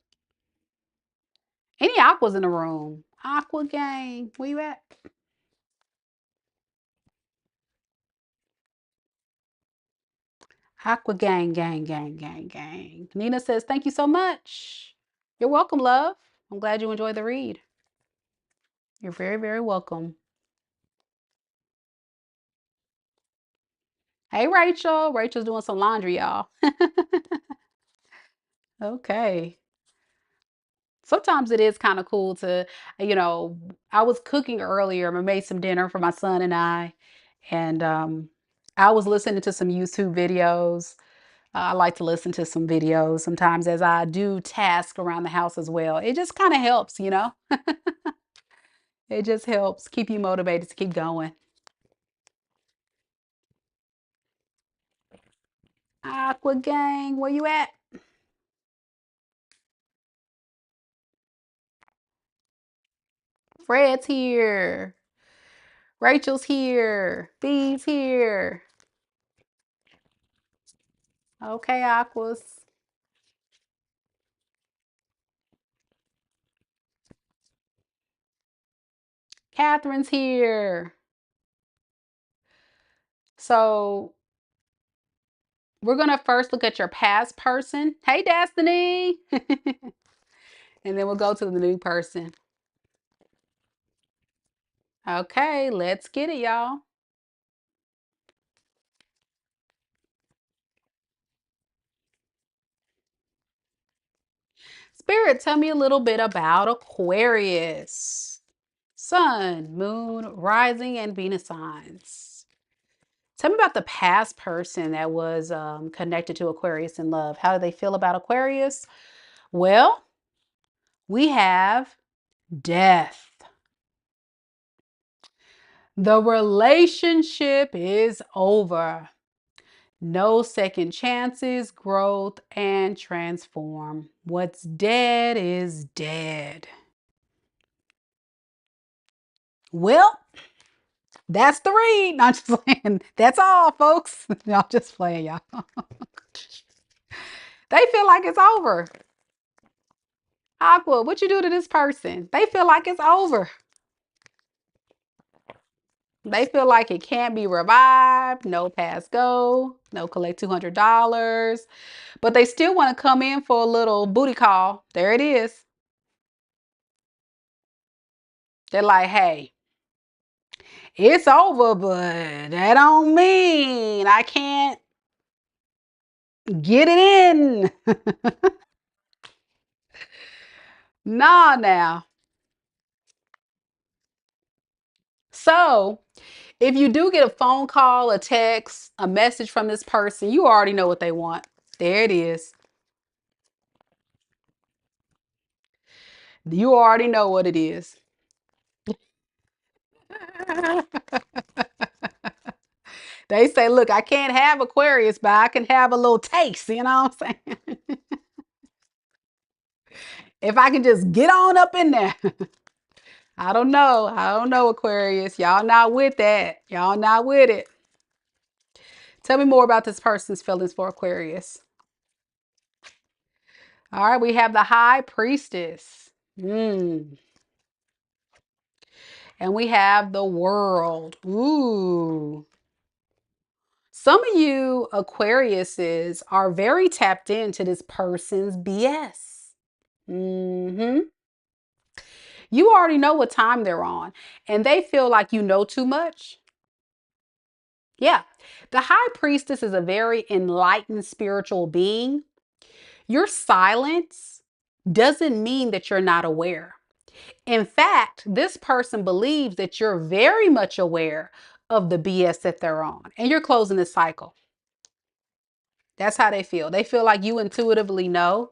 S1: Any aquas in the room? Aqua gang, where you at? Aqua gang, gang, gang, gang, gang. Nina says, thank you so much. You're welcome, love. I'm glad you enjoyed the read. You're very, very welcome. Hey, Rachel. Rachel's doing some laundry, y'all. Okay. Sometimes it is kind of cool to, I was cooking earlier. I made some dinner for my son and and I was listening to some YouTube videos. I like to listen to some videos sometimes as I do tasks around the house as well. It just kind of helps, It just helps keep you motivated to keep going. Aqua gang, where you at? Fred's here. Rachel's here. Bee's here. Okay, Aquas. Catherine's here. So we're going to first look at your past person. Hey, Destiny. And then we'll go to the new person. Okay, let's get it, y'all. Spirit, tell me a little bit about Aquarius. Sun, moon, rising, and Venus signs. Tell me about the past person that was connected to Aquarius in love. How do they feel about Aquarius? Well, we have death. The relationship is over. No second chances, growth, and transform. What's dead is dead. Well, that's the read. No, I'm just playing. That's all, folks. No, I'm just playing, y'all. They feel like it's over. Aqua, what you do to this person? They feel like it's over. They feel like it can't be revived. No pass go. No collect $200. But they still want to come in for a little booty call. There it is. They're like, hey, it's over, but that don't mean I can't get it in. Nah, now. So if you do get a phone call, a text, a message from this person, you already know what they want. There it is. You already know what it is. They say, look, I can't have Aquarius, but I can have a little taste, you know what I'm saying? If I can just get on up in there. I don't know. I don't know, Aquarius. Y'all not with that. Y'all not with it. Tell me more about this person's feelings for Aquarius. All right, we have the High Priestess. And we have the World. Ooh. Some of you Aquariuses are very tapped into this person's BS. You already know what time they're on, and they feel like you know too much. Yeah. The high priestess is a very enlightened spiritual being. Your silence doesn't mean that you're not aware. In fact, this person believes that you're very much aware of the BS that they're on, and you're closing this cycle. That's how they feel. They feel like you intuitively know.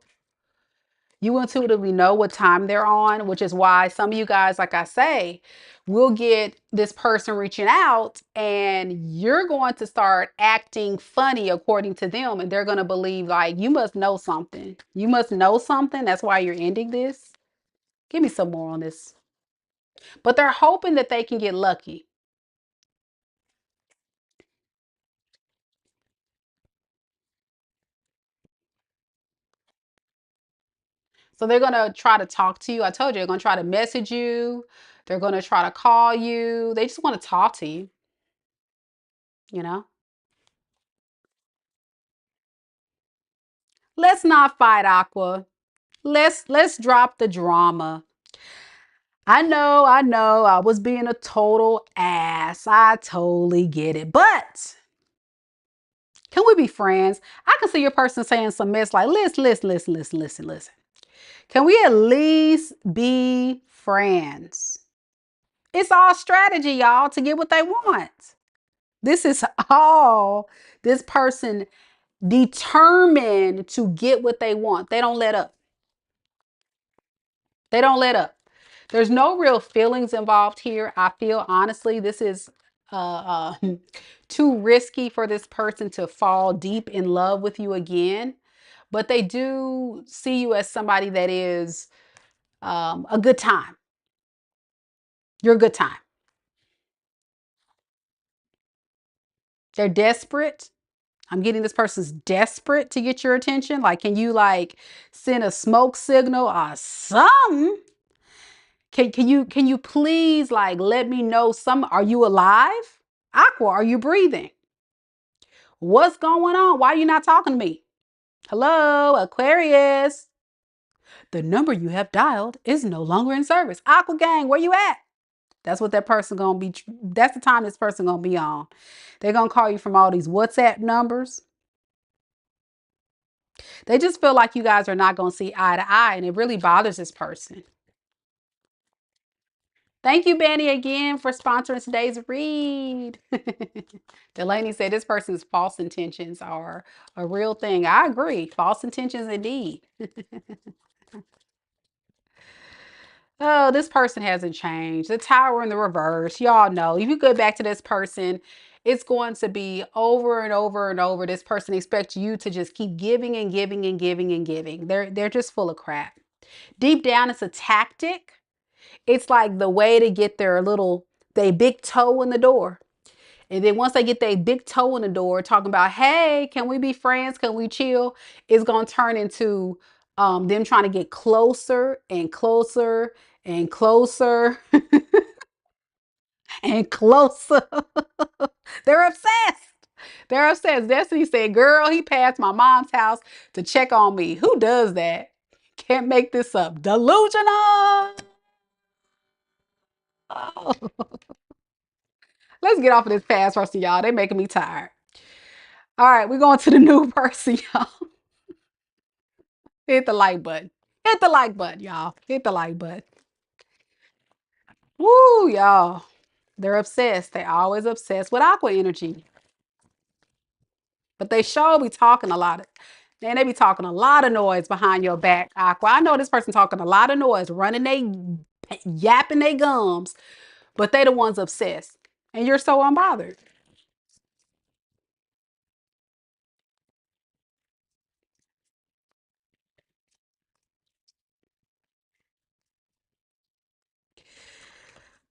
S1: You intuitively know what time they're on, which is why some of you guys, like I say, will get this person reaching out and you're going to start acting funny according to them. And they're going to believe like, you must know something. You must know something. That's why you're ending this. Give me some more on this. But they're hoping that they can get lucky. So they're going to try to talk to you. I told you, they're going to try to message you. They're going to try to call you. They just want to talk to you, you know? Let's not fight, Aqua. Let's drop the drama. I know, I was being a total ass. I totally get it. But can we be friends? I can see your person saying some mess like, listen. Can we at least be friends? It's all strategy, y'all, to get what they want. This is all this person determined to get what they want. They don't let up. They don't let up. There's no real feelings involved here. I feel honestly, this is too risky for this person to fall deep in love with you again. But they do see you as somebody that is a good time. You're a good time. They're desperate. I'm getting this person's desperate to get your attention. Like, can you like send a smoke signal or something? Can you please like let me know some? Are you alive? Aqua, are you breathing? What's going on? Why are you not talking to me? Hello, Aquarius. The number you have dialed is no longer in service. Aqua gang, where you at? That's what that person gonna be. That's the time this person gonna be on. They're gonna call you from all these WhatsApp numbers. They just feel like you guys are not gonna see eye to eye, and it really bothers this person. Thank you, Banny, again for sponsoring today's read. Delaney said this person's false intentions are a real thing. I agree. False intentions indeed. Oh, this person hasn't changed. The tower in the reverse. Y'all know. If you go back to this person, it's going to be over and over and over. This person expects you to just keep giving and giving and giving and giving. They're just full of crap. Deep down, it's a tactic. It's like the way to get they big toe in the door. And then once they get their big toe in the door, talking about, hey, can we be friends? Can we chill? It's going to turn into them trying to get closer and closer and closer and closer. They're obsessed. They're obsessed. Destiny said, girl, he passed my mom's house to check on me. Who does that? Can't make this up. Delusional. Oh. Let's get off of this past person, y'all. They're making me tired. All right, we're going to the new person, y'all. Hit the like button. Hit the like button, y'all. Hit the like button. Woo, y'all. They're obsessed. They always obsessed with aqua energy. But they sure be talking a lot. Man, they be talking a lot of noise behind your back, Aqua. I know this person talking a lot of noise, yapping their gums, but they the ones obsessed. And you're so unbothered.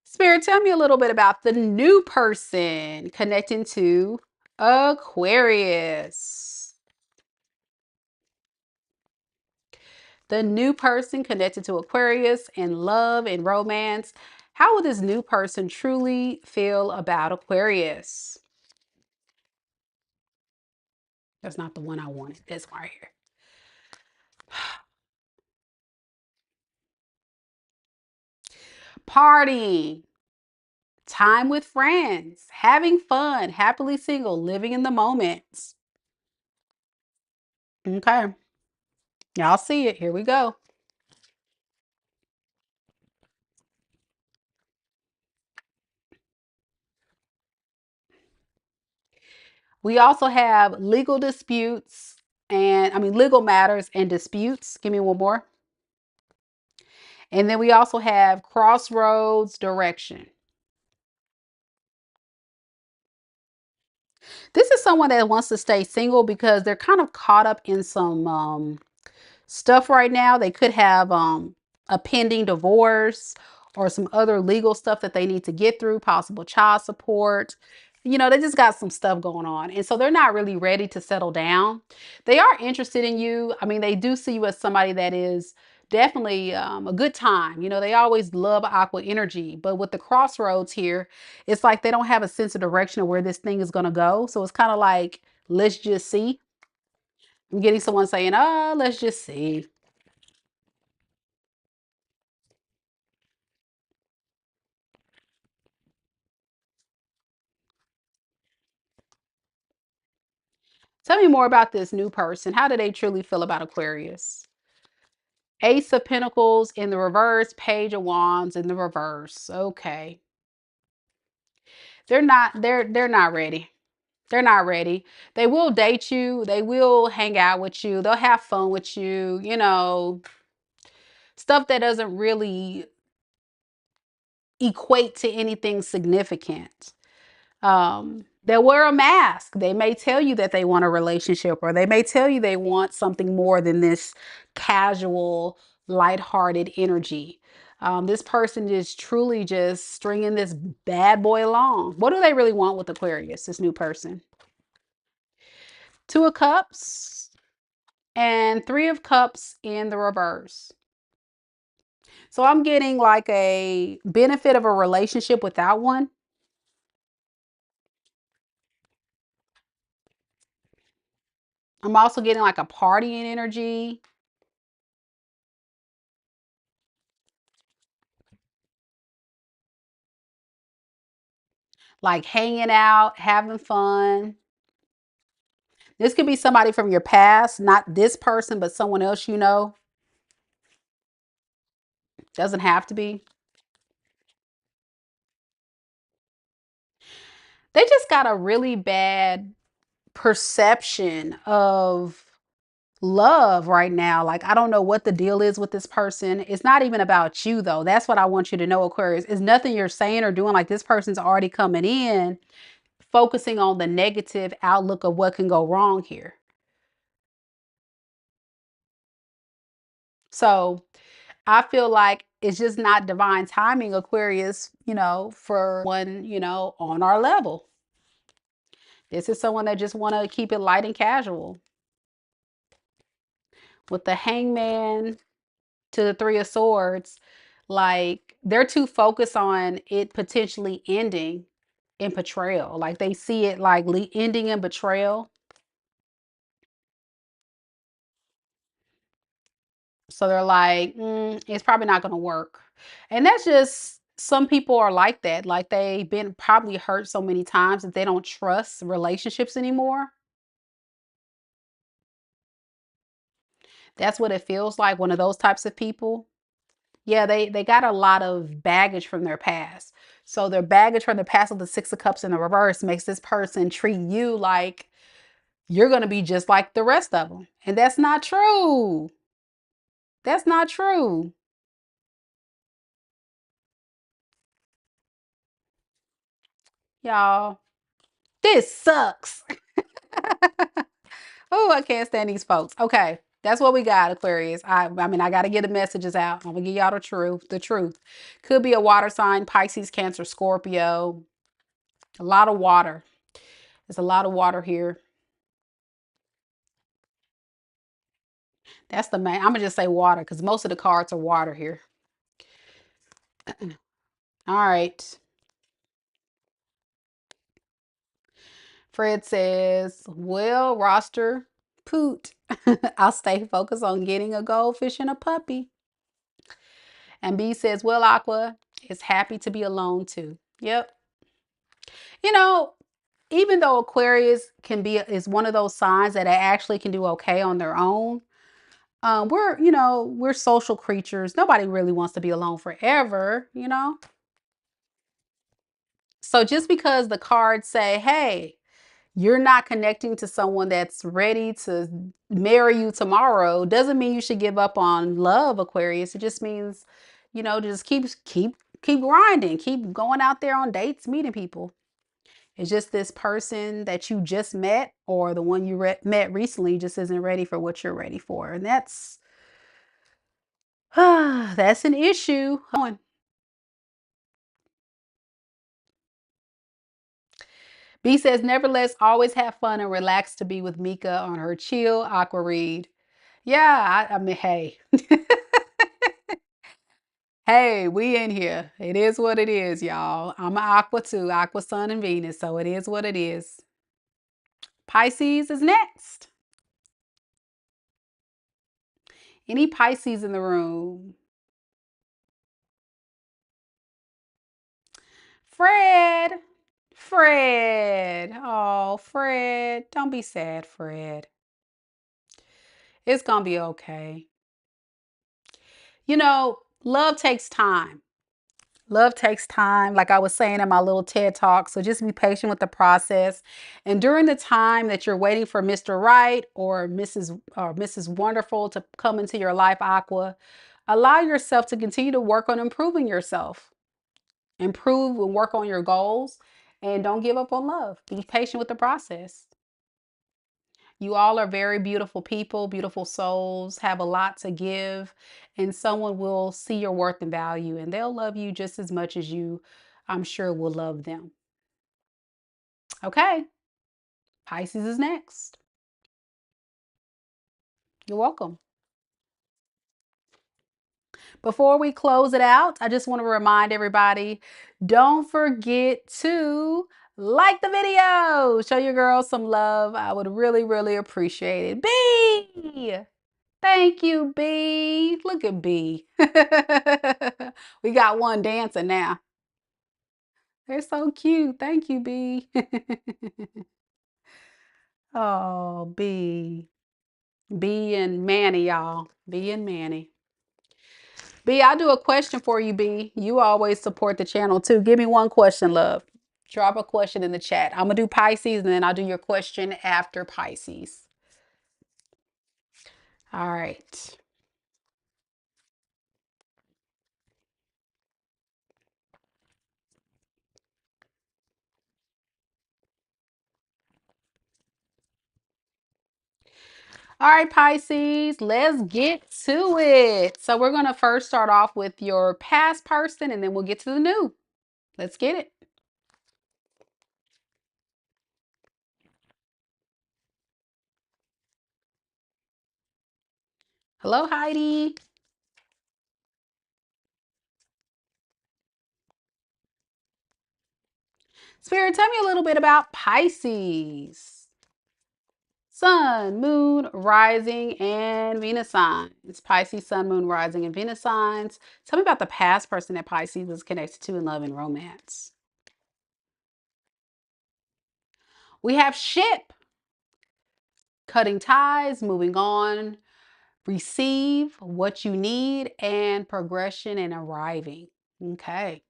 S1: Spirit, tell me a little bit about the new person connecting to Aquarius. The new person connected to Aquarius in love and romance. How will this new person truly feel about Aquarius? That's not the one I wanted. This one right here. Partying. Time with friends, having fun, happily single, living in the moment. Okay. Y'all see it. Here we go. We also have legal disputes legal matters and disputes. Give me one more. And then we also have crossroads direction. This is someone that wants to stay single because they're kind of caught up in some stuff right now. They could have a pending divorce or some other legal stuff that they need to get through, possible child support. You know, they just got some stuff going on. And so they're not really ready to settle down. They are interested in you. I mean, they do see you as somebody that is definitely a good time. You know, they always love aqua energy. But with the crossroads here, it's like they don't have a sense of direction of where this thing is going to go. So it's kind of like, let's just see. I'm getting someone saying, oh, let's just see. Tell me more about this new person. How do they truly feel about Aquarius? Ace of Pentacles in the reverse, Page of Wands in the reverse. Okay. They're not ready. They're not ready. They will date you. They will hang out with you. They'll have fun with you, you know, stuff that doesn't really equate to anything significant. They'll wear a mask. They may tell you that they want a relationship, or they may tell you they want something more than this casual, lighthearted energy. This person is truly just stringing this bad boy along. What do they really want with Aquarius, this new person? Two of Cups and Three of Cups in the reverse. So I'm getting like a benefit of a relationship without one. I'm also getting like a partying energy. Like hanging out, having fun. This could be somebody from your past, not this person, but someone else you know. Doesn't have to be. They just got a really bad perception of love right now. Like, I don't know what the deal is with this person. It's not even about you, though. That's what I want you to know, Aquarius. It's nothing you're saying or doing. Like, this person's already coming in, focusing on the negative outlook of what can go wrong here. So I feel like it's just not divine timing, Aquarius, you know, for one, you know, on our level. This is someone that just want to keep it light and casual. With the Hangman to the Three of Swords, like they're too focused on it potentially ending in betrayal. Like they see it like ending in betrayal. So they're like, it's probably not going to work. And that's just, some people are like that. Like they've been probably hurt so many times that they don't trust relationships anymore. That's what it feels like, one of those types of people. Yeah, they got a lot of baggage from their past. So their baggage from the past of the Six of Cups in the reverse makes this person treat you like you're going to be just like the rest of them. And that's not true. That's not true. Y'all, this sucks. Oh, I can't stand these folks. Okay, that's what we got, Aquarius. I mean, I got to get the messages out. I'm gonna give y'all the truth. The truth could be a water sign: Pisces, Cancer, Scorpio. A lot of water. There's a lot of water here. That's the main. I'm gonna just say water because most of the cards are water here. All right. Fred says, well, roster, poot. I'll stay focused on getting a goldfish and a puppy. And B says, well, Aqua is happy to be alone too. Yep. You know, even though Aquarius is one of those signs that actually can do okay on their own, we're social creatures. Nobody really wants to be alone forever, you know? So just because the cards say, hey, you're not connecting to someone that's ready to marry you tomorrow, doesn't mean you should give up on love, Aquarius. It just means, just keep grinding, keep going out there on dates, meeting people. It's just this person that you just met or the one you met recently just isn't ready for what you're ready for. And that's an issue. B says, nevertheless, always have fun and relax to be with Meka on her chill aqua read. Yeah, I mean, hey. Hey, we in here. It is what it is, y'all. I'm an aqua too, aqua sun and Venus, so it is what it is. Pisces is next. Any Pisces in the room? Fred. Fred. Oh, Fred. Don't be sad, Fred. It's going to be okay. Love takes time. Love takes time, like I was saying in my little TED talk. So just be patient with the process. And during the time that you're waiting for Mr. Right or Mrs. Wonderful to come into your life, Aqua, allow yourself to continue to work on improving yourself. Improve and work on your goals. And don't give up on love. Be patient with the process. You all are very beautiful people, beautiful souls, have a lot to give, and someone will see your worth and value, and they'll love you just as much as you, I'm sure, will love them. Okay, Pisces is next. You're welcome. Before we close it out, I just want to remind everybody, don't forget to like the video. Show your girl some love. I would really, really appreciate it. B! Thank you, B. Look at B. We got one dancing now. They're so cute. Thank you, B. Oh, B. B and Manny, y'all. B and Manny. B, I'll do a question for you, B. You always support the channel too. Give me one question, love. Drop a question in the chat. I'm going to do Pisces and then I'll do your question after Pisces. All right. All right, Pisces, let's get to it. So we're going to first start off with your past person and then we'll get to the new. Let's get it. Hello, Heidi. Spirit, tell me a little bit about Pisces. Sun, moon, rising, and Venus signs. Pisces, sun, moon, rising, and Venus signs. Tell me about the past person that Pisces is connected to in love and romance. We have ship. Cutting ties, moving on, receive what you need, and progression and arriving. Okay.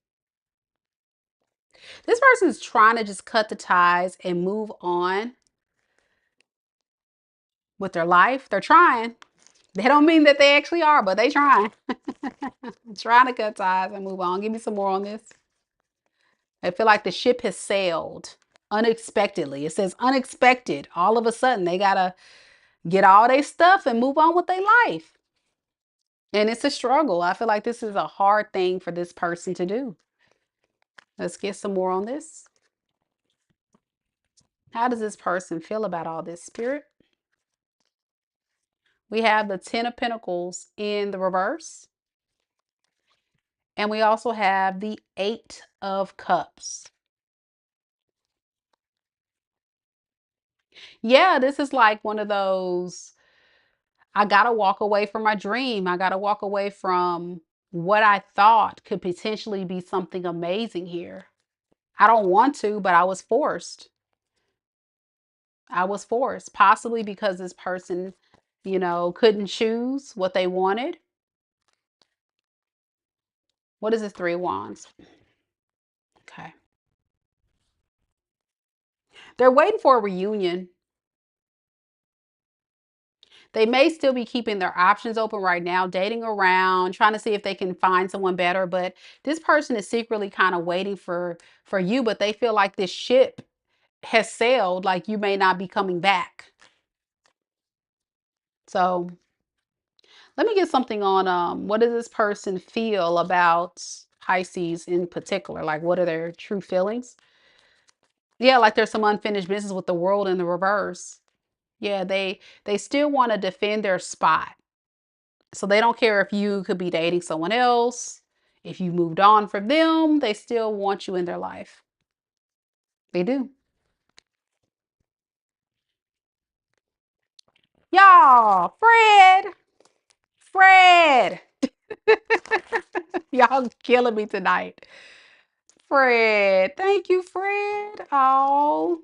S1: This person is trying to just cut the ties and move on with their life. They're trying. They don't mean that they actually are, but they trying. Trying to cut ties and move on. Give me some more on this. I feel like the ship has sailed unexpectedly. It says unexpected. All of a sudden, they got to get all their stuff and move on with their life. And it's a struggle. I feel like this is a hard thing for this person to do. Let's get some more on this. How does this person feel about all this, Spirit? We have the 10 of Pentacles in the reverse. And we also have the 8 of Cups. Yeah, this is like one of those, I got to walk away from my dream. I got to walk away from what I thought could potentially be something amazing here. I don't want to, but I was forced. I was forced, possibly because this person, couldn't choose what they wanted. What is the Three of Wands? Okay. They're waiting for a reunion. They may still be keeping their options open right now, dating around, trying to see if they can find someone better. But this person is secretly kind of waiting for you, but they feel like this ship has sailed, like you may not be coming back. So let me get something on what does this person feel about Pisces in particular? Like what are their true feelings? Yeah, like there's some unfinished business with the world in the reverse. Yeah, they still want to defend their spot. So they don't care if you could be dating someone else, if you moved on from them, they still want you in their life. They do. Y'all, Fred, y'all killing me tonight. Fred, thank you, Fred. Oh,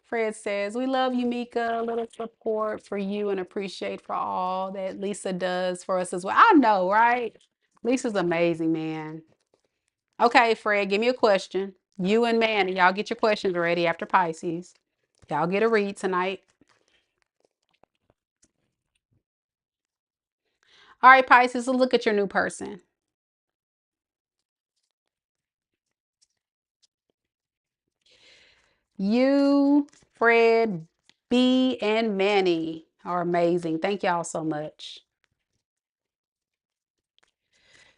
S1: Fred says, we love you, Meka. A little support for you and appreciate for all that Lisa does for us as well. I know, right? Lisa's amazing, man. Okay, Fred, give me a question. You and Manny, y'all get your questions ready after Pisces. Y'all get a read tonight. All right, Pisces, let's look at your new person. You, Fred, B, and Manny are amazing. Thank y'all so much.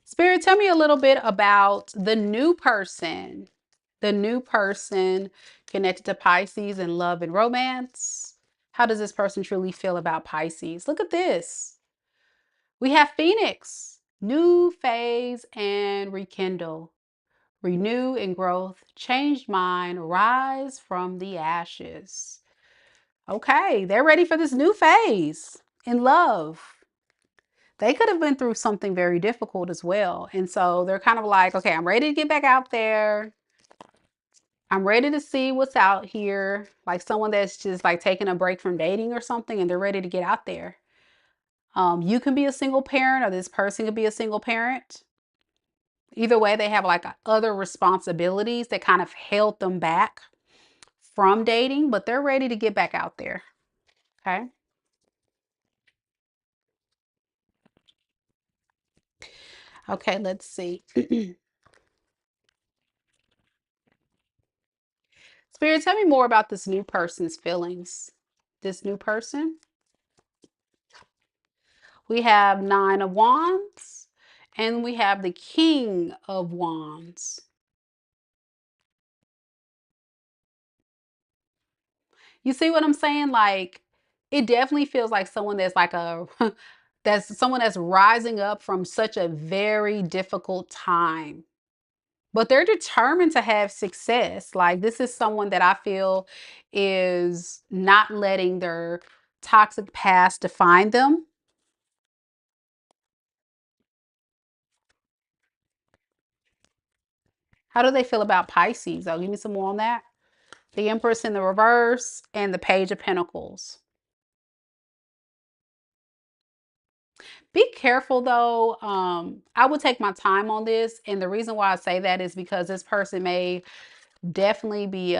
S1: Spirit, tell me a little bit about the new person. The new person connected to Pisces in love and romance. How does this person truly feel about Pisces? Look at this. We have Phoenix, new phase and rekindle, renew and growth, changed mind, rise from the ashes. Okay, they're ready for this new phase in love. They could have been through something very difficult as well. And so they're kind of like, okay, I'm ready to get back out there. I'm ready to see what's out here. Like someone that's just like taking a break from dating or something and they're ready to get out there. You can be a single parent or this person could be a single parent. Either way, they have like other responsibilities that kind of held them back from dating, but they're ready to get back out there. Okay. Okay, let's see. Spirit, tell me more about this new person's feelings. This new person. We have Nine of Wands and we have the King of Wands. You see what I'm saying? Like, it definitely feels like someone that's like a that's someone that's rising up from such a very difficult time. But they're determined to have success. Like this is someone that I feel is not letting their toxic past define them. How do they feel about Pisces? Oh, give me some more on that. The Empress in the reverse and the Page of Pentacles. Be careful though. I would take my time on this. And the reason why I say that is because this person may definitely be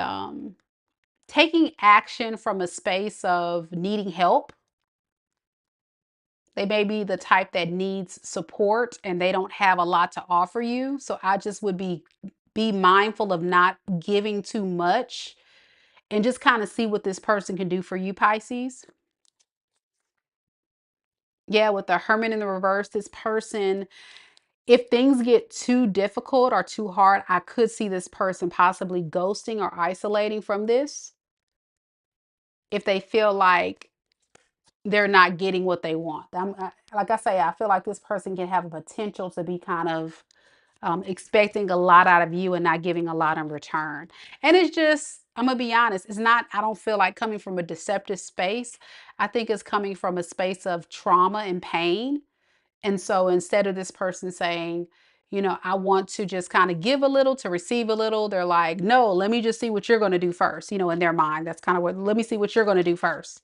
S1: taking action from a space of needing help. They may be the type that needs support and they don't have a lot to offer you. So I just would be mindful of not giving too much and just kind of see what this person can do for you, Pisces. Yeah, with the Hermit in the reverse, this person, if things get too difficult or too hard, I could see this person possibly ghosting or isolating from this if they feel like they're not getting what they want. Like I say, I feel like this person can have a potential to be kind of expecting a lot out of you and not giving a lot in return. And it's just, I'm going to be honest, it's not, I don't feel like coming from a deceptive space. I think it's coming from a space of trauma and pain. And so instead of this person saying, I want to just kind of give a little to receive a little. They're like, no, let me just see what you're going to do first. In their mind, that's kind of what, let me see what you're going to do first.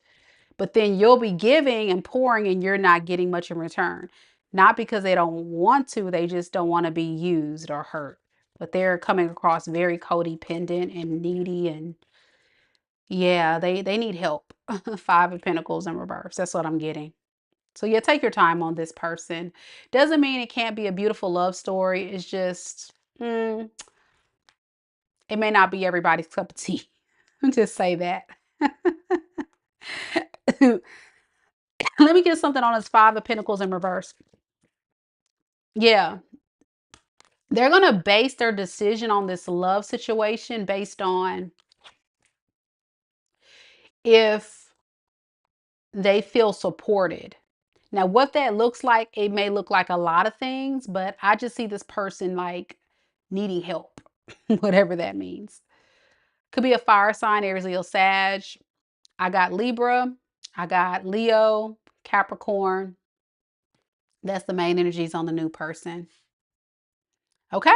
S1: But then you'll be giving and pouring and you're not getting much in return. Not because they don't want to, they just don't want to be used or hurt. But they're coming across very codependent and needy, and yeah, they need help. Five of Pentacles in reverse. That's what I'm getting. So yeah, take your time on this person. Doesn't mean it can't be a beautiful love story. It's just, it may not be everybody's cup of tea. Just say that. Let me get something on this Five of Pentacles in reverse. Yeah. They're going to base their decision on this love situation based on if they feel supported. Now, what that looks like, it may look like a lot of things, but I just see this person like needing help, whatever that means. Could be a fire sign, Aries, Leo, Sag. I got Libra. I got Leo, Capricorn. That's the main energies on the new person. Okay.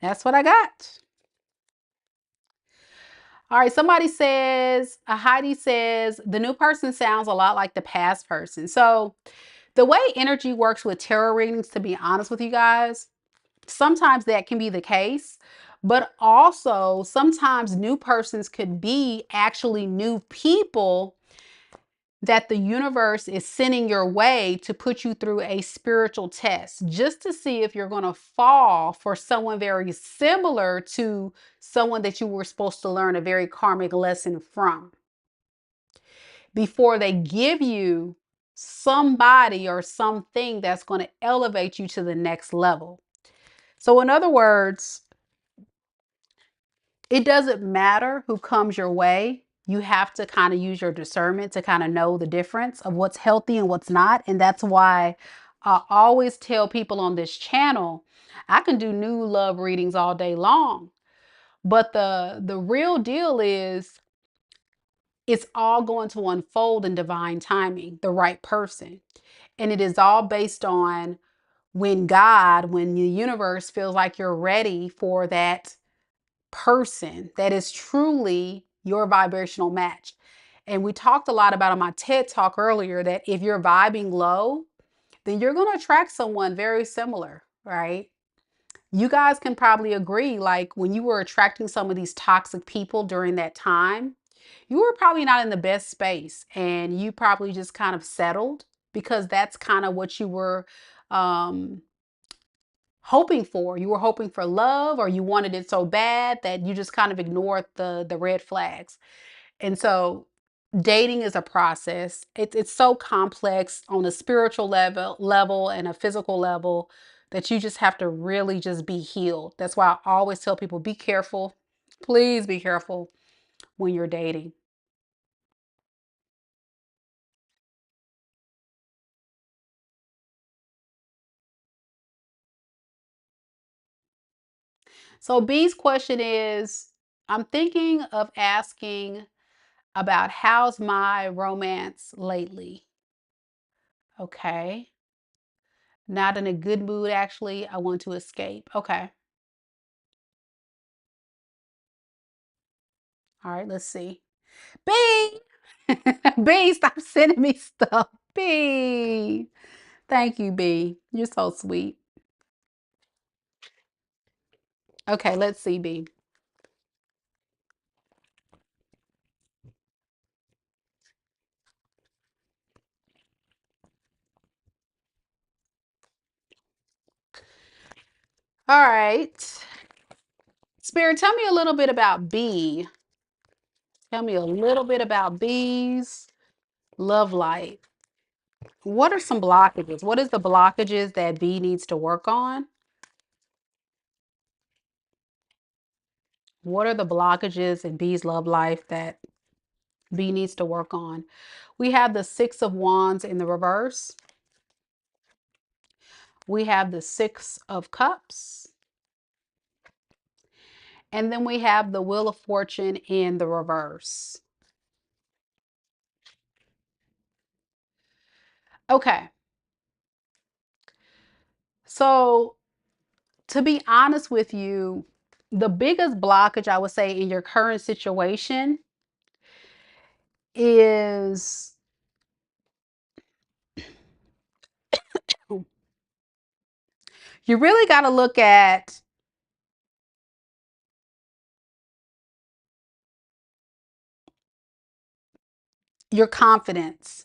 S1: That's what I got. All right, somebody says, Heidi says, the new person sounds a lot like the past person. So the way energy works with tarot readings, to be honest with you guys, sometimes that can be the case, but also sometimes new persons could be actually new people that the universe is sending your way to put you through a spiritual test, just to see if you're going to fall for someone very similar to someone that you were supposed to learn a very karmic lesson from, before they give you somebody or something that's going to elevate you to the next level. So in other words, it doesn't matter who comes your way. You have to kind of use your discernment to kind of know the difference of what's healthy and what's not. And that's why I always tell people on this channel, I can do new love readings all day long. But the real deal is it's all going to unfold in divine timing, the right person. And it is all based on when the universe feels like you're ready for that person that is truly your vibrational match. And we talked a lot about on my TED talk earlier that if you're vibing low, then you're going to attract someone very similar, right? You guys can probably agree, like when you were attracting some of these toxic people during that time, you were probably not in the best space and you probably just kind of settled because that's kind of what you were um, hoping for. You were hoping for love, or you wanted it so bad that you just kind of ignored the red flags. And so dating is a process. It's so complex on a spiritual level and a physical level that you just have to really just be healed. That's why I always tell people, be careful. Please be careful when you're dating. So B's question is, I'm thinking of asking about how's my romance lately. Okay. Not in a good mood, actually. I want to escape. Okay. All right, let's see. B! B, stop sending me stuff. B. Thank you, B. You're so sweet. Okay, let's see, B. All right. Spirit, tell me a little bit about B. Tell me a little bit about B's love life. What are some blockages? What is the blockages that B needs to work on? What are the blockages in B's love life that B needs to work on? We have the Six of Wands in the reverse. We have the Six of Cups. And then we have the Wheel of Fortune in the reverse. Okay. So, to be honest with you, the biggest blockage I would say in your current situation is you really got to look at your confidence.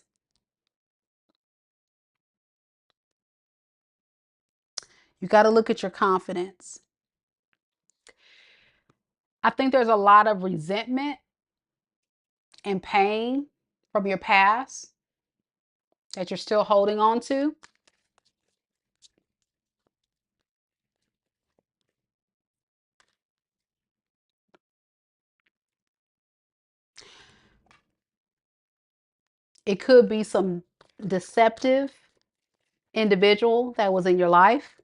S1: You got to look at your confidence. I think there's a lot of resentment and pain from your past that you're still holding on to. It could be some deceptive individual that was in your life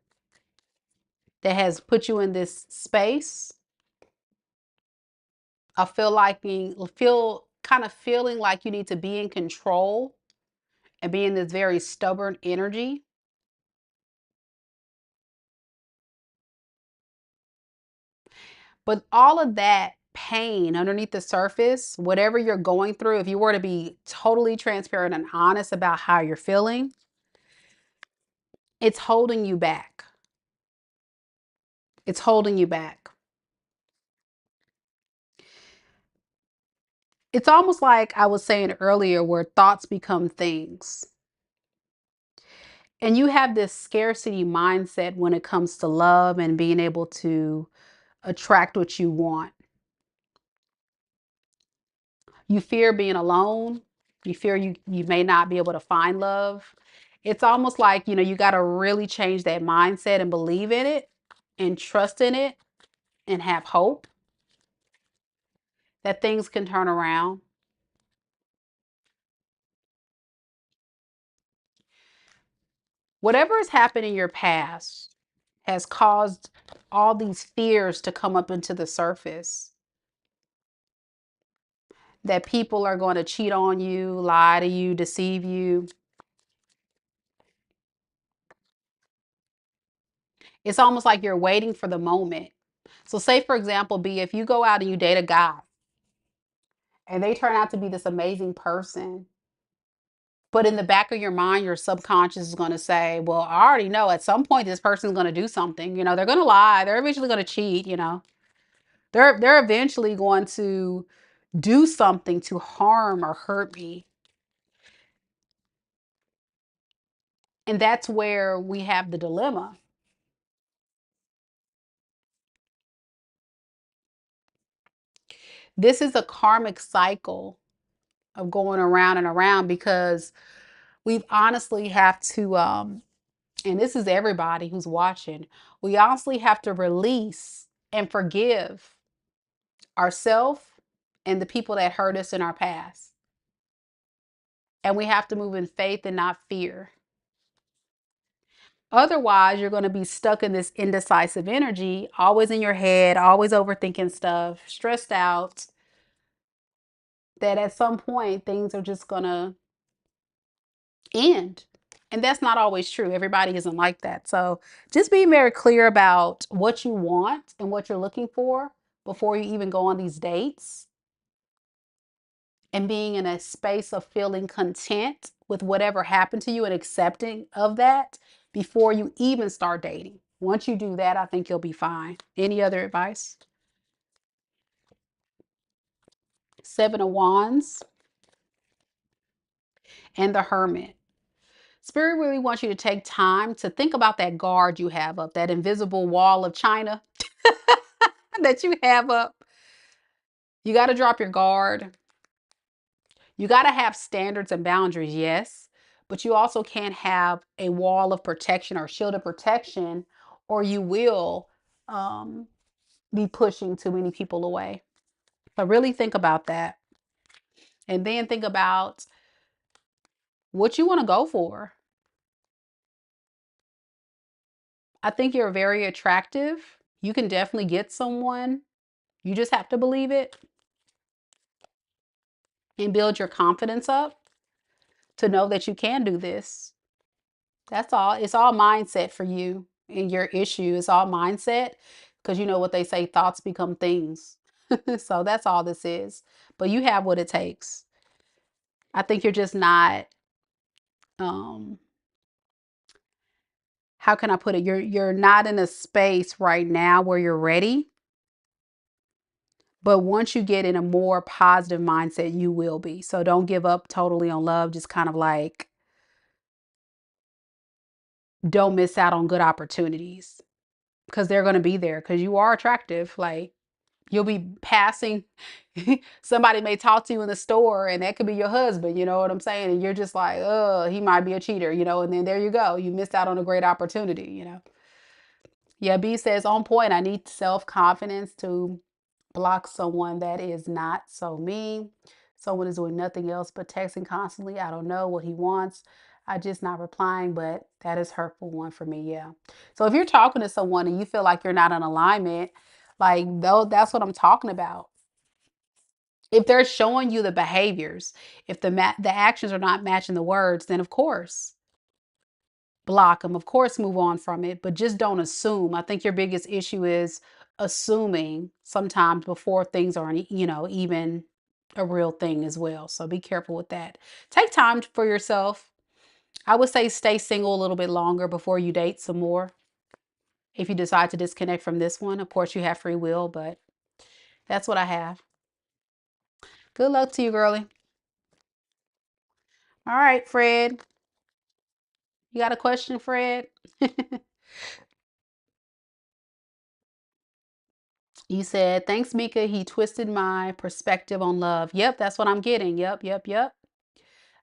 S1: that has put you in this space. I feel kind of feeling like you need to be in control and be in this very stubborn energy. But all of that pain underneath the surface, whatever you're going through, if you were to be totally transparent and honest about how you're feeling, it's holding you back. It's holding you back. It's almost like I was saying earlier, where thoughts become things. And you have this scarcity mindset when it comes to love and being able to attract what you want. You fear being alone. You fear you may not be able to find love. It's almost like, you got to really change that mindset and believe in it and trust in it and have hope that things can turn around. Whatever has happened in your past has caused all these fears to come up into the surface. That people are going to cheat on you, lie to you, deceive you. It's almost like you're waiting for the moment. So say, for example, if you go out and you date a guy and they turn out to be this amazing person, but in the back of your mind, your subconscious is going to say, well, I already know at some point this person's going to do something. They're going to lie. They're eventually going to cheat. They're eventually going to do something to harm or hurt me. And that's where we have the dilemma. This is a karmic cycle of going around and around, because we honestly have to, and this is everybody who's watching, we honestly have to release and forgive ourselves and the people that hurt us in our past. And we have to move in faith and not fear. Otherwise, you're going to be stuck in this indecisive energy, always in your head, always overthinking stuff, stressed out, that at some point things are just going to end. And that's not always true. Everybody isn't like that. So just be very clear about what you want and what you're looking for before you even go on these dates. And being in a space of feeling content with whatever happened to you and accepting of that before you even start dating. Once you do that, I think you'll be fine. Any other advice? Seven of Wands and the Hermit. Spirit really wants you to take time to think about that guard you have up, that invisible wall of China that you have up. You got to drop your guard. You got to have standards and boundaries, yes, but you also can't have a wall of protection or shield of protection, or you will be pushing too many people away. But really think about that. And then think about what you want to go for. I think you're very attractive. You can definitely get someone. You just have to believe it and build your confidence up to know that you can do this. That's all. It's all mindset for you. And your issue is all mindset, because you know what they say, thoughts become things. So that's all this is. But you have what it takes. I think you're just not, um, how can I put it? You're not in a space right now where you're ready. But once you get in a more positive mindset, you will be. So don't give up totally on love. Just kind of like, don't miss out on good opportunities, because they're going to be there, because you are attractive. Like, you'll be passing. Somebody may talk to you in the store, and that could be your husband. You know what I'm saying? And you're just like, oh, he might be a cheater, and then there you go. You missed out on a great opportunity. Yeah, B says, on point. I need self-confidence to block someone that is not so me. Someone is doing nothing else but texting constantly. I don't know what he wants. I just not replying, but that is hurtful one for me. Yeah. So if you're talking to someone and you feel like you're not in alignment, like, though, that's what I'm talking about. If they're showing you the behaviors, if the actions are not matching the words, then of course block them. Of course, move on from it, but just don't assume. I think your biggest issue is assuming sometimes before things are, even a real thing as well. So be careful with that. Take time for yourself. I would say stay single a little bit longer before you date some more. If you decide to disconnect from this one, of course, you have free will, but that's what I have. Good luck to you, girlie. All right, Fred. You got a question, Fred? You said, thanks, Mika. He twisted my perspective on love. Yep, that's what I'm getting. Yep, yep, yep.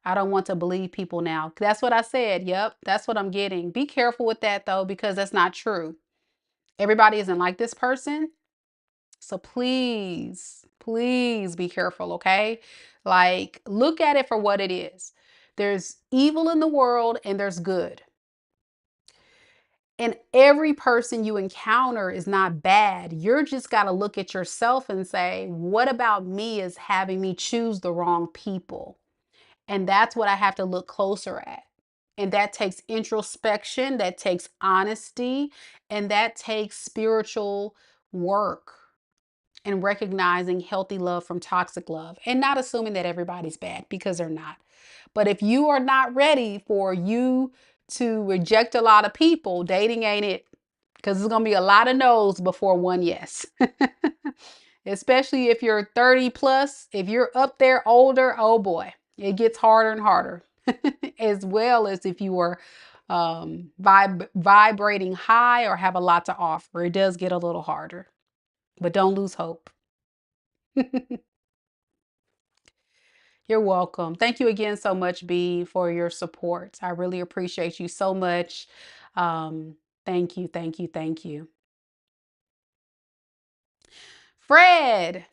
S1: I don't want to believe people now. That's what I said. Yep, that's what I'm getting. Be careful with that, though, because that's not true. Everybody isn't like this person. So please, please be careful, okay? Like, look at it for what it is. There's evil in the world and there's good. And every person you encounter is not bad. You're just got to look at yourself and say, what about me is having me choose the wrong people? And that's what I have to look closer at. And that takes introspection, that takes honesty, and that takes spiritual work, and recognizing healthy love from toxic love, and not assuming that everybody's bad, because they're not. But if you are not ready for you to reject a lot of people, dating ain't it. Because there's going to be a lot of no's before one yes. Especially if you're 30 plus, if you're up there older, oh boy, it gets harder and harder. As well as if you are vibrating high or have a lot to offer, it does get a little harder. But don't lose hope. You're welcome. Thank you again so much, B, for your support. I really appreciate you so much. Thank you, thank you, thank you. Fred,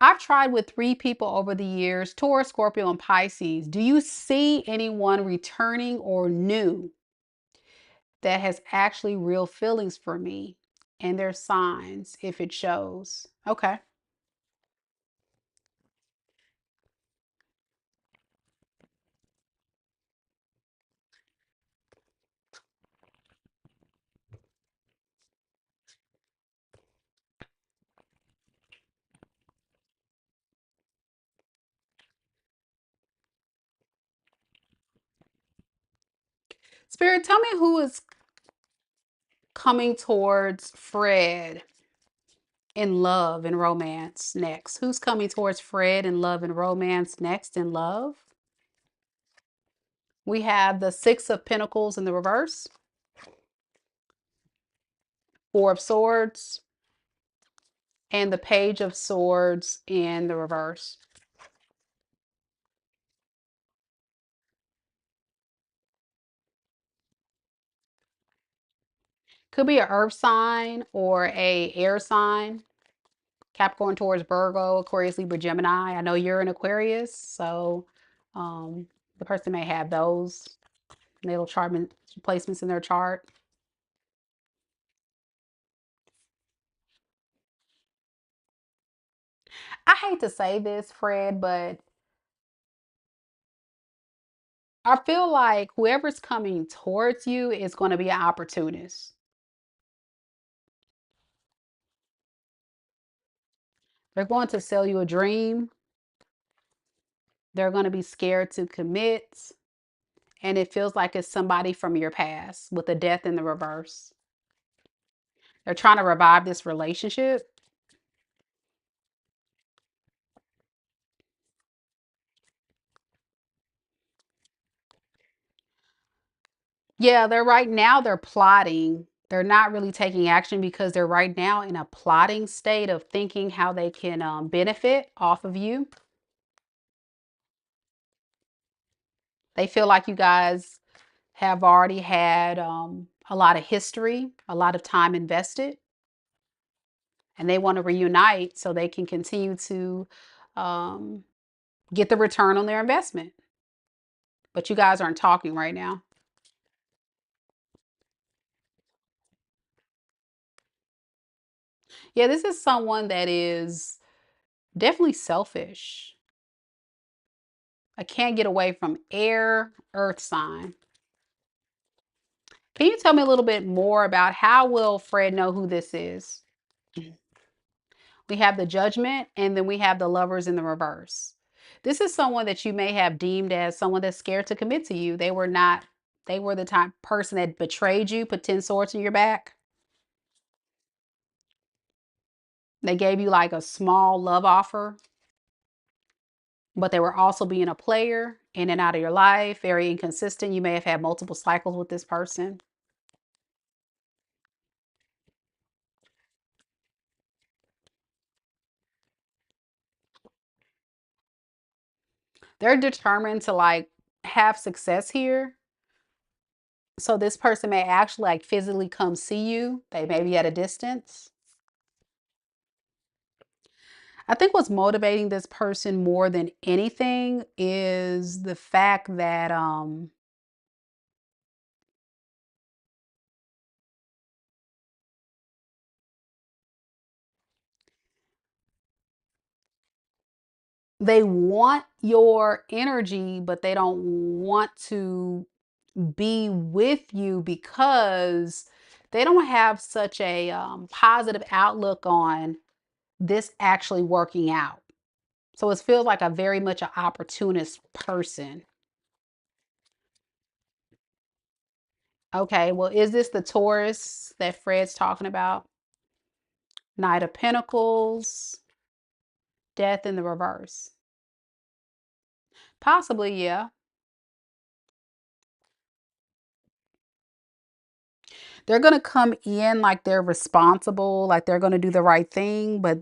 S1: I've tried with 3 people over the years, Taurus, Scorpio, and Pisces. Do you see anyone returning or new that has actually real feelings for me? And their signs, if it shows. Okay. Spirit, tell me who is coming towards Fred in love and romance next. Who's coming towards Fred in love and romance next in love? We have the Six of Pentacles in the reverse, Four of Swords, and the Page of Swords in the reverse. Could be an earth sign or a air sign. Capricorn, Taurus, Virgo, Aquarius, Libra, Gemini. I know you're an Aquarius, so the person may have those natal chart placements in their chart. I hate to say this, Fred, but I feel like whoever's coming towards you is going to be an opportunist. They're going to sell you a dream. They're going to be scared to commit. And it feels like it's somebody from your past with a death in the reverse. They're trying to revive this relationship. Yeah, they're right now, they're plotting. They're not really taking action because they're right now in a plotting state of thinking how they can benefit off of you. They feel like you guys have already had a lot of history, a lot of time invested, and they want to reunite so they can continue to um, get the return on their investment. But you guys aren't talking right now. Yeah, this is someone that is definitely selfish. I can't get away from air, earth sign. Can you tell me a little bit more about how will Fred know who this is? We have the judgment and then we have the lovers in the reverse. This is someone that you may have deemed as someone that's scared to commit to you. They were not, they were the type person that betrayed you, put 10 swords in your back. They gave you like a small love offer, but they were also being a player in and out of your life, very inconsistent. You may have had multiple cycles with this person. They're determined to like have success here. So this person may actually like physically come see you. They may be at a distance. I think what's motivating this person more than anything is the fact that they want your energy, but they don't want to be with you because they don't have such a positive outlook on this actually working out. So it feels like a very much an opportunist person. Okay, well, is this the Taurus that Fred's talking about? Knight of Pentacles, death in the reverse. Possibly, yeah. They're going to come in like they're responsible, like they're going to do the right thing, but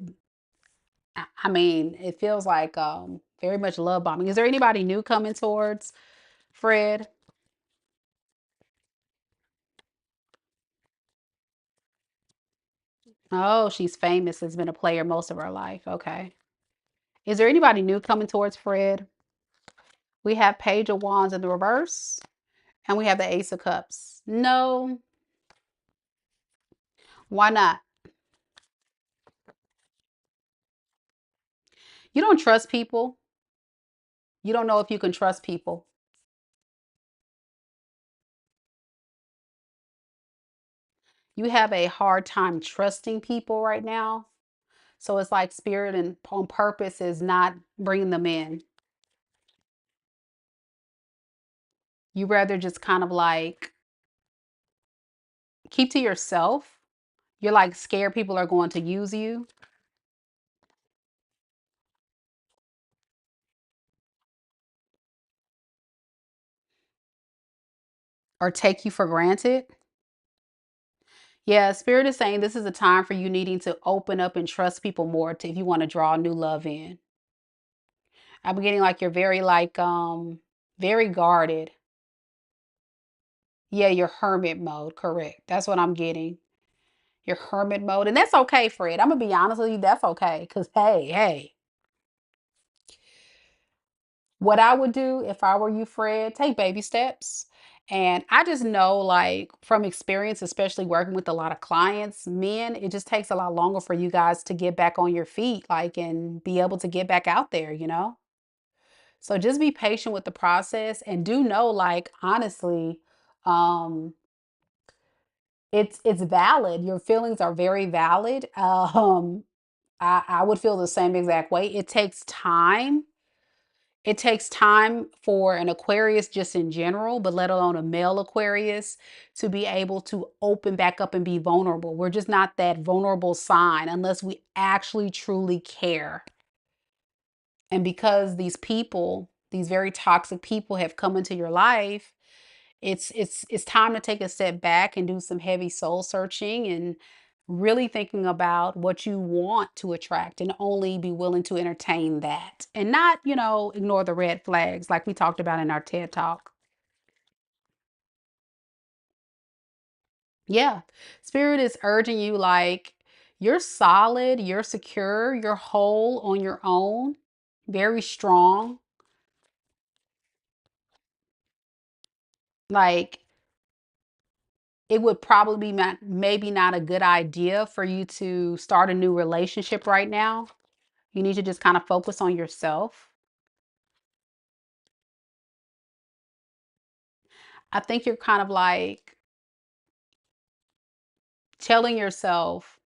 S1: I mean, it feels like very much love bombing. Is there anybody new coming towards Fred? Oh, she's famous, has been a player most of her life. Okay. Is there anybody new coming towards Fred? We have Page of Wands in the reverse, and we have the Ace of Cups. No. Why not? You don't trust people. You don't know if you can trust people. You have a hard time trusting people right now. So it's like spirit and on purpose is not bringing them in. You rather just kind of like keep to yourself. You're like scared people are going to use you or take you for granted. Yeah, spirit is saying this is a time for you needing to open up and trust people more to, if you want to draw new love in. I'm getting like you're very like very guarded. Yeah, your hermit mode, correct. That's what I'm getting. Your hermit mode. And that's okay, Fred. I'm gonna be honest with you, that's okay. Cause hey, what I would do if I were you, Fred, take baby steps. And I just know, like, from experience, especially working with a lot of clients, men, it just takes a lot longer for you guys to get back on your feet, like, and be able to get back out there, you know? So just be patient with the process, and do know, like, honestly, um, it's valid. Your feelings are very valid. I would feel the same exact way. It takes time. It takes time for an Aquarius just in general, but let alone a male Aquarius, to be able to open back up and be vulnerable. We're just not that vulnerable sign unless we actually truly care. And because these people, these very toxic people, have come into your life, it's time to take a step back and do some heavy soul searching, and really thinking about what you want to attract, and only be willing to entertain that, and not, ignore the red flags like we talked about in our TED Talk. Yeah. Spirit is urging you, like, you're solid, you're secure, you're whole on your own, very strong. Like, it would probably be maybe not a good idea for you to start a new relationship right now. You need to just kind of focus on yourself. I think you're kind of like telling yourself,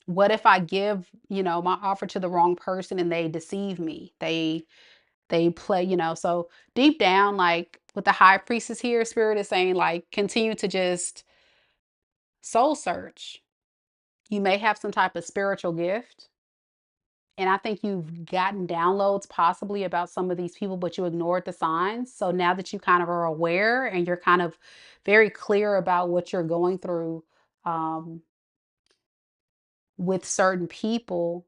S1: what if I give, my offer to the wrong person and they deceive me? They play, so deep down, like with the high priestess here, spirit is saying, like, continue to just soul search. You may have some type of spiritual gift. And I think you've gotten downloads possibly about some of these people, but you ignored the signs. So now that you kind of are aware and you're kind of very clear about what you're going through, um, with certain people,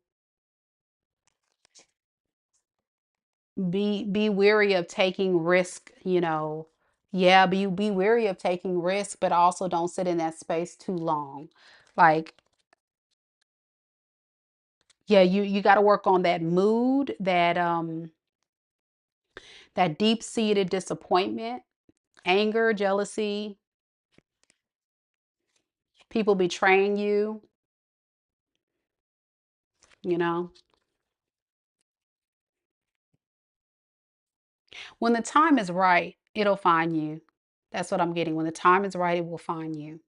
S1: be weary of taking risk. Yeah, be weary of taking risk, but also don't sit in that space too long. Like, yeah, you got to work on that mood, that deep seated disappointment, anger, jealousy, people betraying you, you know. When the time is right, it'll find you. That's what I'm getting. When the time is right, it will find you.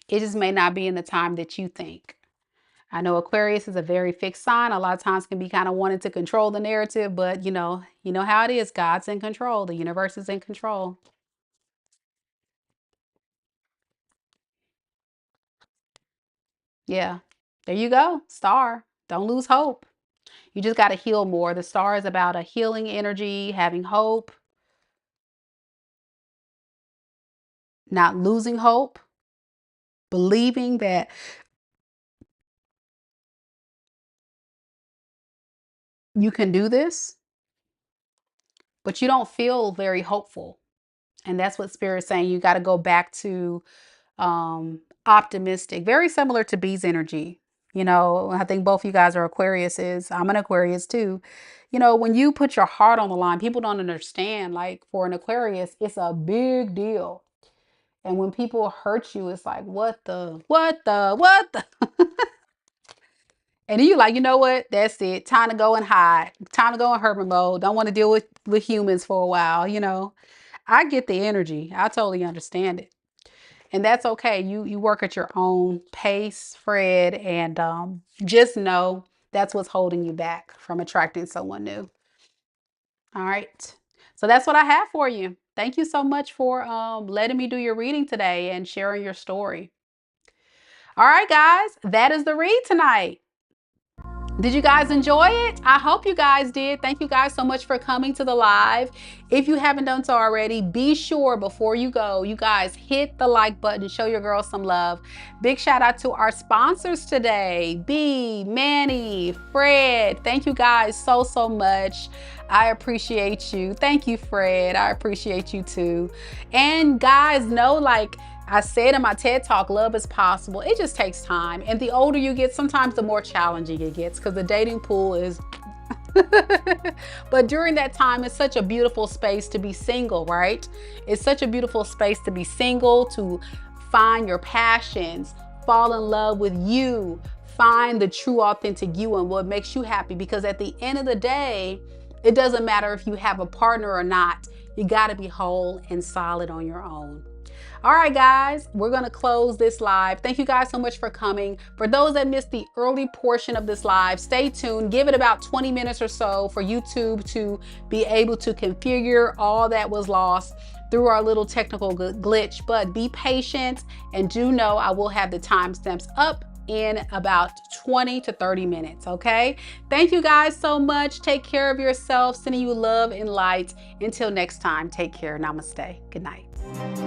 S1: It just may not be in the time that you think. I know Aquarius is a very fixed sign. A lot of times can be kind of wanting to control the narrative, but you know how it is. God's in control. The universe is in control. Yeah. There you go. Star. Don't lose hope. You just got to heal more. The star is about a healing energy, having hope, not losing hope, believing that you can do this, but you don't feel very hopeful. And that's what Spirit's saying. You got to go back to optimistic, very similar to B's energy. I think both you guys are Aquariuses. I'm an Aquarius too. When you put your heart on the line, people don't understand. Like, for an Aquarius, it's a big deal. And when people hurt you, it's like, what the? And then you like, you know what? That's it. Time to go and hide. Time to go in hermit mode. Don't want to deal with humans for a while. I get the energy. I totally understand it. And that's okay. You work at your own pace, Fred, and just know that's what's holding you back from attracting someone new. All right. So that's what I have for you. Thank you so much for letting me do your reading today and sharing your story. All right, guys, that is the read tonight. Did you guys enjoy it? I hope you guys did. Thank you guys so much for coming to the live. If you haven't done so already, be sure before you go, you guys hit the like button, show your girls some love. Big shout out to our sponsors today, B, Manny, Fred. Thank you guys so much. I appreciate you. Thank you, Fred. I appreciate you too. And guys, know, like I said in my TED Talk, love is possible. It just takes time. And the older you get, sometimes the more challenging it gets, because the dating pool is but during that time, it's such a beautiful space to be single, right? It's such a beautiful space to be single, to find your passions, fall in love with you, find the true authentic you and what makes you happy, because at the end of the day, it doesn't matter if you have a partner or not. You got to be whole and solid on your own. All right, guys, we're going to close this live. Thank you guys so much for coming. For those that missed the early portion of this live, stay tuned. Give it about 20 minutes or so for YouTube to be able to configure all that was lost through our little technical glitch. But be patient, and do know I will have the timestamps up in about 20 to 30 minutes, okay? Thank you guys so much. Take care of yourself. Sending you love and light. Until next time, take care. Namaste. Good night.